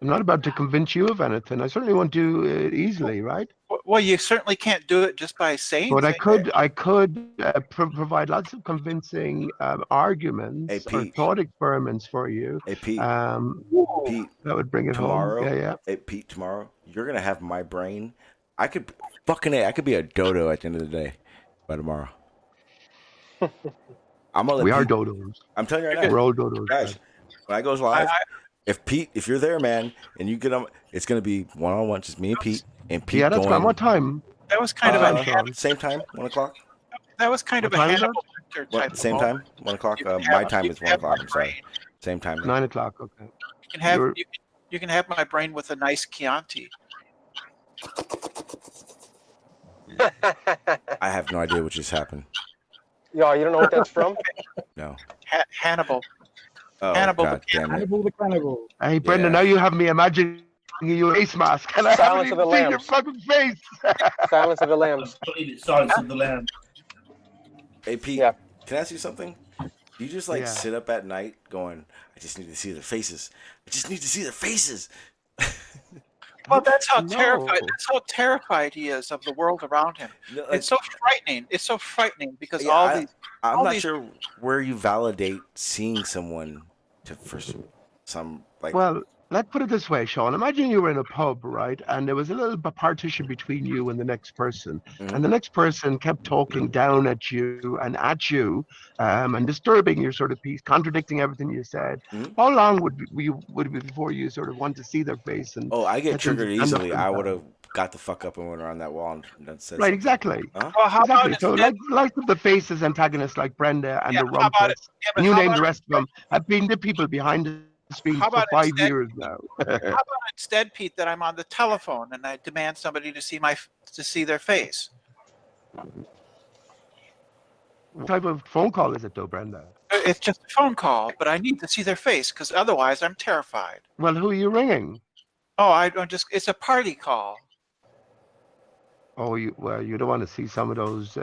I'm not about to convince you of anything. I certainly won't do it easily, right? Well, you certainly can't do it just by saying. But I could provide lots of convincing arguments or thought experiments for you. Hey, Pete. Pete. That would bring it tomorrow, home. Yeah. Hey, Pete, tomorrow, you're going to have my brain. I could be a dodo at the end of the day by tomorrow. We are dodos. I'm telling you right now. We're all dodos. Guys, when I goes live, if you're there, man, and you get on, it's going to be one-on-one, just me and Pete. And Pete that's fine. What time? That was kind of a same time, 1 o'clock. That was kind of a Hannibal Lecter type. Same time, 1 o'clock. My time is 1 o'clock. I'm sorry. Same time. 9 o'clock. Okay. You can have my brain with a nice Chianti. I have no idea what just happened. Yeah, you don't know what that's from? No. Hannibal. Oh, Hannibal. God damn it. Hannibal the cannibal. Hey, Brendan, now you have me imagining your face mask. And I haven't even seen your fucking face. Silence of the Lambs. Silence of the Lambs. Hey, Pete, can I ask you something? You just sit up at night going, I just need to see their faces. I just need to see their faces. Well, that's how terrified. That's how terrified he is of the world around him. No, it's so frightening. It's so frightening because I'm not sure where you validate seeing someone for some like. Well, let's put it this way, Sean. Imagine you were in a pub, right? And there was a little partition between you and the next person. And the next person kept talking down at you, and disturbing your sort of peace, contradicting everything you said. How long would it be before you sort of want to see their face? And I get get them to triggered stand up easily. for I would themselves? have got the fuck up and went around that wall and said Right, something. exactly. Huh? Well, how Exactly. about So instead? like the faces antagonists like Brenda and Yeah, the how about it? Rumpus, Yeah, but and you how name the about rest of them, have been the people behind the screens how for about 5 instead? years now. How about instead, Pete, that I'm on the telephone and I demand somebody to see their face? What type of phone call is it, though, Brenda? It's just a phone call, but I need to see their face because otherwise I'm terrified. Well, who are you ringing? Oh, it's a party call. Oh, you don't want to see some of those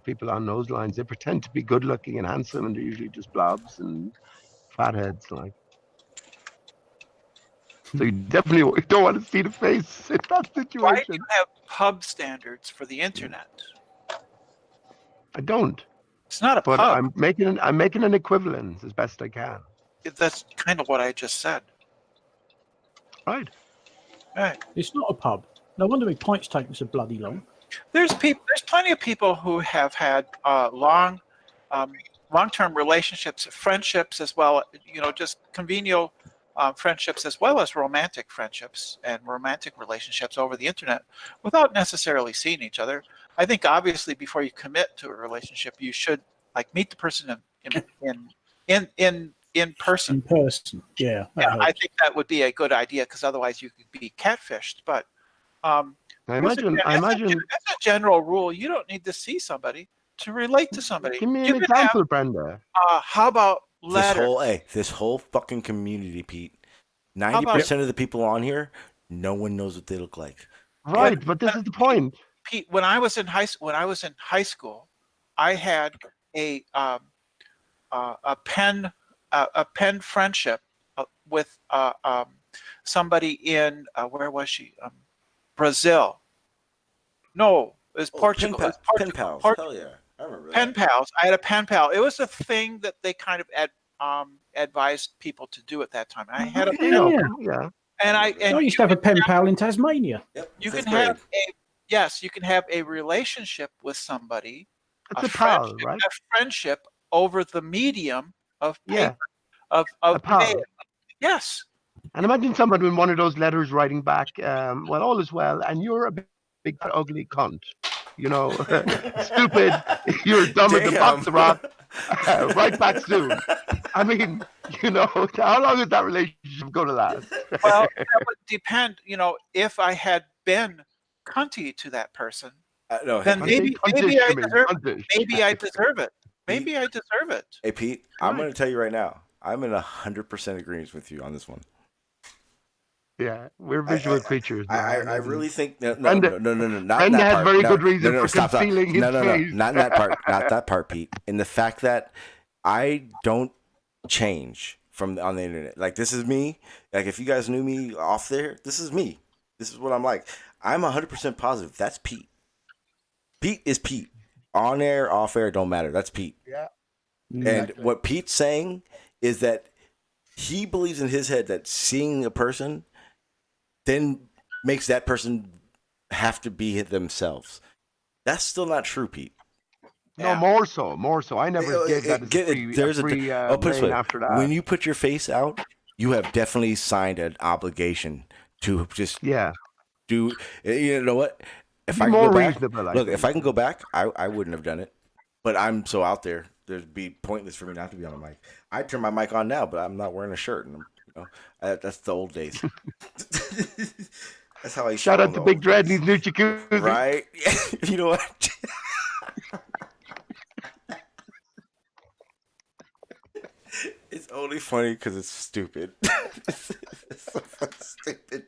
people on those lines. They pretend to be good looking and handsome, and they're usually just blobs and fatheads, like. So you definitely don't want to see the face in that Why do situation. you have pub standards for the internet? I don't. It's not a But pub. I'm making an equivalence as best I can. That's kind of what I just said. Right. Right. It's not a pub. No wonder my pint's taking so bloody long. There's plenty of people who have had long-term relationships, friendships as well. Just conventional friendships as well as romantic friendships and romantic relationships over the internet without necessarily seeing each other. I think obviously before you commit to a relationship, you should meet the person in person. In person, yeah. Yeah, I think that would be a good idea because otherwise you could be catfished. But I imagine. as a general rule, you don't need to see somebody to relate to somebody. Give me You an could example, Brenda. How about letters? This whole fucking community, Pete. 90% of the people on here, no one knows what they look like. Right, but this is the point. Pete, when I was in high school, I had a pen friendship with somebody in where was she? Brazil. No, it was Portugal. Pen pals. Hell yeah, I remember that. Pen pals. I had a pen pal. It was a thing that they kind of advised people to do at that time. I had a pen. Yeah. And I used to have a pen pal in Tasmania. Yep. You can have you can have a relationship with somebody. It's a pal, right? A friendship over the medium of paper, of pal. mail. Yes. And imagine somebody in one of those letters writing back, well, all is well, and you're a big ugly cunt. Stupid, you're dumb as a box of rock. Right back soon. I mean, how long is that relationship going to last? Well, that would depend. If I had been cunty to that person, then maybe I deserve it. Maybe I deserve it. Hey, Pete, I'm going to tell you right now, I'm in 100% agreement with you on this one. Yeah, we're visual creatures. I really think not Brenda that has part. very good reason for stop. concealing his face. Not in that part. Not that part, Pete. In the fact that I don't change on the internet. Like, this is me. Like, if you guys knew me off there, this is me. This is what I'm like. I'm 100% positive. That's Pete. Pete is Pete. On air, off air, don't matter. That's Pete. Yeah. And what Pete's saying is that he believes in his head that seeing a person then makes that person have to be themselves. That's still not true, Pete. No, more so. I never gave that as a free after that. When you put your face out, you have definitely signed an obligation to just do. You know what? If I can go back, if I can go back, I wouldn't have done it. But I'm so out there, it'd be pointless for me not to be on the mic. I turn my mic on now, but I'm not wearing a shirt, and that's the old days. That's how I shout out to Big Dread and his new jacuzzi. Right? You know what? It's only funny because it's stupid. It's so fucking stupid.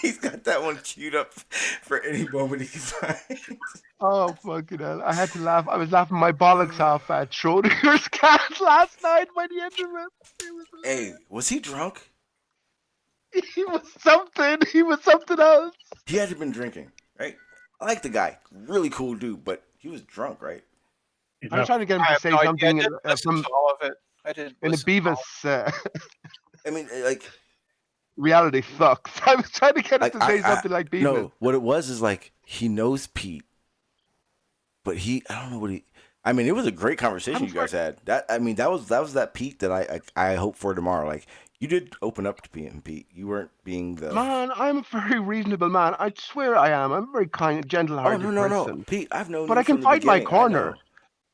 He's got that one queued up for any moment he can find. Oh, fucking hell. I had to laugh. I was laughing my bollocks off at Schrodinger's cat last night by the end of it. Hey, was he drunk? He was something. He was something else. He had to have been drinking, right? I like the guy. Really cool dude, but he was drunk, right? I was trying to get him to say something from all of it. I didn't in a Beavis. I mean, like reality sucks. I was trying to get him to say something like Beavis. No, what it was is like he knows Pete, but I don't know what he. I mean, it was a great conversation you guys had. That was that Pete that I hope for tomorrow. Like you did open up to Pete. You weren't being the man. I'm a very reasonable man. I swear I am. I'm a very kind, gentle-hearted person. No, Pete. I've known, but you I can from the fight my beginning. corner.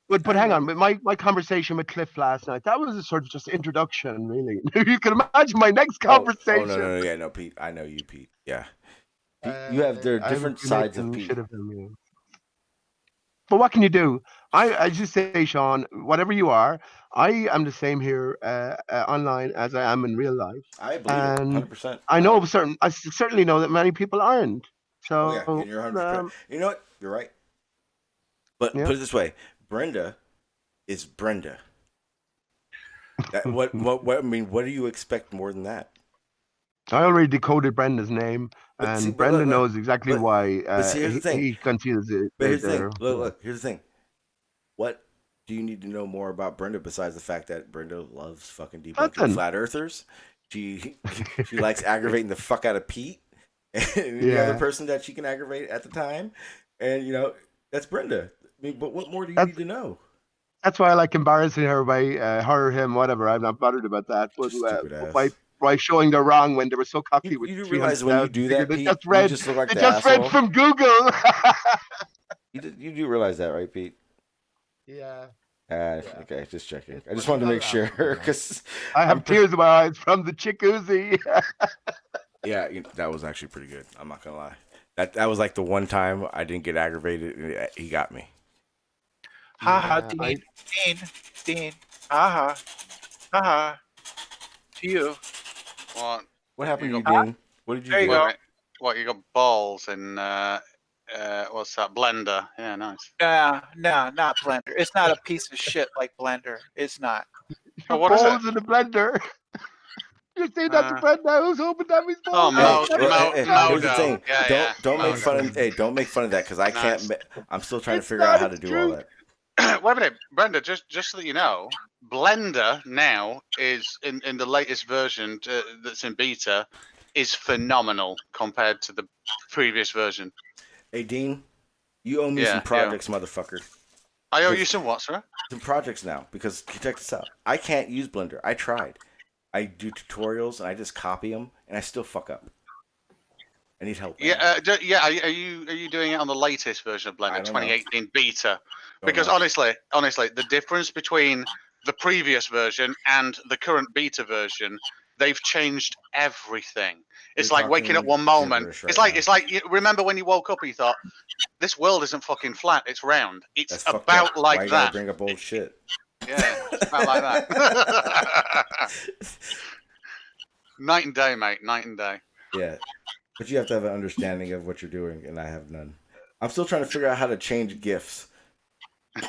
But hang on, my conversation with Cliff last night, that was a sort of just introduction, really. You can imagine my next conversation. No, Pete. I know you, Pete. Yeah. Pete, you have different sides of Pete. But what can you do? I just say, Shawn, whatever you are, I am the same here online as I am in real life. I believe it, 100%. I certainly know that many people aren't. So and you're 100%. You know what? You're right. But put it this way. Brenda is Brenda. What I mean, what do you expect more than that? I already decoded Brenda's name, and Brenda knows exactly why here's the thing. he conceals it. But here's the thing. Look, here's the thing. What do you need to know more about Brenda besides the fact that Brenda loves fucking debunking flat earthers? She likes aggravating the fuck out of Pete and the other person that she can aggravate at the time, and that's Brenda. I mean, but what more do you need to know? That's why I like embarrassing her by her, him, whatever. I'm not bothered about that. But by showing they're wrong when they were so cocky with. You do realize when you do that, Pete, you just look like they just read from Google. You do realize that, right, Pete? Yeah. Okay, just checking. I just wanted to make sure because I have tears in my eyes from the jacuzzi. Yeah, that was actually pretty good. I'm not gonna lie. That was like the one time I didn't get aggravated. He got me. Haha, Dean. Haha. To you. What happened to you, Dean? What did you do? There you go. What, you got balls in, what's that, Blender? Yeah, nice. No, not Blender. It's not a piece of shit like Blender. It's not. Oh, what is balls in the blender. You say that to Brenda? I was hoping that was balls. Here's the thing. Don't make fun of that because I can't. I'm still trying to figure out how to do all that. Wait a minute, Brenda. Just so that you know, Blender now is in the latest version that's in beta is phenomenal compared to the previous version. Hey, Dean, you owe me some projects, motherfucker. I owe you some what, sir? Some projects now because check this out. I can't use Blender. I tried. I do tutorials and I just copy them and I still fuck up. I need help. Yeah, Are you doing it on the latest version of Blender, 2018 beta? Because honestly, the difference between the previous version and the current beta version, they've changed everything. It's like waking up one moment. It's like remember when you woke up and you thought, this world isn't fucking flat, it's round. It's about like Why that. You gotta bring up old shit. Yeah, it's about like that. Night and day, mate. Night and day. Yeah, but you have to have an understanding of what you're doing, and I have none. I'm still trying to figure out how to change GIFs. And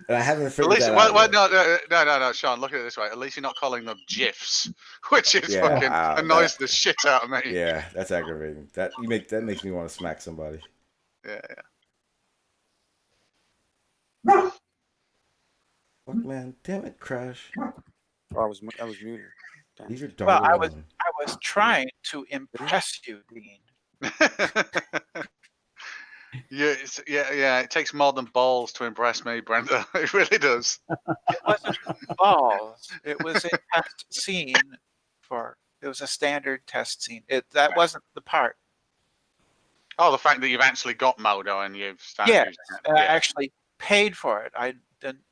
I haven't figured that out. No, Shawn, look at it this way. At least you're not calling them GIFs, which is fucking annoys the shit out of me. Yeah, that's aggravating. That makes me want to smack somebody. Yeah. Fuck, man, damn it, Crash. I was muted. Leave your dog Well, I alone. was trying to impress you, Dean. Yeah. It takes more than balls to impress me, Brenda. It really does. It wasn't balls. It was a test scene it was a standard test scene. That wasn't the part. Oh, the fact that you've actually got Modo and you've started Yes, using it. I actually paid for it.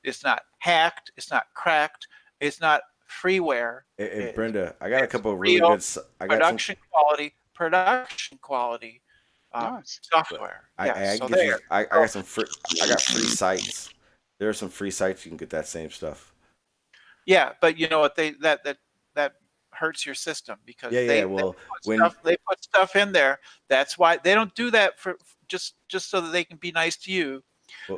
It's not hacked. It's not cracked. It's not freeware. Hey, Brenda, I got a couple of really good. Production quality software. I got some free. I got free sites. There are some free sites you can get that same stuff. Yeah, but you know what? That hurts your system because they put stuff in there. That's why they don't do that for just so that they can be nice to you.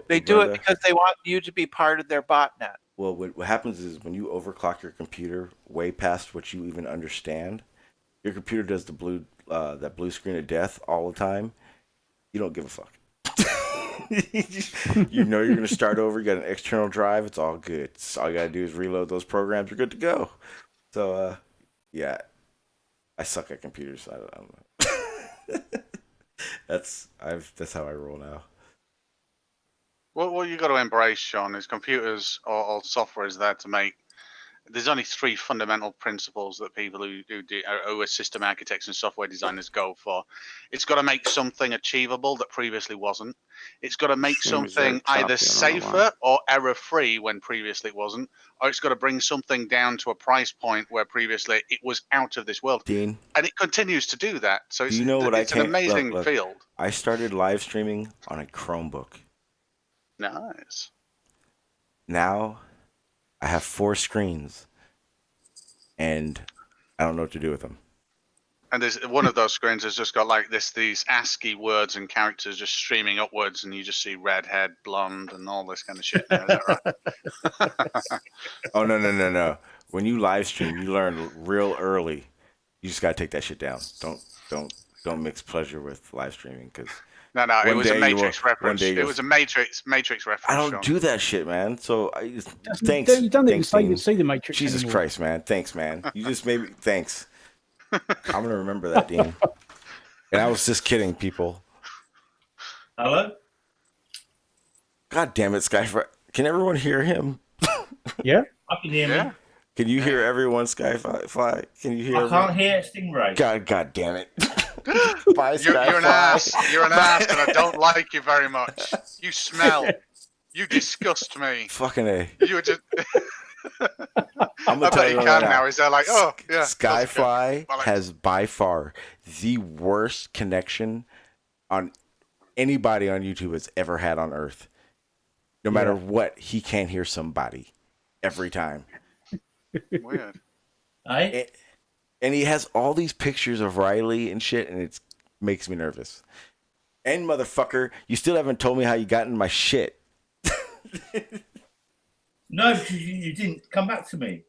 They do it because they want you to be part of their botnet. Well, what happens is when you overclock your computer way past what you even understand, your computer does that blue screen of death all the time. You don't give a fuck. You know you're gonna start over. You got an external drive. It's all good. All you gotta do is reload those programs. You're good to go. So, yeah, I suck at computers. I don't know. That's how I roll now. What you got to embrace, Sean, is computers or software is there to make. There's only three fundamental principles that people who are system architects and software designers go for. It's got to make something achievable that previously wasn't. It's got to make something either safer or error-free when previously it wasn't, or it's got to bring something down to a price point where previously it was out of this world. Dean, and it continues to do that. So it's, do you know what it's an amazing look, field. I started live streaming on a Chromebook. Nice. Now I have 4 screens, and I don't know what to do with them. And there's one of those screens has just got like these ASCII words and characters just streaming upwards, and you just see redhead, blonde, and all this kind of shit. Now, is that right? Oh no! When you live stream, you learn real early. You just gotta take that shit down. Don't mix pleasure with live streaming because. No, it was a Matrix reference. It was a Matrix reference. I don't do that shit, man. So thanks. You don't even see the Matrix. Jesus anymore. Christ, man. Thanks, man. You just made me. Thanks. I'm gonna remember that, Dean. And I was just kidding, people. Hello. God damn it, Skyfire. Can everyone hear him? Yeah, I can hear me. Can you hear everyone, Skyfly? Can you hear? I can't hear Stingray. God damn it. Bye, you're an ass. You're an ass, and I don't like you very much. You smell. You disgust me. Fucking A. You were just. I'm gonna I tell bet you you right can now. Is that like, oh yeah? Skyfly has by far the worst connection on anybody on YouTube has ever had on Earth. No matter what, he can't hear somebody every time. Weird. And he has all these pictures of Riley and shit, and it makes me nervous. And motherfucker, you still haven't told me how you got in my shit. No, because you didn't come back to me.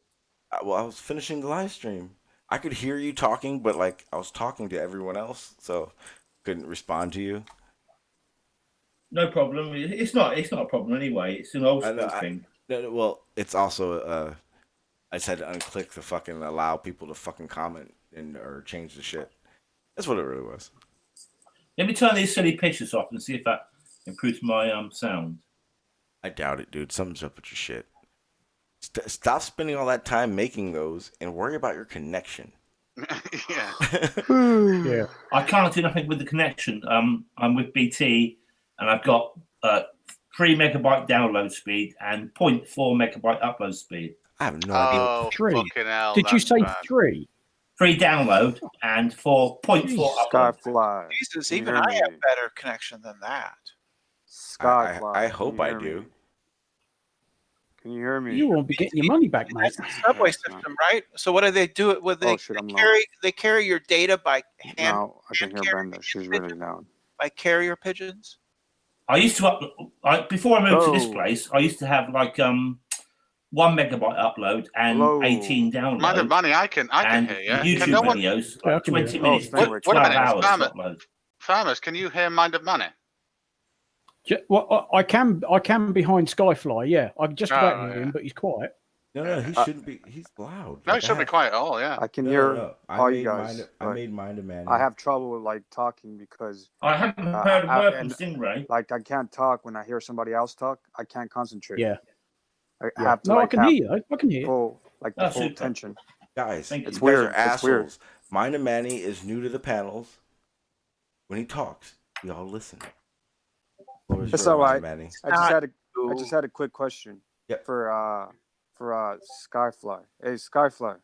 Well, I was finishing the live stream. I could hear you talking, but like I was talking to everyone else, so couldn't respond to you. No problem. It's not a problem anyway. It's an old school thing. Well, it's also I just had to unclick the fucking allow people to fucking comment or change the shit. That's what it really was. Let me turn these silly pictures off and see if that improves my sound. I doubt it, dude. Something's up with your shit. Stop spending all that time making those and worry about your connection. Yeah. I can't do nothing with the connection. I'm with BT, and I've got 3 megabyte download speed and 0.4 megabyte upload speed. I have no idea. 3. Hell, Did you say bad. 3? 3 download and 4.4 upload. Skyfly. Jesus, even I have better connection than that. Skyfly. I hope I do. Can you hear me? You won't be getting your money back, mate. It's a subway system, right? So what do they do? Well, they carry your data by hand. No, I can hear Brenda. She's really loud. By carrier pigeons. I used to before I moved to this place. I used to have like 1 megabyte upload and 18 download. Mind the money, I can hear you. YouTube videos, like 20 minutes, 12 hours upload. Farmers, can you hear Mind of Money? Well, I can behind Skyfly. Yeah, I can just about hear him, but he's quiet. No, he shouldn't be. He's loud. No, he shouldn't be quiet at all. Yeah, I can hear all you guys. I made Mind of Money. I have trouble with like talking because I haven't heard a word from Stingray. Like I can't talk when I hear somebody else talk. I can't concentrate. Yeah. I have to. No, like, I can hear you. I can hear you. Full, like the full attention. Guys, it's you weird. Guys are It's weird. assholes. Mind of Manny is new to the panels. When he talks, we all listen. It's all right. I just had a quick question. Yep. For Skyfly. Hey, Skyfly.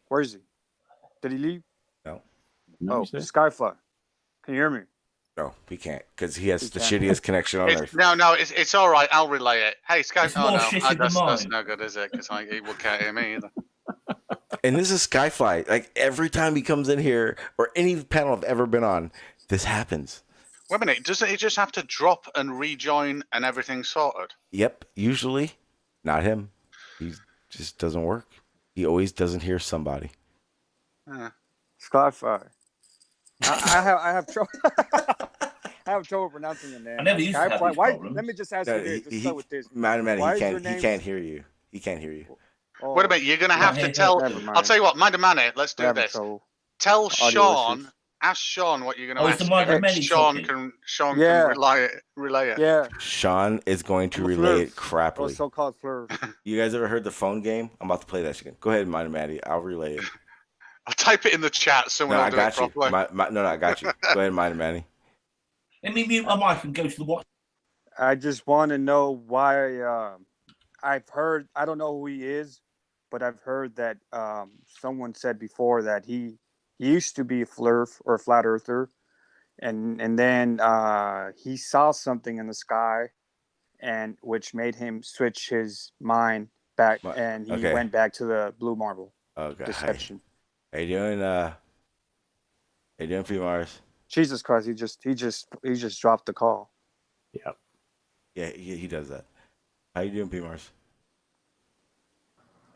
Where is he? Did he leave? No. Oh, Skyfly. Can you hear me? No, he can't because he has the shittiest connection on earth. No, it's all right. I'll relay it. Hey, Sky. It's more shit in the That's mind. no good, is it? Because he can't hear me either. And this is Skyfly. Like every time he comes in here or any panel I've ever been on, this happens. Wait a minute. Doesn't he just have to drop and rejoin and everything's sorted? Yep. Usually, not him. He just doesn't work. He always doesn't hear somebody. Skyfly. I have trouble. have trouble pronouncing your name. I never used to have these problems. Let me just ask No, you this. Let's start with this. Man, Why is he your can't hear you. He can't hear you. Oh, Wait a minute, you're going to have to tell. I'll tell you what, Mind a Minute, let's do this. Tell Audio Sean, issues. ask Sean what you're going Oh, to it's the ask Mind a him. Minute Sean talking. can Yeah. relay it. Yeah. Sean is going to I'm a relay it flirt. Or crappily. so-called flirt. You guys ever heard the phone game? I'm about to play that shit again. Go ahead, Mind Maddie. I'll relay it. I'll type it in the chat. Someone No, will I do got it you. properly. No, I got you. Go ahead, Mind Maddie. Let me mute my mic and go to the watch. I just want to know why. I've heard. I don't know who he is, but I've heard that someone said before that he used to be a flirt or a flat earther, and then he saw something in the sky, and which made him switch his mind back, and he went back to the blue marble deception. How you doing? How you doing, P. Mars? Jesus Christ! He just dropped the call. Yeah. Yeah, he does that. How you doing, P. Mars?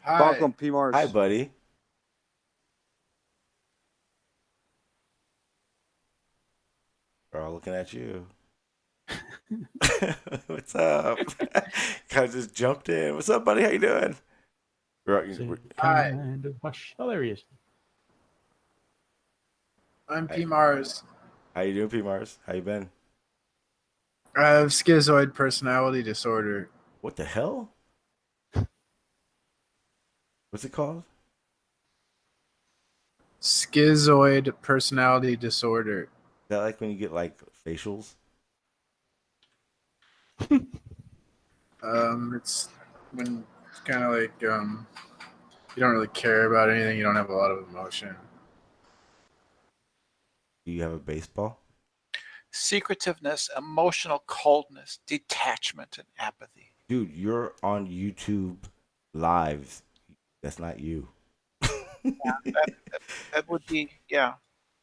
Hi. Welcome, P. Mars. Hi, buddy. We're all looking at you. What's up? Guys just jumped in. What's up, buddy? How you doing? Hi. Oh, there he is. I'm P. Mars. How you doing, P. Mars? How you been? I have schizoid personality disorder. What the hell? What's it called? Schizoid personality disorder. Is that like when you get like facials? It's when it's kind of like you don't really care about anything. You don't have a lot of emotion. Do you have a baseball? Secretiveness, emotional coldness, detachment, and apathy. Dude, you're on YouTube live. That's not you. Yeah, that would be, yeah.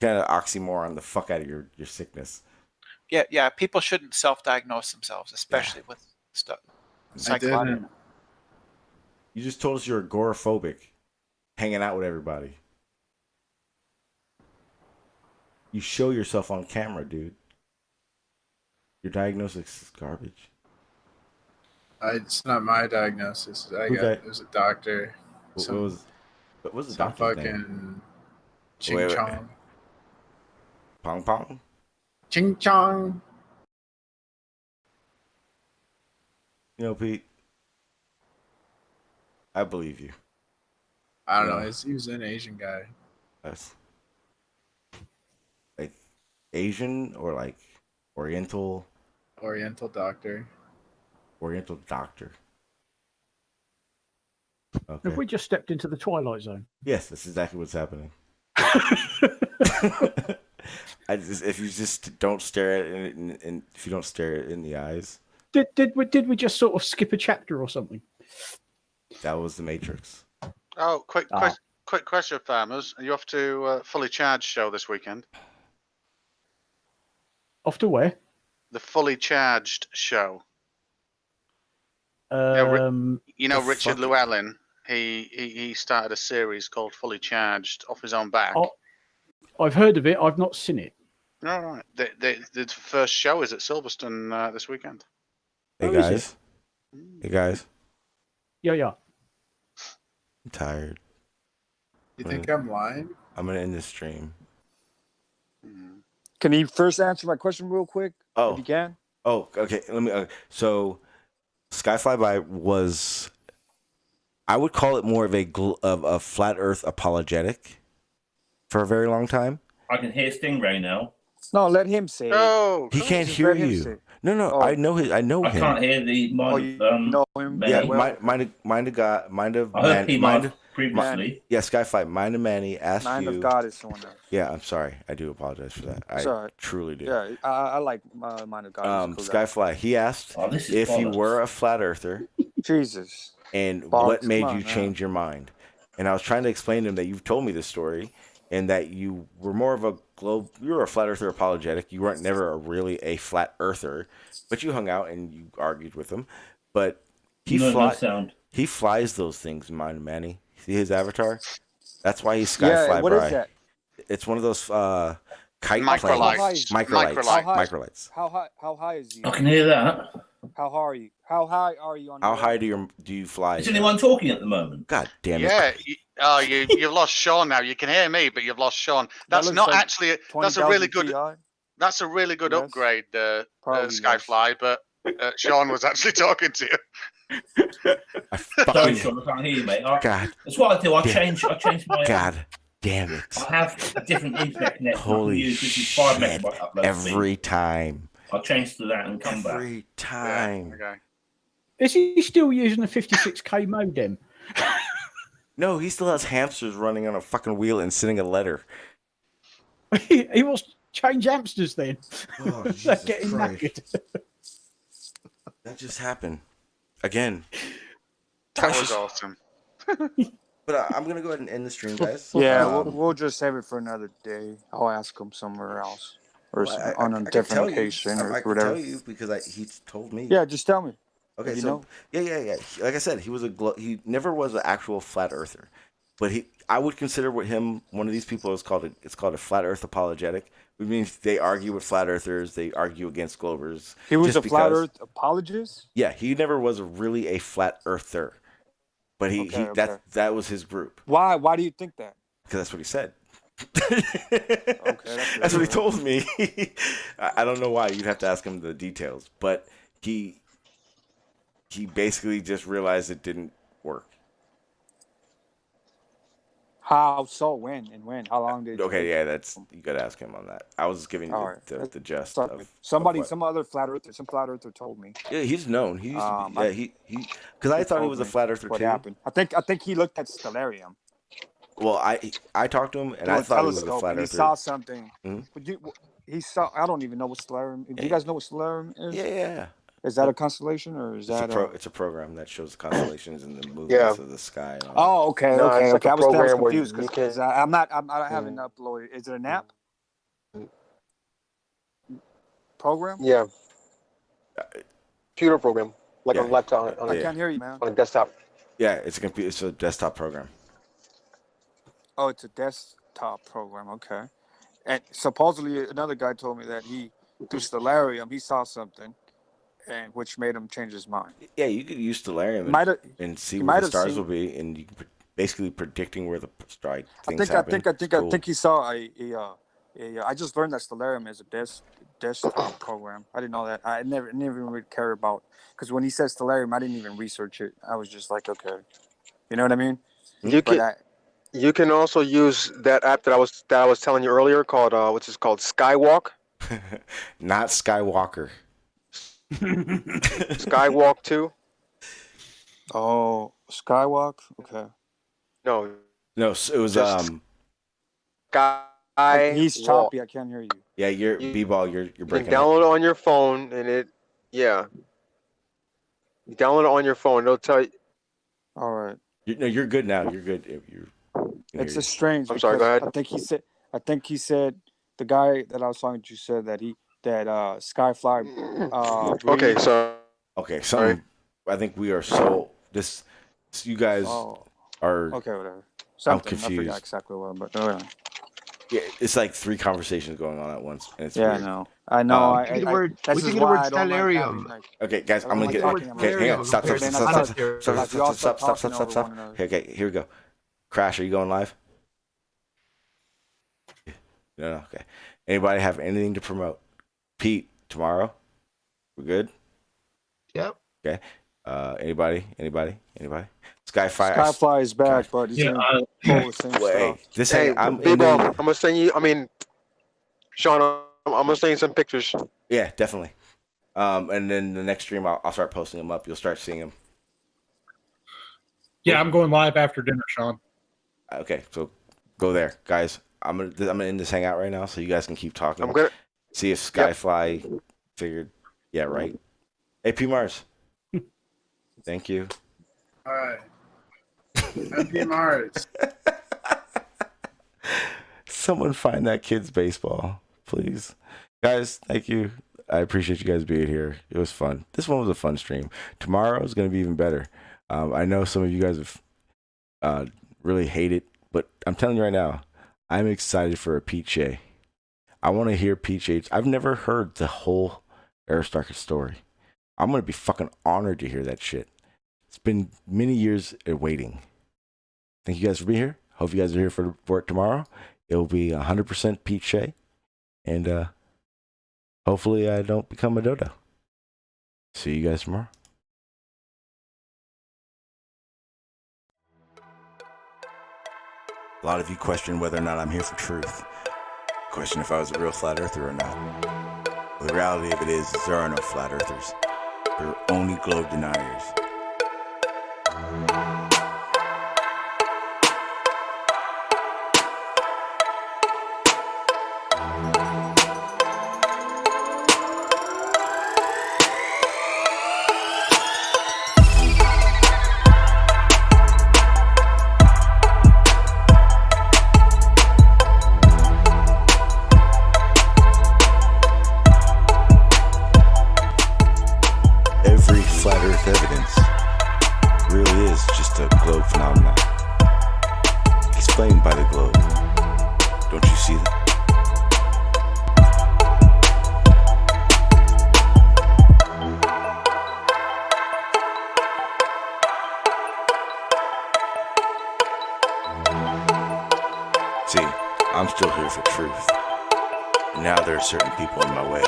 Kind of oxymoron the fuck out of your sickness. Yeah. People shouldn't self-diagnose themselves, especially with stuff. Psychotic. You just told us you're agoraphobic, hanging out with everybody. You show yourself on camera, dude. Your diagnosis is garbage. It's not my diagnosis. It was a doctor. What was the doctor's name? Ching Chong. Pong Pong? Ching Chong. You know, Pete, I believe you. I don't know. He was an Asian guy. That's like Asian or like Oriental? Oriental doctor. Oriental doctor. Okay. Have we just stepped into the Twilight Zone? Yes, that's exactly what's happening. If you just don't stare at it, and if you don't stare it in the eyes. Did we just sort of skip a chapter or something? That was the Matrix. Oh, quick question, farmers. Are you off to Fully Charged show this weekend? Off to where? The Fully Charged show. Richard Llewellyn. He started a series called Fully Charged off his own back. Oh, I've heard of it. I've not seen it. All right. The first show is at Silverstone this weekend. Hey guys. Hey guys. Yeah. I'm tired. You think I'm lying? I'm gonna end this stream. Can you first answer my question real quick? Oh, if you can. Oh, okay. Let me. So, Skyflyby was, I would call it more of a flat Earth apologetic for a very long time. I can hear Stingray now. No, let him say. Oh, he can't hear you. No, Oh. I know him. I can't hear the know him. Yeah, mind of God, mind of I heard man, mind previously. Yeah, Skyfly, mind of Manny asked Mind you. of God is someone else. Yeah, I'm sorry. I do apologize for that. I truly do. Yeah, I like Mind of God. He's a cool guy. Skyfly, he asked this is if you bollocks. were a flat earther. Jesus. And Bollocks, what made come on, you man. change your mind? And I was trying to explain to him that you've told me this story and that you were more of a you were a flat earther apologetic. You weren't never really a flat earther, but you hung out and you argued with him. But he flies those things, Mind of Manny. See his avatar? That's why he's Skyfly. What is that? It's one of those Kite Microlights. planes. Microlights. How high is he? I can hear that. How high are you? How high are you on? How your high ladder? do you fly? Is anyone talking at the moment? God damn it! Yeah, you've lost Shawn now. You can hear me, but you've lost Shawn. That's looks not like actually. That's a really 20,000 good. TI. That's a really good Yes. upgrade, Probably Skyfly. But Shawn was actually talking to you. Sorry, Sean, I can't hear you, mate. God. That's what I do. I change my. God damn it! I have a different internet connection. Holy This is 5 shit! megabyte upload Every speed. time. I'll change to that and come Every time. Okay. Is he still using a 56k modem? No, he still has hamsters running on a fucking wheel and sending a letter. He wants to change hamsters then. Oh, They're Jesus getting Christ. knackered. That just happened again. That was awesome. But I'm gonna go ahead and end the stream, guys. Yeah, we'll just save it for another day. I'll ask him somewhere else or on a different location or I can whatever. tell you because he told me. Yeah, just tell me. Okay, You so know? yeah. Like I said, he never was an actual flat earther, but I would consider one of these people is called a flat Earth apologetic, which means they argue with flat earthers, they argue against globers. He was just a flat because- Earth apologist. Yeah, he never was really a flat earther, but that was his group. Why? Why do you think that? Because that's what he said. Okay, That's what he told me. I don't know why. You'd have to ask him the details, but he basically just realized it didn't work. How so? When? How long did? Okay, yeah, you got to ask him on that. I was just giving you the gist of some other flat earther, some flat earther told me. Yeah, he's known. He because I thought he was a flat earther what too. happened? I think he looked at Stellarium. Well, I talked to him and I thought he was a flat earther. He saw something. Mhm. But he saw. I don't even know what Stellarium. Do you guys know what Stellarium is? Yeah. Is that a constellation or is that it's a program that shows the constellations and the movements Yeah. of the sky? And all Oh, okay, No, okay, it's like okay. a I was program where confused you because I haven't uploaded. Is it an app? Program? Yeah. Computer program, like on a laptop, on I can't hear you, man. a desktop. Yeah, it's a desktop program. Oh, it's a desktop program. Okay. And supposedly another guy told me that through Stellarium, he saw something, and which made him change his mind. Yeah, you could use Stellarium and see he where might the have stars seen- will be, and you can basically predicting where the I things think happen. It's I cool. think he saw I just learned that Stellarium is a desktop program. I didn't know that. I never even really care about because when he said Stellarium, I didn't even research it. I was just like, okay, you know what I mean? You can also use that app that I was telling you earlier called what's it called, Skywalk. Not Skywalker. Skywalk 2. Oh, Skywalk. Okay. No, it was Just- Sky. He's choppy. I can't hear you. Yeah, you're B-ball. You're You can breaking up. download it on your phone, and you download it on your phone. It'll tell you. All right. You're good now. You're good. It's just strange. I'm sorry, go because ahead. I think he said the guy that I was talking to said that Skyfly. Okay, breathed- so Okay, something. I think we are so this. You guys are. Okay, whatever. I'm Something. I confused. forgot exactly what, but whatever. Yeah, it's like 3 conversations going on at once, and it's Yeah, weird. I know. I know. We can get the word stellarium. Okay, guys, I'm gonna get. Okay, hang on. Stop. Okay, here we go. Crash, are you going live? No. Okay. Anybody have anything to promote? Pete, tomorrow. We're good. Yep. Okay. Anybody? Skyfly is back, but he's doing the same stuff. This hey, I'm B-Ball, I'm gonna send you. I mean, Sean, I'm gonna send you some pictures. Yeah, definitely. And then the next stream, I'll start posting them up. You'll start seeing them. Yeah, I'm going live after dinner, Sean. Okay, so go there, guys. I'm gonna end this hangout right now, so you guys can keep talking. I'm gonna see if Skyfly figured. Yeah, right. Hey, P Mars. Thank you. All right. MP Mars. Someone find that kid's baseball, please. Guys, thank you. I appreciate you guys being here. It was fun. This one was a fun stream. Tomorrow is going to be even better. I know some of you guys have really hate it, but I'm telling you right now, I'm excited for a Pete Shea. I want to hear Peach. I've never heard the whole Aristarchus story. I'm going to be fucking honored to hear that shit. It's been many years waiting. Thank you guys for being here. Hope you guys are here for it tomorrow. It will be 100% Peach Shay. And hopefully I don't become a dodo. See you guys tomorrow. A lot of you question whether or not I'm here for truth. Question if I was a real flat earther or not. Well, the reality of it is there are no flat earthers. There are only globe deniers. Flat Earth evidence really is just a globe phenomenon, explained by the globe. Don't you see that? See, I'm still here for truth. And now there are certain people in my way.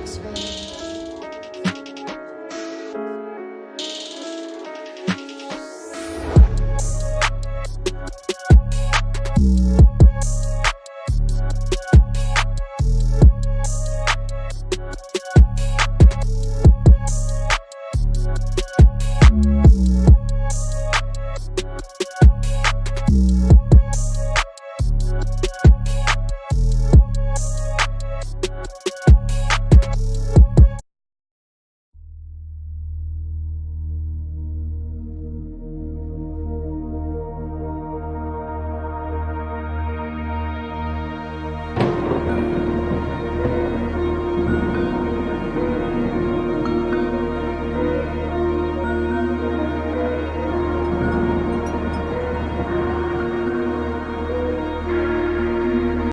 X-ray.